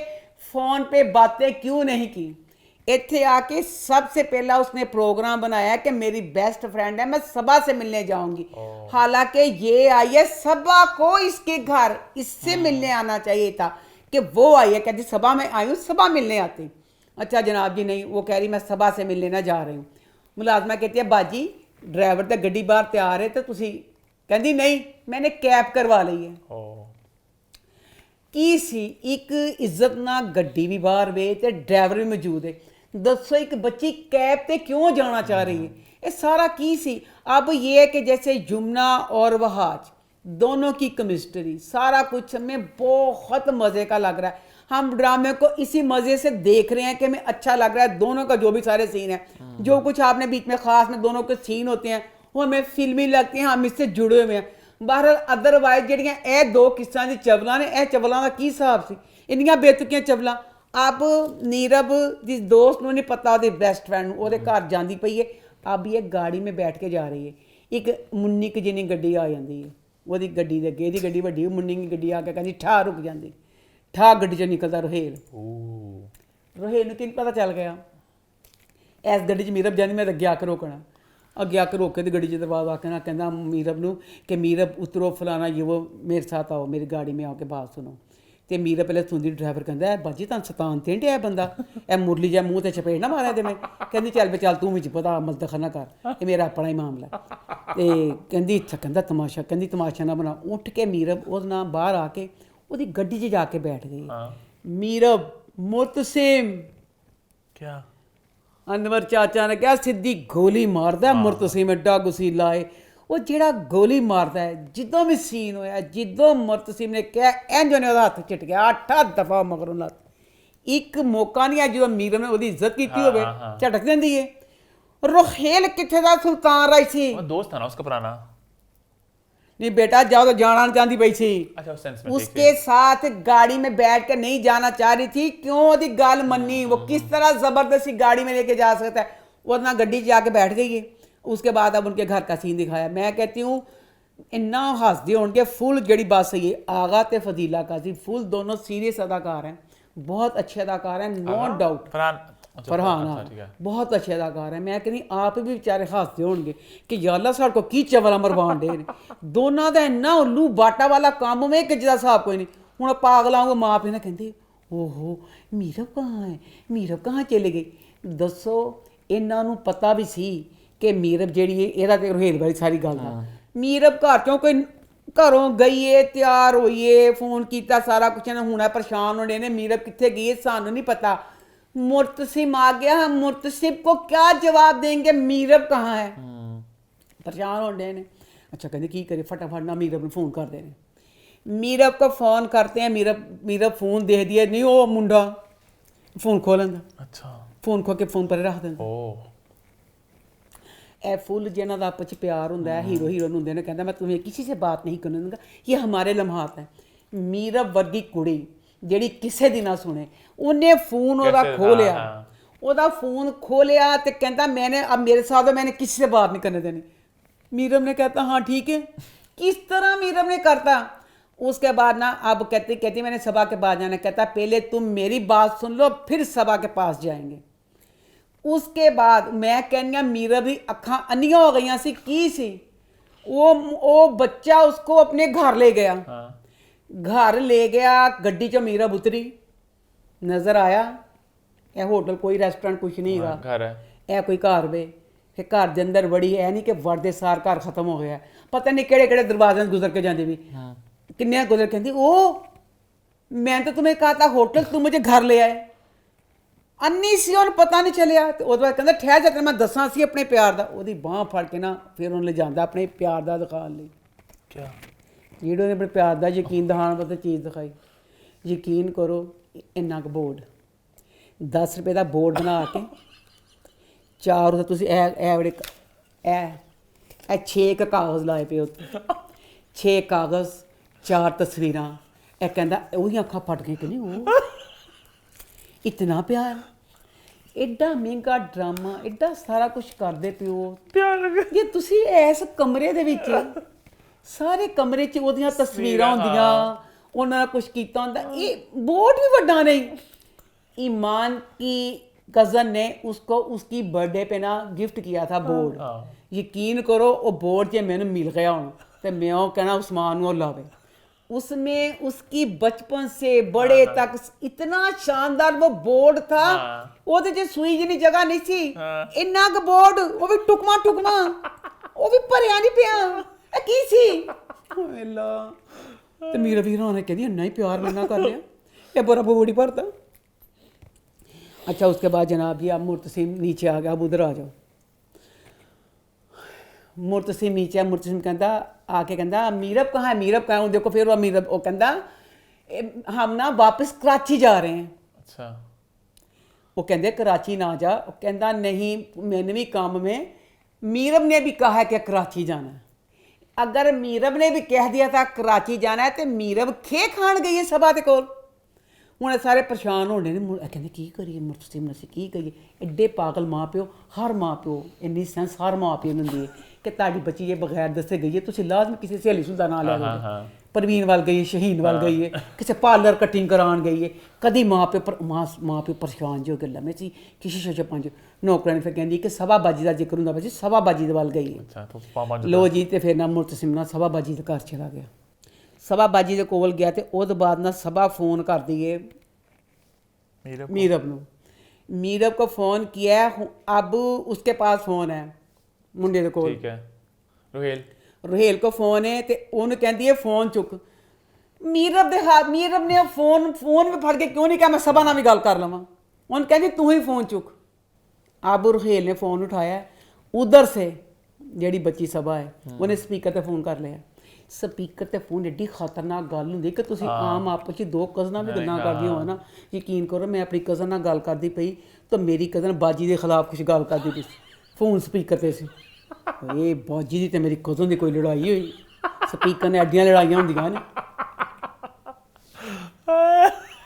B: फ़ोन पे बातें क्यों नहीं की। इत्थे आके सबसे पहला उसने प्रोग्राम बनाया कि मेरी बेस्ट फ्रेंड है, मैं सबा से मिलने जाऊंगी। हालांकि ये आई है सबा को इसके घर इससे मिलने आना चाहिए था कि वो आई है, कहती सबा मैं आई हूँ, सबा मिलने आती। अच्छा जनाब जी नहीं, वो कह रही मैं सबा से मिलने ना जा रही हूँ। ਮੁਲਾਜ਼ਮਾ कहती है बाजी ड्राइवर तो गड्डी बाहर तैयार है तो तुसी कहती नहीं मैंने कैब करवा ली है
A: ਓ
B: ਕੀ ਸੀ ਇੱਕ ਇੱਜ਼ਤ ਨਾਲ ਗੱਡੀ ਵੀ ਬਾਹਰ ਵੇ ਤੇ ਡਰਾਈਵਰ ਵੀ ਮੌਜੂਦ ਹੈ ਦੱਸੋ ਇੱਕ ਬੱਚੀ ਕੈਬ ਤੇ ਕਿਉਂ ਜਾਣਾ ਚਾਹ ਰਹੀ है ये सारा की सी अब ये है कि जैसे यमुना और वहाज दोनों की केमिस्ट्री सारा कुछ हमें बहुत मज़े का लग रहा है हम ड्रामे को इसी मज़े से देख रहे हैं कि हमें अच्छा लग रहा है दोनों का जो भी सारे सीन है जो कुछ आपने बीच में ख़ास में दोनों के सीन होते हैं वो हमें फिल्मी लगती हैं हम इससे जुड़े हुए हैं ਬਹਰਹਾਲ ਅਦਰਵਾਈਜ਼ ਜਿਹੜੀਆਂ ਇਹ ਦੋ ਕਿਸਾਂ ਦੀ ਚਵਲਾਂ ਨੇ ਇਹ ਚਵਲਾਂ ਦਾ ਕੀ ਹਿਸਾਬ ਸੀ ਇੰਨੀਆਂ ਬੇਤੁਕੀਆਂ ਚਵਲਾਂ ਅਬ ਨੀਰਵ ਦੀ ਦੋਸਤ ਨੂੰ ਨਹੀਂ ਪਤਾ ਉਹਦੇ ਬੈਸਟ ਫਰੈਂਡ ਨੂੰ ਉਹਦੇ ਘਰ ਜਾਂਦੀ ਪਈ ਹੈ ਅਬ ਇਹ ਗਾੜੀ में बैठ के ਜਾ ਰਹੀ ਹੈ ਇੱਕ ਮੁੰਨੀ ਕੁ ਜਿੰਨੀ ਗੱਡੀ ਆ ਜਾਂਦੀ ਹੈ ਉਹਦੀ ਗੱਡੀ ਦੇ ਅੱਗੇ ਇਹਦੀ ਗੱਡੀ ਵੱਡੀ ਮੁੰਨੀ ਦੀ ਗੱਡੀ ਆ ਕੇ ਕਹਿੰਦੀ ਠਾ ਰੁਕ ਜਾਂਦੀ ਠਾ ਗੱਡੀ ਚੋਂ ਨਿਕਲਦਾ ਰੋਹੇਲ ਰੋਹੇਲ ਨੂੰ ਕਿੰਨ ਪਤਾ ਚੱਲ ਗਿਆ ਇਸ ਗੱਡੀ 'ਚ ਮੀਰਬ ਜਾਂਦੀ ਮੈਂ ਅੱਗੇ ਆ ਕੇ ਰੋਕਣਾ ਅੱਗੇ ਆ ਕੇ ਰੋਕ ਕੇ ਤੇ ਗੱਡੀ 'ਚ ਦਰਵਾਜ਼ਾ ਆਕਣਾ ਕਹਿੰਦਾ ਮੀਰਬ ਨੂੰ ਕਿ ਮੀਰਬ ਉਤਰੋ ਫਲਾਣਾ ਇਹ ਉਹ ਮੇਰੇ ਸਾਥ ਆਓ ਮੇਰੀ ਗਾੜੀ में ਆके ਬਾਤ ਸੁਣੋ ਤੇ ਮੀਰਬ ਪਹਿਲੇ ਸੁਣਦੀ ਡਰਾਈਵਰ ਕਹਿੰਦਾ ਬਾਜੀ ਤੁਹਾਨੂੰ ਸਤਾਨ ਤੇ ਢਿਆ ਬੰਦਾ ਇਹ ਮੁਰਲੀ ਜਿਹਾ ਮੂੰਹ ਤੇ ਚਪੇੜ ਨਾ ਮਾਰਿਆ ਤੇ ਮੈਂ ਕਹਿੰਦੀ ਚੱਲ ਬੇ ਚੱਲ ਤੂੰ ਵਿੱਚ ਪਤਾ ਮਜ਼ਦਖਾ ਨਾ ਕਰ ਇਹ ਮੇਰਾ ਆਪਣਾ ਹੀ ਮਾਮਲਾ ਤੇ ਕਹਿੰਦੀ ਅੱਛਾ ਕਹਿੰਦਾ ਤਮਾਸ਼ਾ ਕਹਿੰਦੀ ਤਮਾਸ਼ਾ ਨਾ ਬਣਾ ਉੱਠ ਕੇ ਮੀਰਬ ਉਹਦੇ ਨਾਲ ਬਾਹਰ ਆ ਕੇ ਉਹਦੀ ਗੱਡੀ 'ਚ ਜਾ ਕੇ ਬੈਠ ਗਈ ਮੀਰਬ ਮੁਰਤਸਿਮ
A: क्या
B: ਅਨਵਰ ਚਾਚਾ ਨੇ ਕਿਹਾ ਸਿੱਧੀ ਗੋਲੀ ਮਾਰਦਾ ਮੁਰਤਸਿਮ ਐਡਾ ਗੁਸੀਲਾ ਏ ਉਹ ਜਿਹੜਾ ਗੋਲੀ ਮਾਰਦਾ ਹੈ ਜਦੋਂ ਵੀ ਸੀਨ ਹੋਇਆ ਜਦੋਂ ਮੁਰਤਸਿਮ ਨੇ ਕਿਹਾ ਇੰਜ ਉਹਨੇ ਉਹਦਾ ਹੱਥ ਚਿੱਟ ਗਿਆ 8 ਦਫਾ ਮਗਰੋਂ ਲੱਤ ਇੱਕ ਮੌਕਾ ਨਹੀਂ ਆ ਜਦੋਂ ਮੀਰਮ ਨੇ ਉਹਦੀ ਇੱਜ਼ਤ ਕੀਤੀ ਹੋਵੇ ਝਟਕ ਦਿੰਦੀ ਏ ਰੋਹੇਲ ਕਿੱਥੇ ਦਾ ਸੁਲਤਾਨ ਰਾਈ ਸੀ
A: वो दोस्त था ना उसका पुराना
B: नहीं बेटा जाओ तो जाना नहीं चाहती पई थी
A: अच्छा उस सेंस में
B: उसके साथ गाड़ी में बैठ कर नहीं जाना चाह रही थी क्यों ओदी गल मन्नी वो किस तरह जबरदस्ती गाड़ी में लेके जा सकता है वो ना गड्डी जाके बैठ गई है उसके बाद अब उनके घर का सीन दिखाया मैं कहती हूँ इन्ना हंसदे होंगे फुल जड़ी बस है आगा ते फजीला काजी फुल दोनों सीरियस अदाकार हैं बहुत अच्छे अदाकार हैं नो डाउट
A: फरहान अच्छा,
B: फरहान
A: अच्छा,
B: हाँ
A: ठीक है
B: बहुत अच्छे अदाकार हैं मैं कहनी आप भी बेचारे हंसते होंगे कि या अल्लाह साढ़े को की चवला मरवान दे दोनों का इन्ना उल्लू बाटा वाला काम में कि जिदा हिसाब कोई नहीं हूँ पागलों को माँ प्यो ने कहते ओहो मीरब कहाँ है मीरब कहाँ चले गई दसो इन्हों पता भी सी कि मीरब जी ਇਹਦਾ ਤੇ ਰੋਹੇਲ ਵਾਲੀ ਸਾਰੀ ਗੱਲ ਦਾ ਮੀਰਬ ਘਰ ਚੋਂ ਕੋਈ ਘਰੋਂ ਗਈ ਏ ਤਿਆਰ ਹੋਈਏ ਫੋਨ ਕੀਤਾ ਸਾਰਾ ਕੁਛ ਨੇ ਹੁਣ ਪਰੇਸ਼ਾਨ ਹੋਣੇ ਨੇ ਮੀਰਬ ਕਿੱਥੇ ਗਈ ਸਾਨੂੰ ਨਹੀਂ ਪਤਾ मुर्तसिम आ गया हम मुर्तसिम को क्या जवाब देंगे मीरब कहाँ है परेशान हो रहे हैं अच्छा कहते की करे फटाफट ना मीरब ने फ़ोन कर देने मीरब को फ़ोन करते हैं मीरब फ़ोन दे दिया नहीं वो मुंडा फ़ोन खोलन
A: अच्छा
B: फ़ोन खो के फ़ोन पर रख देना
A: ओ
B: ए फुल जिन्हों का आपस प्यार होंगे हीरो हीरोइन होंगे ने कहता मैं तुम्हें किसी से बात नहीं करने दूंगा ये हमारे लम्हात हैं मीरब वर्गी कुड़ी ਜਿਹੜੀ ਕਿਸੇ ਦੀ ਨਾ ਸੁਣੇ ਉਹਨੇ ਫੋਨ ਉਹਦਾ ਖੋਲਿਆ ਉਹਦਾ ਫੋਨ ਖੋਲਿਆ ਤੇ ਕਹਿੰਦਾ मैंने अब मेरे साथ मैंने किसी से बात नहीं करने देनी मीरब ने कहता हाँ ठीक है किस तरह मीरब ने करता उसके बाद ना अब कहती मैंने सभा के पास जाना कहता पहले तुम मेरी बात सुन लो फिर सभा के पास जाएंगे उसके बाद मैं कहनी मीरब दी अखां अन्नियां हो गई सी की सी वो बच्चा उसको अपने घर ले गया घर ले गया गड्डी च मीरब उतरी नज़र आया यह होटल कोई रेस्टोरेंट कुछ नहीं गा
A: घर है
B: यह कोई घर वे फिर घर के अंदर बड़ी है नहीं कि वड़दे सार घर खत्म हो गया पता नहीं केड़े केड़े दरवाजे गुजर के जाती भी किन्ने गुजर कहती ओ मैं तो तुम्हें कहा था होटल तुम मुझे घर ले आए अन्नी सी उन्हें पता नहीं चलिया तो उस बाद कहता ठहर जा मैं दसा सी अपने प्यार का वो बांह फड़ के ना फिर उन्हें ले जाता अपने प्यार का दिखाने लई
A: क्या
B: ਜਿਹੜੇ ਨੇ ਆਪਣੇ ਪਿਆਰ ਦਾ ਯਕੀਨ ਦਿਖਾਉਣ ਵਾਸਤੇ ਚੀਜ਼ ਦਿਖਾਈ ਯਕੀਨ ਕਰੋ ਇੰਨਾ ਕੁ ਬੋਰਡ 10 ਰੁਪਏ ਦਾ ਬੋਰਡ ਬਣਾ ਕੇ ਚਾਰ ਉਹਦੇ ਤੁਸੀਂ ਇਹ 6 ਕਾਗਜ਼ ਲਾਏ ਪਏ ਉੱਤੇ 6 ਕਾਗਜ਼ 4 ਤਸਵੀਰਾਂ ਇਹ ਕਹਿੰਦਾ ਉਹਦੀਆਂ ਅੱਖਾਂ ਫਟ ਗਈਆਂ ਕਿ ਨਹੀਂ ਉਹ ਇਤਨਾ ਪਿਆਰ ਐਡਾ ਮਹਿੰਗਾ ਡਰਾਮਾ ਐਡਾ ਸਾਰਾ ਕੁਝ ਕਰਦੇ ਪਿਓ
A: प्यार
B: ਜੇ ਤੁਸੀਂ ਇਸ ਕਮਰੇ ਦੇ ਵਿੱਚ ਸਾਰੇ ਕਮਰੇ 'ਚ ਉਹਦੀਆਂ ਤਸਵੀਰਾਂ ਹੁੰਦੀਆਂ ਉਹਨਾਂ ਨੇ ਕੁਝ ਕੀਤਾ ਹੁੰਦਾ ਇਹ ਬੋਰਡ ਵੀ ਵੱਡਾ ਨਹੀਂ ईमान की कज़न ने उसको उसकी बर्थडे पे ना गिफ्ट किया था बोर्ड यकीन करो वो बोर्ड जे मैंने मिल गया हूँ तो मैं वो कहना उस्मान को लावे उसमें उसकी बचपन से बड़े तक इतना शानदार वो बोर्ड था ਉਹਦੇ ਚ ਸੂਈ ਜਿਹੀ ਜਗ੍ਹਾ ਨਹੀਂ ਸੀ ਇੰਨਾ ਕੁ ਬੋਰਡ ਉਹ ਵੀ ਟੁਕਮਾ ਟੁਕਮਾ ਉਹ ਵੀ ਭਰਿਆ ਨਹੀਂ ਪਿਆ ਇਹ ਕੀ ਸੀ ਵੇਲਾ ਤੇ ਮੇਰਾ ਵੀਰ ਹੋਣਾ ਕਹਿੰਦੀ ਇੰਨਾ ਹੀ ਪਿਆਰ ਮੈਨਾਂ ਕਰ ਲਿਆ ਇਹ ਬੜਾ ਬੋੜੀ ਭਰਤਾ अच्छा उसके बाद जनाब जी आप मुर्तसिम नीचे आ गया अब उधर आ जाओ मुर्तसिम नीचे मुर्तसिम कहता आके कहता मीरब कहाँ है मीरब कहाँ है देखो फिर वो मीरब वो कहता हम ना वापस कराची जा रहे हैं
A: अच्छा
B: वो कहते कराची ना जा वो कहता नहीं मैंने भी काम में मीरब ने भी कहा है कि कराची जाना है अगर मीरब ने भी कह दिया था कराची जाना है तो मीरब खे खान गई है सभा के कोल ਹੁਣ ਇਹ ਸਾਰੇ ਪਰੇਸ਼ਾਨ ਹੋਣੇ ਨੇ ਕਹਿੰਦੇ ਕੀ ਕਰੀਏ ਮੁਰਤਸਿਮ ਅਸੀਂ ਕੀ ਕਰੀਏ ਐਡੇ ਪਾਗਲ ਮਾਂ ਪਿਓ ਹਰ ਮਾਂ ਪਿਓ ਇੰਨੀ ਸੈਂਸ ਹਰ ਮਾਂ ਪਿਓ ਨੂੰ ਹੁੰਦੀ ਹੈ ਕਿ ਤੁਹਾਡੀ ਬੱਚੀ ਇਹ ਬਗੈਰ ਦੱਸੇ ਗਈ ਹੈ ਤੁਸੀਂ ਲਾਜ਼ਮ ਕਿਸੇ ਸਹੇਲੀ ਸੁਦਾ ਨਾਂ ਲੈ ਲਓਗੇ ਪ੍ਰਵੀਨ ਵੱਲ ਗਈ ਹੈ ਸ਼ਹੀਨ ਵੱਲ ਗਈ ਹੈ ਕਿਸੇ ਪਾਰਲਰ ਕਟਿੰਗ ਕਰਾਉਣ ਗਈ ਹੈ ਕਦੀ ਮਾਂ ਪਿਓ ਪਰੇਸ਼ਾਨ ਜੋ ਗੱਲਾਂ ਮੈਂ ਸੀ ਕਿਸੇ ਸ਼ੋਸ਼ਾ ਪੰਜ ਨੌਕਰਾਂ ਨੇ ਫਿਰ ਕਹਿੰਦੀ ਕਿ ਸਭਾਬਾਜੀ ਦਾ ਜ਼ਿਕਰ ਹੁੰਦਾ ਵੈਸੇ ਸਭਾਬਾਜੀ ਦੇ ਵੱਲ ਗਈ ਹੈ ਲੋ ਜੀ ਤੇ ਫਿਰ ਨਾ ਮੁਰਤਸਿਮ ਨਾਲ ਸਭਾਬਾਜੀ ਦੇ ਘਰ ਚਲਾ ਗਿਆ सभाबाजी के कोल गया तो उस बाद ना सभा फोन कर दिए मीरब नू मीरब को फ़ोन किया अब उसके पास फ़ोन है मुंडे के कोल
A: ठीक है
B: रोहेल को फ़ोन है तो उन्हें कहती है फ़ोन चुक मीरब दे हाथ मीरब ने फ़ोन में फड़ के क्यों नहीं कहा मैं सभा नाल भी गल कर लवां उन्हें कहती तू ही फ़ोन चुक अब रोहेल ने फ़ोन उठाया उधर से ਜਿਹੜੀ ਬੱਚੀ ਸਭਾ ਹੈ ਉਹਨੇ ਸਪੀਕਰ ਤੇ ਫੋਨ ਕਰ ਲਿਆ ਸਪੀਕਰ ਤੇ ਫੋਨ ਏਡੀ ਖਤਰਨਾਕ ਗੱਲ ਹੁੰਦੀ ਕਿ ਤੁਸੀਂ ਆਮ ਆਪਸ ਵਿੱਚ ਦੋ ਕਜ਼ਨਾਂ ਵੀ ਗੱਲਾਂ ਕਰਦੀਆਂ ਹੋ ਨਾ ਯਕੀਨ ਕਰੋ ਮੈਂ ਆਪਣੀ ਕਜ਼ਨ ਨਾਲ ਗੱਲ ਕਰਦੀ ਪਈ ਤਾਂ ਮੇਰੀ ਕਜ਼ਨ ਬਾਜੀ ਦੇ ਖਿਲਾਫ ਕੁਝ ਗੱਲ ਕਰਦੀ ਪਈ ਫੋਨ ਸਪੀਕਰ ਤੇ ਸੀ ਇਹ ਬਾਜੀ ਦੀ ਤੇ ਮੇਰੀ ਕਜ਼ਨ ਦੀ ਕੋਈ ਲੜਾਈ ਹੋਈ ਸਪੀਕਰ ਨੇ ਐਡੀਆਂ ਲੜਾਈਆਂ ਹੁੰਦੀਆਂ ਨੇ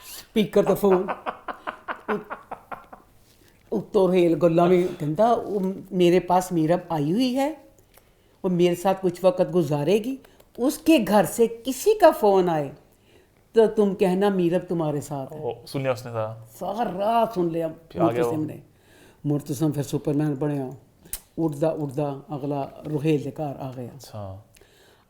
B: ਸਪੀਕਰ ਤੇ ਫੋਨ उत्तर हेल गल्ला में कहता वो मेरे पास मीरब आई हुई है वो मेरे साथ कुछ वक्त गुजारेगी उसके घर से किसी का फ़ोन आए तो तुम कहना मीरब तुम्हारे साथ है
A: सुन लिया उसने
B: सारा सुन लिया मुर्तसिम ने मुर्तसिम फिर सुपरमैन बनया उड़दा अगला रोहेल के घर आ गया
A: अच्छा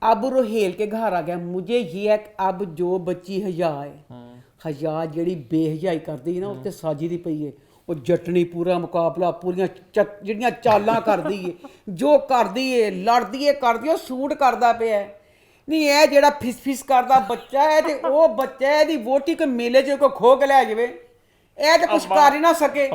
B: अब रोहेल के घर आ गया मुझे ये है कि अब जो बच्ची हया है हया जी बेहयाई करती है ना उससे साजी दी पई है ਉਹ ਜੱਟਣੀ ਪੂਰਾ ਮੁਕਾਬਲਾ ਪੂਰੀਆਂ ਜਿਹੜੀਆਂ ਚਾਲਾਂ ਕਰਦੀ ਏ ਜੋ ਕਰਦੀ ਏ ਲੜਦੀ ਏ ਕਰਦੀ ਉਹ ਸੂਟ ਕਰਦਾ ਪਿਆ ਨਹੀਂ ਇਹ ਜਿਹੜਾ ਫਿਸ ਕਰਦਾ ਬੱਚਾ ਹੈ ਤੇ ਉਹ ਬੱਚਾ ਇਹਦੀ ਵੋਟੀ ਕੋਈ ਮੇਲੇ 'ਚ ਕੋਈ ਖੋ ਕੇ ਲੈ ਜਾਵੇ ਇਹ ਤਾਂ ਕੁਛ ਕਰ ਹੀ ਨਾ ਸਕੇ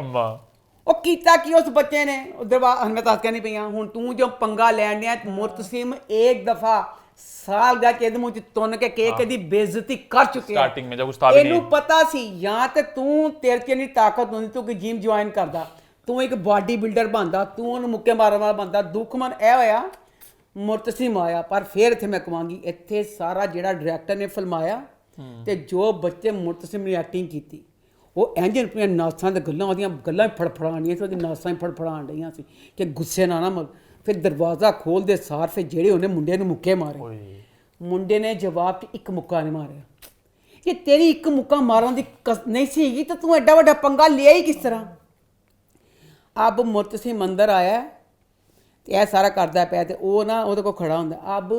B: ਉਹ ਕੀਤਾ ਕੀ ਉਸ ਬੱਚੇ ਨੇ ਦਰਬਾਰ ਮੈਂ ਤਾਂ ਕਹਿੰਦੀ ਪਈਆਂ ਹੁਣ ਤੂੰ ਜੋ ਪੰਗਾ ਲੈਣ ਡਿਆ ਮੁਰਤਸਿਮ ਇੱਕ ਦਫਾ ਸਾਲ ਦਾ ਕੇ ਮੂੰਹ ਚ ਤੁੰਨ ਕੇ ਕੇਕ ਦੀ ਬੇਇੱਜ਼ਤੀ ਕਰ ਚੁੱਕੇ
A: ਸਟਾਰਟਿੰਗ ਵਿੱਚ ਜਦ ਕੁਛ ਤਾਂ ਵੀ ਨਹੀਂ
B: ਇਹਨੂੰ ਪਤਾ ਸੀ ਜਾਂ ਤੇ ਤੂੰ ਤੇਰੇ ਚ ਨਹੀਂ ਤਾਕਤ ਹੁੰਦੀ ਤੂੰ ਕਿ ਜਿਮ ਜੁਆਇਨ ਕਰਦਾ ਤੂੰ ਇੱਕ ਬਾਡੀ ਬਿਲਡਰ ਬਣਦਾ ਤੂੰ ਉਹਨੂੰ ਮੁੱਕੇ ਮਾਰਨ ਵਾਲਾ ਬਣਦਾ ਦੁੱਖਮਨ ਇਹ ਹੋਇਆ ਮੁਰਤਸਿਮ ਆਇਆ ਪਰ ਫਿਰ ਇੱਥੇ ਮੈਂ ਕਹਾਂਗੀ ਇੱਥੇ ਸਾਰਾ ਜਿਹੜਾ ਡਾਇਰੈਕਟਰ ਨੇ ਫਿਲਮਾਇਆ ਤੇ ਜੋ ਬੱਚੇ ਮੁਰਤਸਿਮ ਨੇ ਐਕਟਿੰਗ ਕੀਤੀ ਉਹ ਇੰਜਨ ਪਈਆਂ ਨਾਸਾਂ ਦੇ ਗੱਲਾਂ ਉਹਦੀਆਂ ਗੱਲਾਂ ਫੜਫੜਾਉਣੀਆਂ ਸੀ ਉਹਦੀ ਨਾਸਾਂ ਹੀ ਫੜਫੜਾਉਣ ਰਹੀਆਂ ਸੀ ਕਿ ਗੁੱਸੇ ਨਾਲ ਨਾ ਫਿਰ ਦਰਵਾਜ਼ਾ ਖੋਲ੍ਹਦੇ ਸਾਰ ਫਿਰ ਜਿਹੜੇ ਉਹਨੇ ਮੁੰਡੇ ਨੂੰ ਮੁੱਕੇ ਮਾਰੇ ਮੁੰਡੇ ਨੇ ਜਵਾਬ 'ਚ ਇੱਕ ਮੁੱਕਾ ਨਹੀਂ ਮਾਰਿਆ ਕਿ ਤੇਰੀ ਇੱਕ ਮੁੱਕਾ ਮਾਰਨ ਦੀ ਨਹੀਂ ਸੀਗੀ ਤਾਂ ਤੂੰ ਐਡਾ ਵੱਡਾ ਪੰਗਾ ਲਿਆ ਹੀ ਕਿਸ ਤਰ੍ਹਾਂ ਅਬ ਮੁਰਤਸਿਮ ਅੰਦਰ ਆਇਆ ਤੇ ਇਹ ਸਾਰਾ ਕਰਦਾ ਪਿਆ ਤੇ ਉਹ ਨਾ ਉਹਦੇ ਕੋਲ ਖੜਾ ਹੁੰਦਾ ਅਬ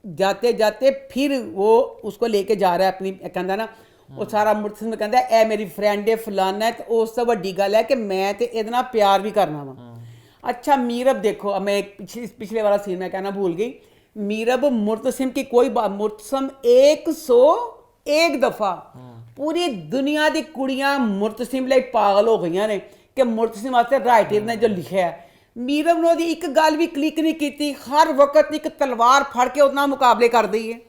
B: ਜਾਤੇ ਜਾਤੇ ਫਿਰ ਉਹ ਉਸਕੋ ਲੈ ਕੇ ਜਾ ਰਿਹਾ ਆਪਣੀ ਕਹਿੰਦਾ ਨਾ ਉਹ ਸਾਰਾ ਮੁਰਤਸਿਮ ਕਹਿੰਦਾ ਇਹ ਮੇਰੀ ਫਰੈਂਡ ਹੈ ਫਲਾਨਾ ਹੈ ਤੇ ਉਸ ਤੋਂ ਵੱਡੀ ਗੱਲ ਹੈ ਕਿ ਮੈਂ ਤੇ ਇਹਦੇ ਨਾਲ ਪਿਆਰ ਵੀ ਕਰਨਾ ਵਾ अच्छा मीरब देखो अब मैं पिछले वाला सीन में कहना भूल गई मीरब मुर्तसिम की कोई बात मुर्तसिम 101 दफ़ा पूरी दुनिया दी कुड़ियां मुर्तसिम ਲਈ पागल हो गई ने कि मुर्तसिम वास्ते राइटर ने जो लिखा है मीरब ने ਉਹਦੀ ਇੱਕ ਗੱਲ ਵੀ ਕਲਿੱਕ ਨਹੀਂ ਕੀਤੀ ਹਰ ਵਕਤ ਇੱਕ ਤਲਵਾਰ ਫੜ ਕੇ ਉਹਦੇ ਨਾਲ ਮੁਕਾਬਲੇ ਕਰਦੀ ਹੈ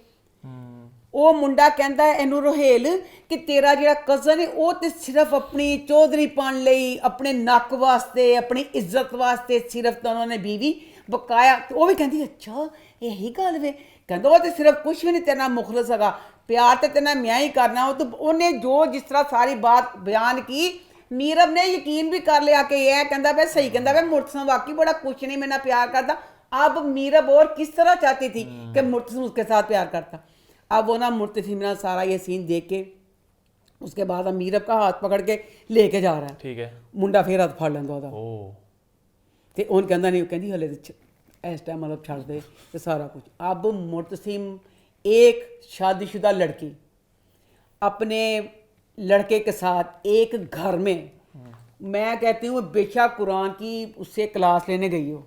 B: ਉਹ ਮੁੰਡਾ ਕਹਿੰਦਾ ਇਹਨੂੰ ਰੋਹੇਲ ਕਿ ਤੇਰਾ ਜਿਹੜਾ ਕਜ਼ਨ ਹੈ ਉਹ ਤੇ ਸਿਰਫ ਆਪਣੀ ਚੌਧਰੀਪਣ ਲਈ ਆਪਣੇ ਨੱਕ ਵਾਸਤੇ ਆਪਣੀ ਇੱਜ਼ਤ ਵਾਸਤੇ ਸਿਰਫ ਤਾਂ ਉਹਨਾਂ ਨੇ ਬੀਵੀ ਬਕਾਇਆ ਉਹ ਵੀ ਕਹਿੰਦੀ ਅੱਛਾ ਇਹੀ ਗੱਲ ਵੇ ਕਹਿੰਦਾ ਉਹ ਤੇ ਸਿਰਫ ਕੁਛ ਵੀ ਨਹੀਂ ਤੇਰੇ ਨਾਲ ਮੁਖਲਸ ਹੈਗਾ ਪਿਆਰ ਤੇ ਤੇਰੇ ਨਾਲ ਮੈਂ ਹੀ ਕਰਨਾ ਉਹ ਤਾਂ ਉਹਨੇ ਜੋ ਜਿਸ ਤਰ੍ਹਾਂ ਸਾਰੀ ਬਾਤ ਬਿਆਨ ਕੀ मीरब ने यकीन भी कर लिया कि यह कहता भाई सही कहता भाई मुर्तसिम वाकई बड़ा कुछ नहीं मेरे प्यार करता अब मीरब और किस तरह चाहती थी कि मुर्तसिम उसके साथ प्यार करता अब वो ना मुर्तसिम ने सारा ये सीन देख के उसके बाद मीरब का हाथ पकड़ के लेके जा रहा है
A: ठीक है
B: मुंडा फिर हाथ फड़ लेंदा ਉਹਦਾ ਤੇ ਉਹਨ ਕਹਿੰਦਾ ਨਹੀਂ ਕਹਿੰਦੀ ਹਲੇ ਇਸ ਟਾਈਮ ਮਤਲਬ ਛੱਡ ਦੇ ਤੇ ਸਾਰਾ ਕੁਝ अब मुर्तसिम ایک شادی شدہ لڑکی اپنے لڑکے کے ساتھ ایک گھر میں کہتی ہوں بے شک قرآن کی اس سے کلاس لینے گئی ہو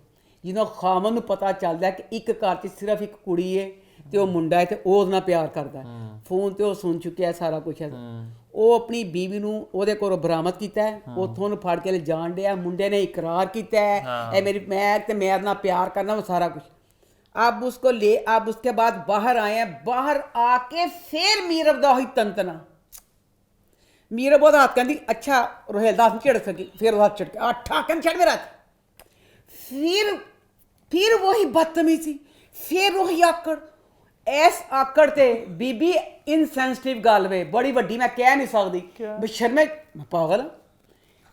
B: جنہوں خامن نوں پتہ چلدا ہے کہ ایک گھر 'چ صرف ایک کڑی ہے تے وہ منڈا ہے تے وہ اودے نال پیار کردا ہے فون تے وہ سن چکیا ہے سارا کچھ ہے وہ اپنی بیوی نوں اودے کولوں برآمد کیتا ہے اوتھوں نوں پھڑ کے لے جان ڈیا منڈے نے اقرار کیتا ہے اے میری میں نال پیار کرنا وہ سارا کچھ اب اس کو لے اب اس کے بعد باہر آئے ہیں باہر آ کے پھر میرب دا ہوئی تنتنا میرب وہ ہاتھ کہندی اچھا روہیل دا ہاتھ چڑھ سکی پھر وہ ہاتھ چڑھ کے ٹھاکن چھڑ میرا پھر وہی بدتمیزی پھر وہی آکڑ ایس آکڑ تے بی بی انسینسٹیو گل وے بڑی وڈی میں کہہ نہیں سکتی بشرمے میں پاگل ہاں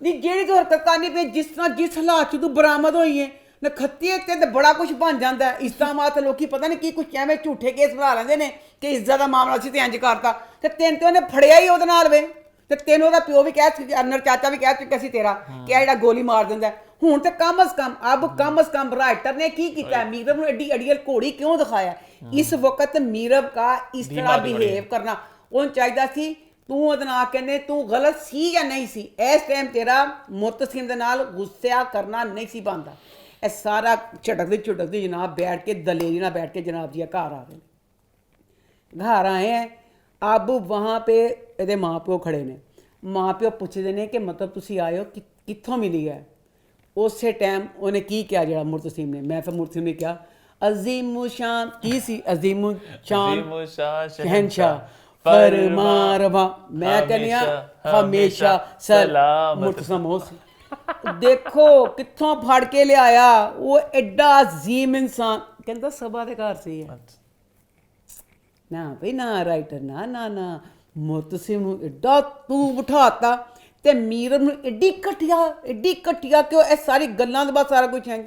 B: نہیں جیڑی تو حرکت کرنی پئی جس طرح جس حالات چ تو برآمد ہوئی ہے نکھتی تے بڑا کچھ بن جاتا ہے اسلامات لوکی پتہ نہیں کی کچھ ایویں جھوٹے کیس بنا لیندے نے کہ عزت دا معاملہ سی تے انج کرتا تے تین تے انہیں پھڑیا ہی اودے نال وے تے تین دا پیو بھی کہہ چکیا انر چاچا بھی کہہ چکیا سی تیرا کہ جڑا گولی مار دیندا ہے ہوں تے کم از کم رائٹر نے کی کیتا ہے میرب نوں ایڈی اڑیل گھوڑی کیوں دکھایا اس وقت میرب کا اس طرح بیہیو کرنا اون چاہیدا سی تو ادنا کہنے تو غلط سی یا نہیں سی اس ٹائم تیرا مرتسم دے نال غصہ کرنا نہیں سی باندا اے سارا چٹکتی جناب بیٹھ کے دلیری نہ بیٹھ کے جناب جی گھر آ گئے گھر آئے ہیں اب وہاں پہ یہ ماں پیو کھڑے نے ماں پیو پوچھتے ہیں کہ مطلب تسی آئے ہو کتھوں ملی ہے اسی ٹائم انہیں کی کیا جڑا مرتسم نے میں پھر مرتسم نے کیا عظیم شان کی سی عظیم شان شہنشاہ فرما رواں میں کہنی ہمیشہ سلام مرتسم ہو سی دیکھو کتھوں پھڑ کے لے آیا وہ ایڈا عظیم انسان کہندا سبا دے گھر سے ہے نہ بھئی نہ رائٹر نہ مرتسم نوں ایڈا تو بٹھاتا تے میرب نوں ایڈی کٹیا کہ اے ساری گلاں دے بعد سارا کچھ ہے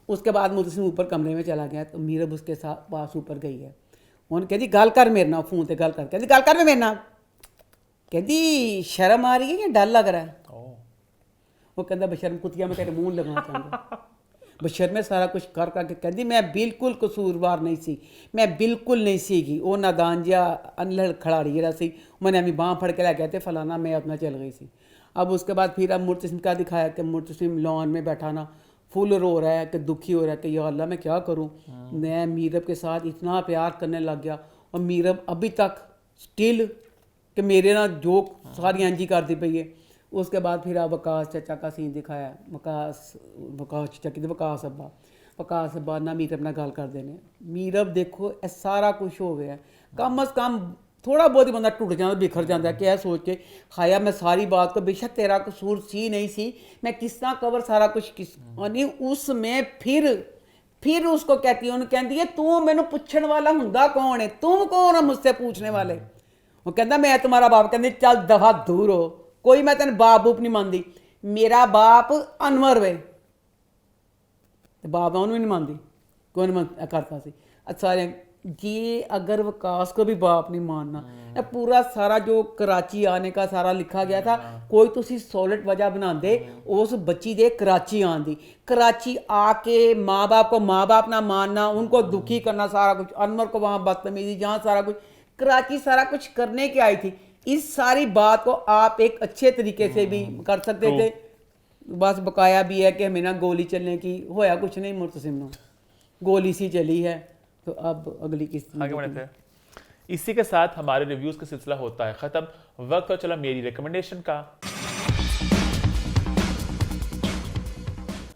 B: اس کے بعد مرتسم اوپر کمرے میں چلا گیا تو میرب اس کے ساتھ پاس اوپر گئی ہے انہوں کہتی گل کر میرے نال فون تے گل کر کہتی گل کر میرے نال کہتی شرم آ رہی ہے یا ڈر لگ رہا ہے وہ کہندا بشرم کتیا میں تیرے منہ لگانا چاہتا بشرمے سارا کچھ کر کے کہندی میں بالکل قصوروار نہیں سی میں بالکل نہیں سی گی وہ نادان جہا انلڑ کھڑاڑی جہاں سی میں نے امی باں پھڑ کے لے گئے تھے فلانا میں اپنا چل گئی سی اب اس کے بعد پھر اب مرتسم کا دکھایا کہ مرتسم لان میں بیٹھا نا فل رو رہا ہے کہ دکھی ہو رہا ہے کہ یا اللہ میں کیا کروں میں میرب کے ساتھ اتنا پیار کرنے لگ گیا اور میرب ابھی تک سٹل کہ میرے نا جو ساری انجی کرتی پئی ہے اس کے بعد پھر آپ وکاس چچا کا سین دکھایا وکاس چچا کی وکاس ابا نہ میرب نہ گل کرتے ہیں میرب دیکھو اے سارا کچھ ہو گیا کم از کم تھوڑا بہت ہی بندہ ٹوٹ جاتا بکھر جاتا ہے کہ یہ سوچ کے خایا میں ساری بات کو بے شک تیرا قصور سی نہیں سی میں کس طرح کور سارا کچھ کس اس میں پھر اس کو کہتی ہے انہوں کہتی ہے تو مینوں پوچھن والا ہوندا کون ہے تم کون ہو مجھ سے پوچھنے والے وہ کہندا میں تمہارا باپ کہندی چل دفعہ دور ہو کوئی میں تین باپ بوپ نہیں مانتی میرا باپ انور وے باپ انہوں نہیں مانتی کوئی نہیں کرتا سی اچھا جی اگر وکاس کو بھی باپ نہیں ماننا پورا سارا جو کراچی آنے کا سارا لکھا گیا تھا کوئی تو سی سولٹ وجہ بنا دے اس بچی دے کراچی آن دی کراچی آ کے ماں باپ کو ماں باپ نہ ماننا ان کو دکھی کرنا سارا کچھ انور کو وہاں بدتمیزی جہاں سارا کچھ کراچی سارا کچھ کرنے کے آئی تھی اس ساری بات کو آپ ایک اچھے طریقے سے بھی کر سکتے تھے بس بقایا بھی ہے کہ ہمیں نا گولی چلنے کی ہویا کچھ نہیں مرتسم نو گولی سی چلی ہے تو اب اگلی قسط
A: اسی کے ساتھ ہمارے ریویوز کا سلسلہ ہوتا ہے ختم وقت تو چلا میری ریکمنڈیشن کا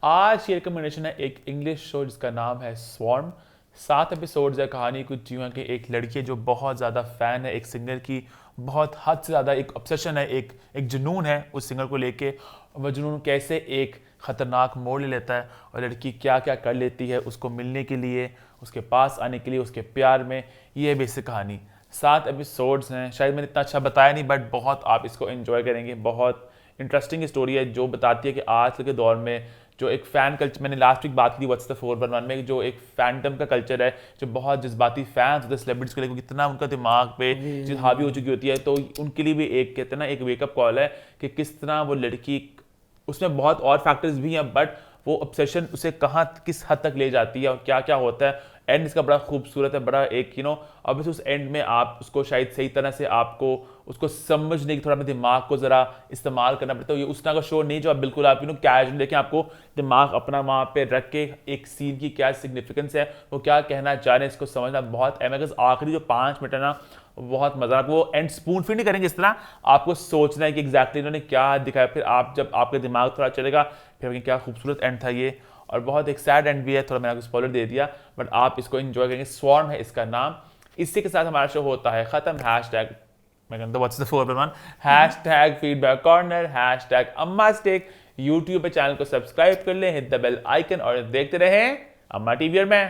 A: آج کی ریکمنڈیشن ہے ایک انگلش شو جس کا نام ہے سوارم 7 ایپیسوڈز ہے کہانی کچھ یوں ہے کہ ایک لڑکی جو بہت زیادہ فین ہے ایک سنگر کی بہت حد سے زیادہ ایک obsession ہے ایک جنون ہے اس سنگر کو لے کے وہ جنون کیسے ایک خطرناک موڑ لے لیتا ہے اور لڑکی کیا کیا کر لیتی ہے اس کو ملنے کے لیے اس کے پاس آنے کے لیے اس کے پیار میں یہ بیسک کہانی 7 ایپیسوڈز ہیں شاید میں نے اتنا اچھا بتایا نہیں بٹ بہت آپ اس کو انجوائے کریں گے بہت انٹرسٹنگ اسٹوری ہے جو بتاتی ہے کہ آج کے دور میں جو ایک فین کلچر میں نے لاسٹ ویک بات کی واٹس دا 411 میں جو ایک فینڈم کا کلچر ہے جو بہت جذباتی فینس ہوتے ہیں سیلیبریٹیز کو لے کے کتنا ان کا دماغ پہ چیز حاوی ہو چکی ہوتی ہے تو ان کے لیے بھی ایک کہتے ہیں نا ایک ویک اپ کال ہے کہ کس طرح وہ لڑکی اس میں بہت اور فیکٹرز بھی ہیں بٹ وہ obsession اسے کہاں کس حد تک لے جاتی ہے اور کیا کیا ہوتا ہے اینڈ اس کا بڑا خوبصورت ہے, بڑا ایک اب اس اینڈ میں آپ اس کو شاید صحیح طرح سے آپ کو اس کو سمجھنے کی تھوڑا اپنے دماغ کو ذرا استعمال کرنا پڑتا ہے. یہ اس طرح کا شو نہیں جو آپ بالکل آپ کیجول دیکھیں, آپ کو دماغ اپنا وہاں پہ رکھ کے ایک سین کی کیا سگنیفیکنس ہے, وہ کیا کہنا چاہ رہے ہیں, اس کو سمجھنا بہت اہم ہے. کہ آخری جو 5 منٹ ہے نا بہت مزہ, وہ اینڈ اسپون فیڈ نہیں کریں گے اس طرح, آپ کو سوچنا ہے کہ ایگزیکٹلی انہوں نے کیا دکھایا, پھر آپ جب آپ کا دماغ تھوڑا چلے گا پھر کیا خوبصورت اینڈ تھا یہ, اور بہت ایک سیڈ اینڈ بھی ہے, تھوڑا میں نے آپ کو اسپوائلر دے دیا, بٹ آپ اس کو انجوائے کریں گے. سوارم ہے اس کا نام. اسی کے ساتھ ہمارا شو ہوتا ہے ختم. ہیش ٹیگ میں کہتا ہوں واٹس دا 4+1, hashtag feedback corner, hashtag اما اسٹیک. یوٹیوب پہ چینل کو سبسکرائب کر لیں, ہٹ دا بیل آئیکن, اور دیکھتے رہیں اما ٹی وی. اور میں